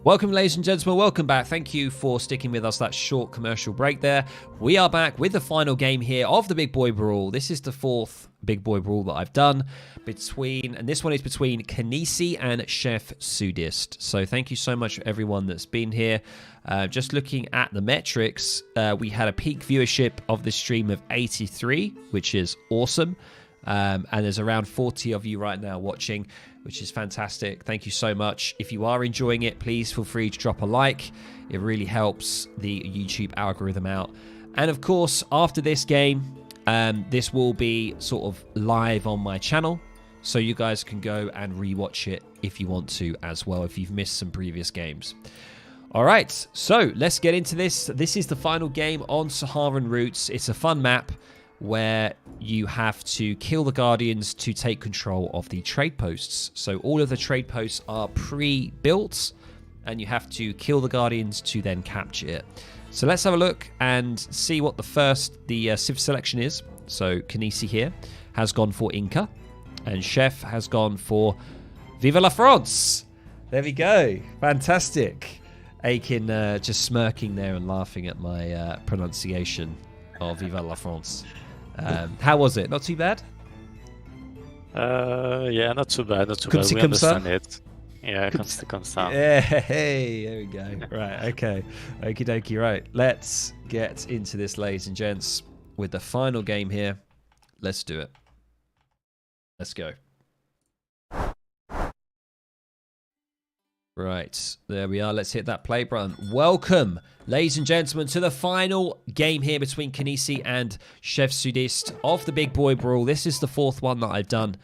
Welcome, ladies and gentlemen. Welcome back. Thank you for sticking with us that short commercial break there. We are back with the final game here of the Big Boy Brawl. This is the 4th Big Boy Brawl that I've done and this one is between Kynesie and ChefSudiste. So thank you so much everyone that's been here. Just looking at the metrics, we had a peak viewership of this stream of 83, which is awesome. And there's around 40 of you right now watching, which is fantastic. Thank you so much. If you are enjoying it, please feel free to drop a like. It really helps the YouTube algorithm out. And of course, after this game, this will be sort of live on my channel, so you guys can go and rewatch it if you want to as well, if you've missed some previous games. All right, so let's get into this. This is the final game on Saharan Routes. It's a fun map where you have to kill the Guardians to take control of the trade posts. So all of the trade posts are pre-built, and you have to kill the Guardians to then capture it. So let's have a look and see what the Civ selection is. So Kynesie here has gone for Inca, and Chef has gone for Viva la France. There we go. Fantastic. Aiken just smirking there and laughing at my pronunciation of Viva la France. How was it? Not too bad? Yeah, not too bad, not too Comme bad. ci, We comme ça? understand it. Yeah, comme ça. Yeah, hey, there we go. Right, okay. Okie dokie, right. Let's get into this, ladies and gents, with the final game here. Let's do it. Let's go. Right, there we are. Let's hit that play button. Welcome, ladies and gentlemen, to the final game here between Kynesie and ChefSudiste of the Big Boy Brawl. This is the 4th one that I've done,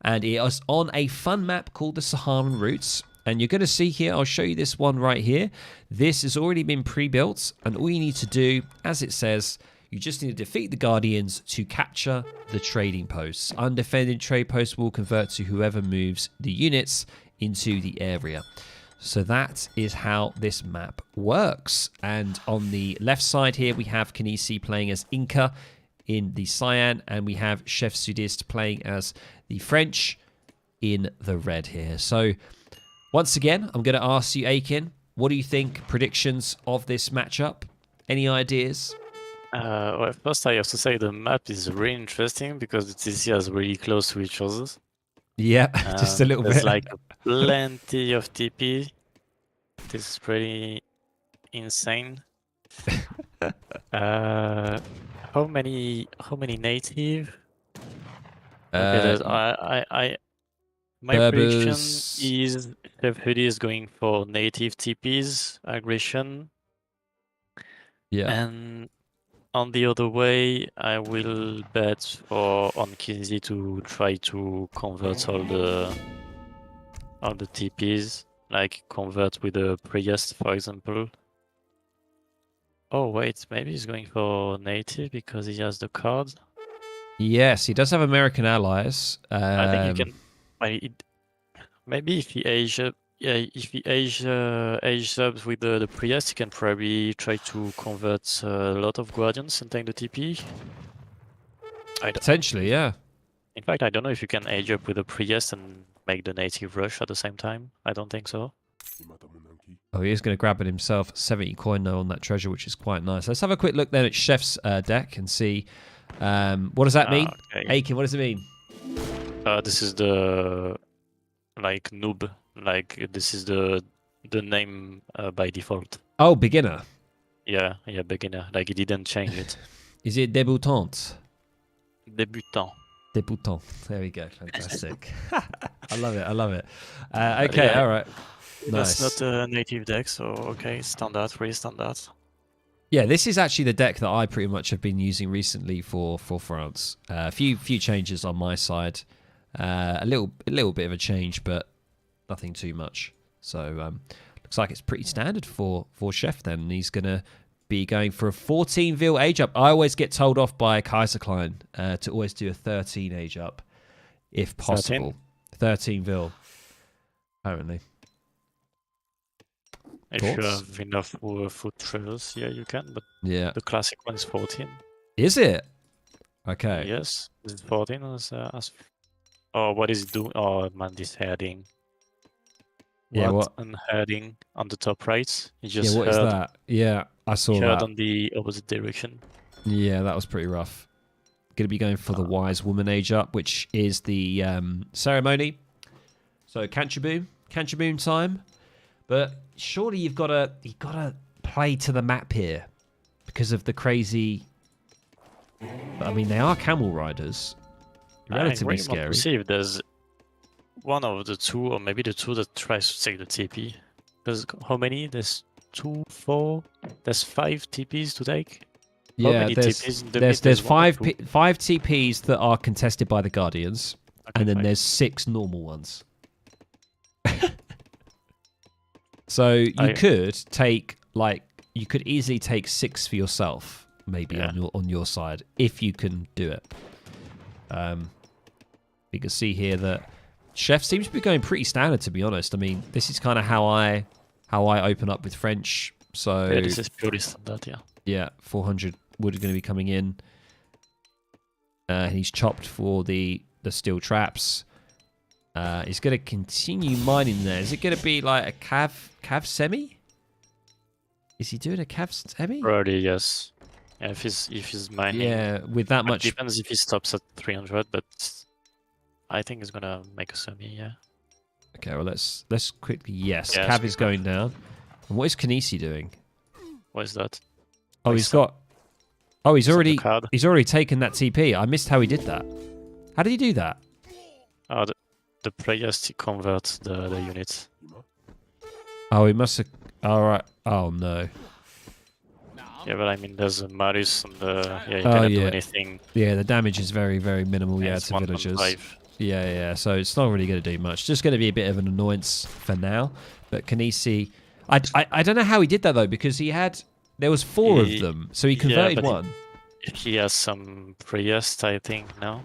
and it is on a fun map called the Saharan Routes. And you're going to see here, I'll show you this one right here. This has already been pre-built, and all you need to do, as it says, you just need to defeat the Guardians to capture the trading posts. Undefended trade posts will convert to whoever moves the units into the area. So that is how this map works. And on the left side here, we have Kynesie playing as Inca in the cyan, and we have ChefSudiste playing as the French in the red here. So once again, I'm going to ask you, Aiken, what do you think? Predictions of this matchup? Any ideas? Well, first I have to say the map is really interesting because the TC is really close to each other. Yeah, just a little there's bit. like plenty of TP. This is pretty insane. How many native? Okay, my prediction is ChefSudiste is going for native TPs aggression. Yeah. And on the other way, I will bet on Kynesie to try to convert all the TPs, like convert with a Priest, for example. Oh wait, maybe he's going for native because he has the card. Yes, he does have American allies. I think he can. Maybe if he age up, if he age up with the Priest, he can probably try to convert a lot of Guardians and take the TP. Potentially, yeah. In fact, I don't know if you can age up with the Priest and make the native rush at the same time. I don't think so. Oh, he is going to grab it himself. 70 coin though on that treasure, which is quite nice. Let's have a quick look then at Chef's deck and see what does that mean? Okay. Aiken, what does it mean? This is the noob. This is the name by default. Oh, beginner. Yeah, beginner. Like he didn't change it. Is it débutant? Débutant. Débutant. There we go. Fantastic. I love it. Okay, yeah, all right. Nice. That's not a native deck, so okay, standard, free standard. Yeah, this is actually the deck that I pretty much have been using recently for France. A few changes on my side. A little bit of a change, but nothing too much. So looks like it's pretty standard for Chef then. He's going to be going for a 14 Vil age up. I always get told off by Kaiser Klein to always do a 13 age up if possible. 13 Vil, apparently. If you have enough foot trails, yeah, you can, but yeah, the classic one is 14. Is it? Okay. Yes, is it 14 as oh, what is it doing? Oh man, this heading. What? And heading on the top right. You just what is that? Yeah, I saw that. on the opposite direction. Yeah, that was pretty rough. Going to be going for the Wise Woman age up, which is the ceremony. So Canchaboom time. But surely you've got to play to the map here because of the crazy. I mean, they are camel riders. Relatively scary. Want to see if there's one of the two, or maybe the two that tries to take the TP. Because how many? There's 2, 4. There's 5 TPs to take. Yeah, how many TPs in the there's 5 TPs that are contested by the Guardians, okay, and then there's 6 normal ones. So you could take you could easily take 6 for yourself, maybe on your side if you can do it. You can see here that Chef seems to be going pretty standard, to be honest. I mean, this is kind of how I open up with French. So yeah, this is purely standard, yeah. Yeah, 400 wood are going to be coming in. He's chopped for the steel traps. He's going to continue mining there. Is it going to be like a cav semi? Is he doing a cav semi? Probably, yes. Yeah, if he's mining. Yeah, with that much. It depends if he stops at 300, but I think he's gonna make a semi. Yeah. Okay, well let's quickly. Yes, yeah, cav is going down. And what is Kynesie doing? What is that? Oh, he's already taken that TP. I missed how he did that. How did he do that? Oh, the players convert the units. Oh, he must have. All right. Oh no. Yeah, but I mean, there's a Marius on the. Yeah, you Oh, cannot do yeah. anything. Yeah, the damage is very, very minimal. and Yeah, it's to villagers. 1.5. Yeah. So it's not really going to do much. Just going to be a bit of an annoyance for now. But Kynesie, I don't know how he did that though, because there was 4 of them, so he converted but one. He has some Priest, I think, now.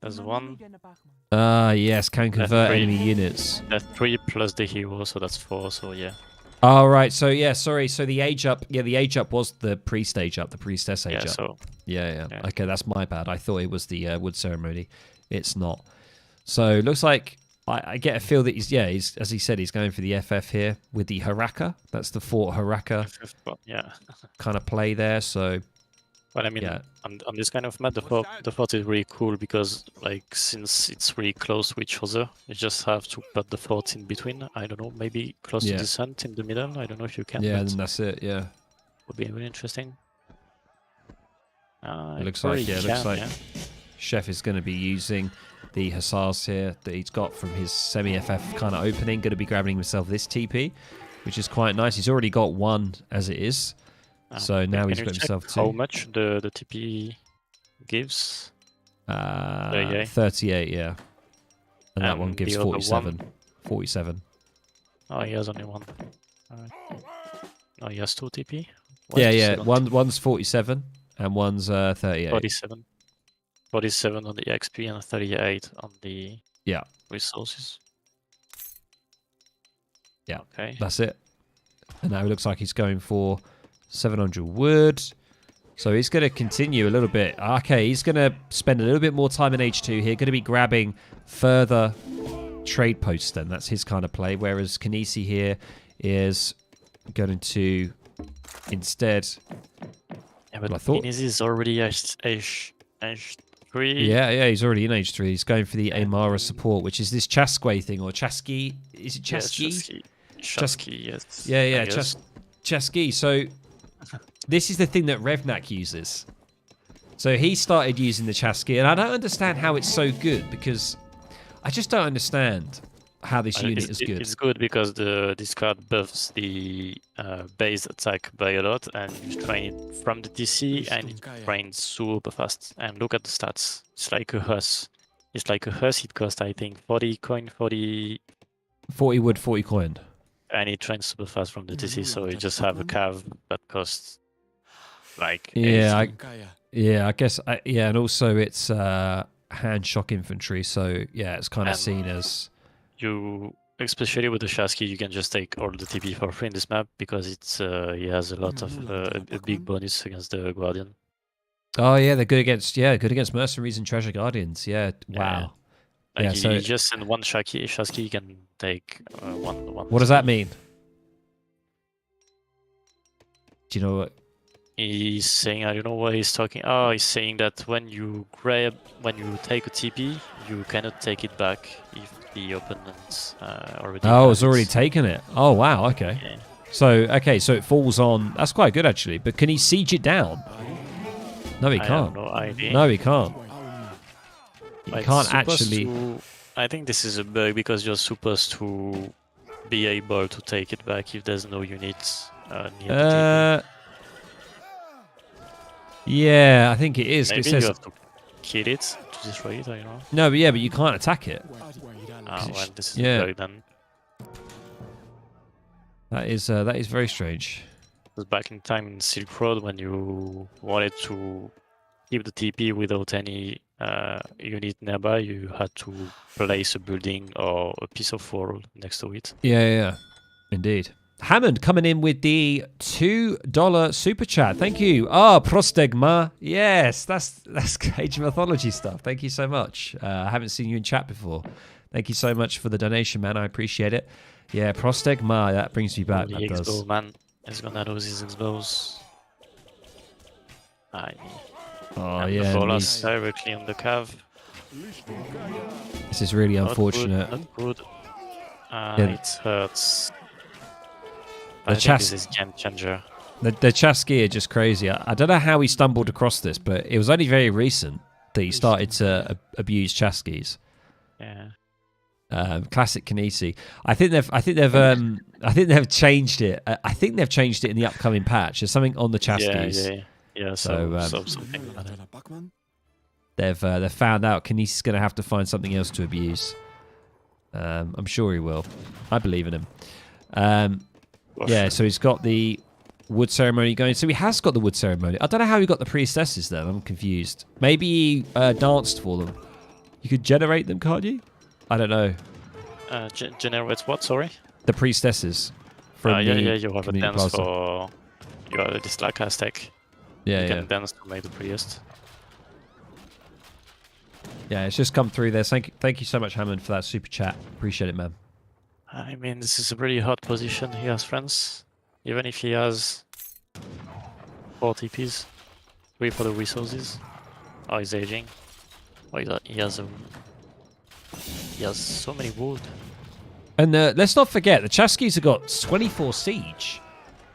There's one. Yes, can convert 3. enemy units. That's 3 plus the hero, so that's 4. So yeah. Oh, right. So yeah, sorry. So the age up, the age up was the priest age up, the priestess age Yeah. up. So Yeah. Yeah. Okay, that's my bad. I thought it was the wood ceremony. It's not. So it looks like I get a feel that he's as he said, he's going for the FF here with the Haraka. That's the Fort Haraka yeah. kind of play there. So But I mean, Yeah. on this kind of map, the fort is really cool because, like, since it's really close to each other, you just have to put the fort in between. I don't know, maybe close Yeah. to the sun in the middle. I don't know if you can. yeah, but and that's it. Yeah, would be really interesting. it looks like yeah. Chef is going to be using the Hussars here that he's got from his semi-FF kind of opening. Going to be grabbing himself this TP, which is quite nice. He's already got 1 as it is. So now he's Can got you himself check 2. how much the TP gives? 38, yeah. And that one And gives the other 47. one? 47. Oh, he has only 1. Alright. Oh, he has 2 TP? Yeah. One's 47 and one's 38. 47. 47 on the XP and 38 on the Yeah. resources. Yeah. Okay. That's it. And now it looks like he's going for 700 wood. So he's going to continue a little bit. Okay, he's going to spend a little bit more time in H2 here. Going to be grabbing further trade posts then. That's his kind of play. Whereas Kynesie here is going to instead... Yeah, but Well, I thought- Kynesie is already H3. Yeah, he's already in H3. He's going for the Amara support, which is this Chasquay thing, or Chasqui. Is it Chasqui? Chasqui, yes. Yeah, I guess. Chasqui. So this is the thing that Revnak uses. So he started using the Chasqui, and I don't understand how it's so good, because I just don't understand how this unit is good. It's good because this card buffs the base attack by a lot, and you train it from the DC, and it trains super fast. And look at the stats. It's like a Huss. It's like a Huss. It costs, I think, 40 coin, 40... 40 wood, 40 coin. And it trains super fast from the DC, so you just have a cav that costs like... Yeah, anything. I guess. Yeah, and also it's hand shock infantry, so yeah, it's kind of And- seen as... You, especially with the Chasqui, you can just take all the TP for free in this map because it's he has a lot of a big bonus against the Guardian. Oh yeah, they're good against mercenaries and treasure guardians. Yeah, wow. Like Yeah, he so- just send one Chasqui can take one. What does that mean? Do you know what? He's saying, I don't know what he's talking. Oh, he's saying that when you take a TP, you cannot take it back if the opponent already. Oh, has it's already it. taken it. Oh wow, okay. Yeah. So it falls on. That's quite good actually. But can he siege it down? No, he I can't. have no idea. No, he can't. He Like, can't supposed actually. I think this is a bug because you're supposed to be able to take it back if there's no units near the Yeah, I think it is. TP. Maybe It says you have to kill it to destroy it. I don't know. no, but yeah, but you can't attack it. Well, this is Yeah. a bug then. That is very strange. Because back in time in Silk Road, when you wanted to keep the TP without any unit nearby, you had to place a building or a piece of wall next to it. Yeah, indeed. Hammond coming in with the $2 super chat. Thank you. Prostegma. Yes, that's Cage Mythology stuff. Thank you so much. I haven't seen you in chat before. Thank you so much for the donation, man. I appreciate it. Yeah, Prostegma. That brings me back. The That does. X-Bow man is gonna lose his X-Bows. Oh and yeah. the ball and is directly on the cav. this is really unfortunate. Not good. Yeah. It hurts. The I think this is game changer. The Chasqui are just crazy. I don't know how he stumbled across this, but it was only very recent that he started to abuse Chasquis. Yeah. Classic Kynesie. I think they've changed it. I think they've changed it in the upcoming patch. There's something on the chassis. Yeah. So, Something like that. They've found out Kynesie's going to have to find something else to abuse. I'm sure he will. I believe in him. So he's got the wood ceremony going. So he has got the wood ceremony. I don't know how he got the priestesses then. I'm confused. Maybe he danced for them. You could generate them, can't you? I don't know. Generate what? Sorry. The priestesses. You have a dance for. You have this like Aztec. Yeah, you can dance to make the priest. Yeah, it's just come through there. Thank you so much, Hammond, for that super chat. Appreciate it, man. I mean, this is a pretty hard position. He has friends, even if he has 4 TPs, 3 for the resources. Oh, he's aging. Oh, he has so many wood. And let's not forget, the Chaskis have got 24 siege.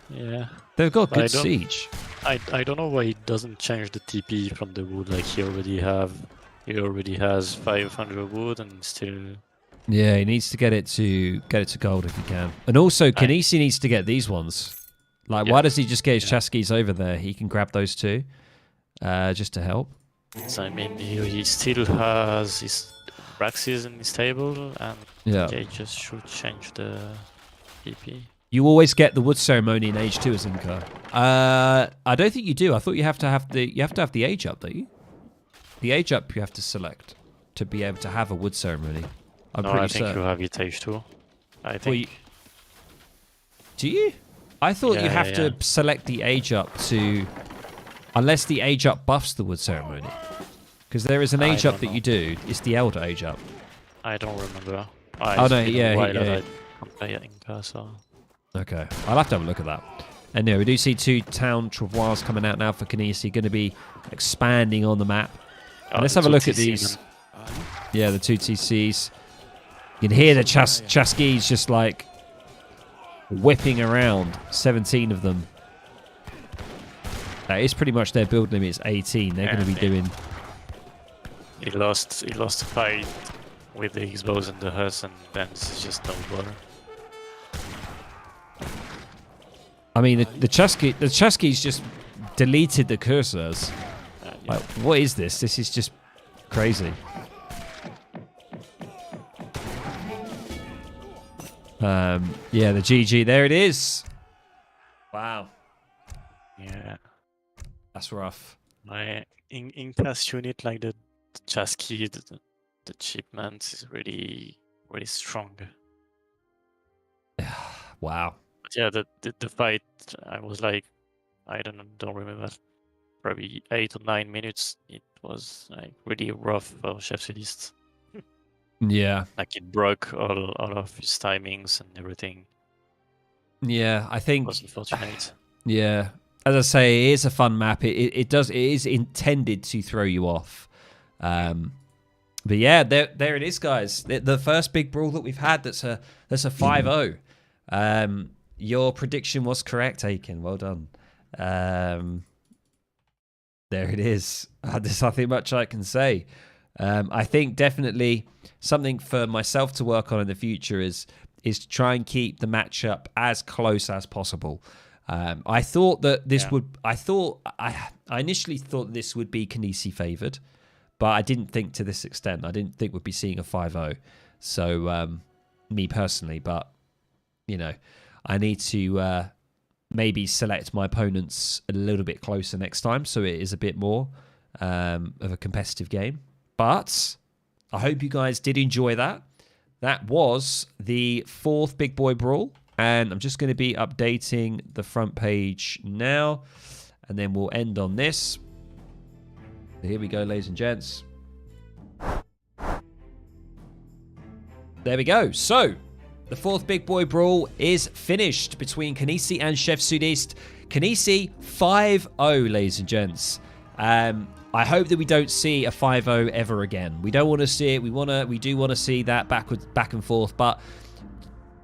Yeah. They've got good siege. I don't know why he doesn't change the TP from the wood like he already has 500 wood and still. Yeah, he needs to get it to gold if he can. And also, Kynesie needs to get these ones. Like, why does he just get his Chaskis over there? He can grab those too, just to help. So, I mean, he still has his Braxis in his table, and he just should change the TP. You always get the wood ceremony in age 2 as Inca. I don't think you do. I thought you have to have the age up, don't you? The age up you have to select to be able to have a wood ceremony. I think you have it age 2. I think. Do you? I thought you have to select the age up to, unless the age up buffs the wood ceremony. Because there is an age up that you do. It's the elder age up. I don't remember. I play Inca, so. Okay, I'll have to have a look at that. And yeah, we do see 2 town travois coming out now for Kynesie, going to be expanding on the map. Let's have a look at these. Yeah, the 2 TCs. You can hear the Chaskis just like whipping around. 17 of them. That is pretty much their build limit. It's 18. They're going to be doing. He lost a fight with the Xbox and the Hearse, and then it's just no bother. I mean, the Chaskis just deleted the cursors. Like, what is this? This is just crazy. Yeah, the GG. There it is. Wow. Yeah. That's rough. My in-class unit, like the Chasqui, the Chipmunk is really, really strong. Wow. But yeah, the fight, I was like, I don't remember, probably 8 or 9 minutes. It was like really rough for ChefSudiste. Yeah. Like it broke all of his timings and everything. Yeah, I think it was unfortunate. Yeah. As I say, it is a fun map. It is intended to throw you off. But yeah, there it is, guys. The first big brawl that we've had that's a 5-0. Your prediction was correct, Aiken. Well done. There it is. There's nothing much I can say. I think definitely something for myself to work on in the future is to try and keep the matchup as close as possible. I thought that this would. I initially thought this would be Kynesie favoured, but I didn't think to this extent. I didn't think we'd be seeing a 5-0. So me personally, but you know, I need to maybe select my opponents a little bit closer next time, so it is a bit more of a competitive game. But I hope you guys did enjoy that. That was the 4th Big Boy Brawl. And I'm just going to be updating the front page now. And then we'll end on this. Here we go, ladies and gents. There we go. So, the 4th Big Boy Brawl is finished between Kynesie and ChefSudiste. Kynesie 5-0, ladies and gents. I hope that we don't see a 5-0 ever again. We don't want to see it. We do want to see that back and forth. But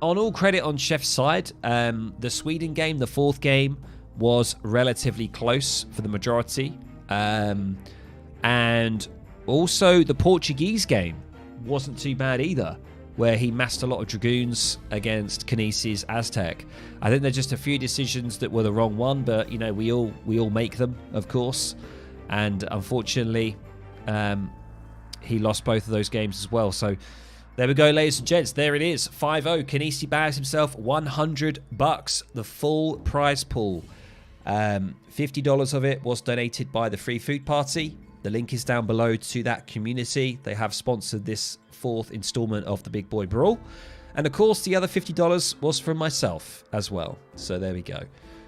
on all credit on Chef's side, the Sweden game, the 4th game, was relatively close for the majority. And also the Portuguese game wasn't too bad either. where he massed a lot of Dragoons against Kynesie's Aztec. I think there's just a few decisions that were the wrong one, but you know, we all make them, of course. And unfortunately, he lost both of those games as well. So there we go, ladies and gents. There it is, 5-0. Kynesie bags himself $100, the full prize pool. $50 of it was donated by the Free Food Party. The link is down below to that community. They have sponsored this 4th installment of the Big Boy Brawl. And of course, the other $50 was from myself as well. So there we go.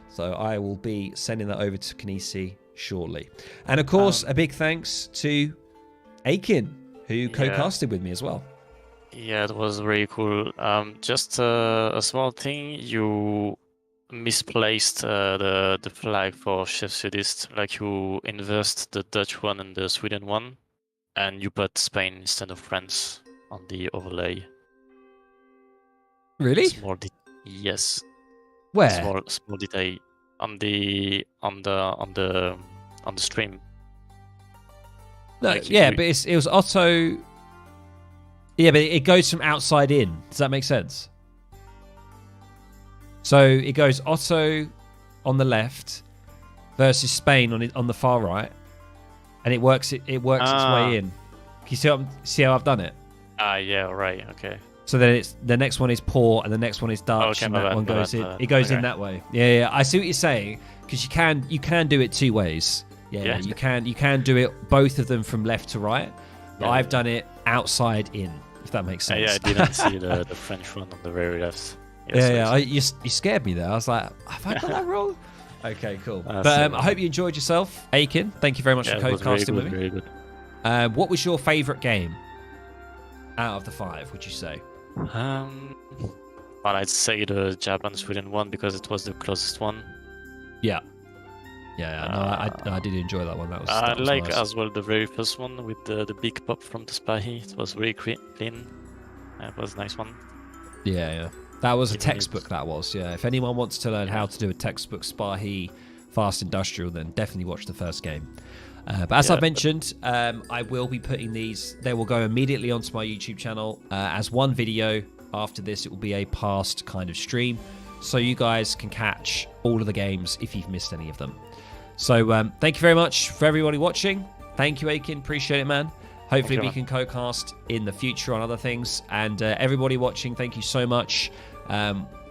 So I will be sending that over to Kynesie shortly. And of course, a big thanks to Aiken, who co-casted with me as well. Yeah, it was really cool. Just a small thing, you misplaced the flag for ChefSudiste. Like, you inversed the Dutch one and the Sweden one, and you put Spain instead of France on the overlay. Really? Yes. Where? Small detail on the stream. No, Like, yeah, but it was Otto. Yeah, but it goes from outside in. Does that make sense? So it goes Otto on the left versus Spain on the far right, and it works its way in. Can you see how I've done it? Yeah, right, okay. So then the next one is poor, and the next one is Dutch, and that one goes in. It goes in that way. Yeah. I see what you're saying, because you can do it two ways. Yeah. You can do it both of them from left to right. But I've done it outside in, if that makes sense. Yeah, I didn't see the French one on the very left. You scared me there. I was like, have I got that wrong? Okay, cool. But I hope you enjoyed yourself, Aiken. Thank you very much for co-casting with me. Very good. What was your favourite game out of the 5, would you say? Well, I'd say the Japan-Sweden one, because it was the closest one. Yeah. No, I did enjoy that one. That was like nice. as well the very first one with the big pop from the Spahi. It was really clean. It was a nice one. Yeah. That was a textbook, that was. Yeah. If anyone wants to learn how to do a textbook Spahi Fast Industrial, then definitely watch the first game. But as I've mentioned, I will be putting these. They will go immediately onto my YouTube channel as one video. After this, it will be a past kind of stream, so you guys can catch all of the games if you've missed any of them. So thank you very much for everybody watching. Thank you, Aiken. Appreciate it, man. Hopefully we can co-cast in the future on other things. And everybody watching, thank you so much.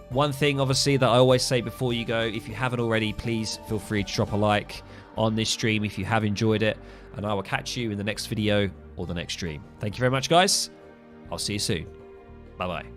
One thing, obviously, that I always say before you go, if you haven't already, please feel free to drop a like on this stream if you have enjoyed it. And I will catch you in the next video or the next stream. Thank you very much, guys. I'll see you soon. Bye-bye.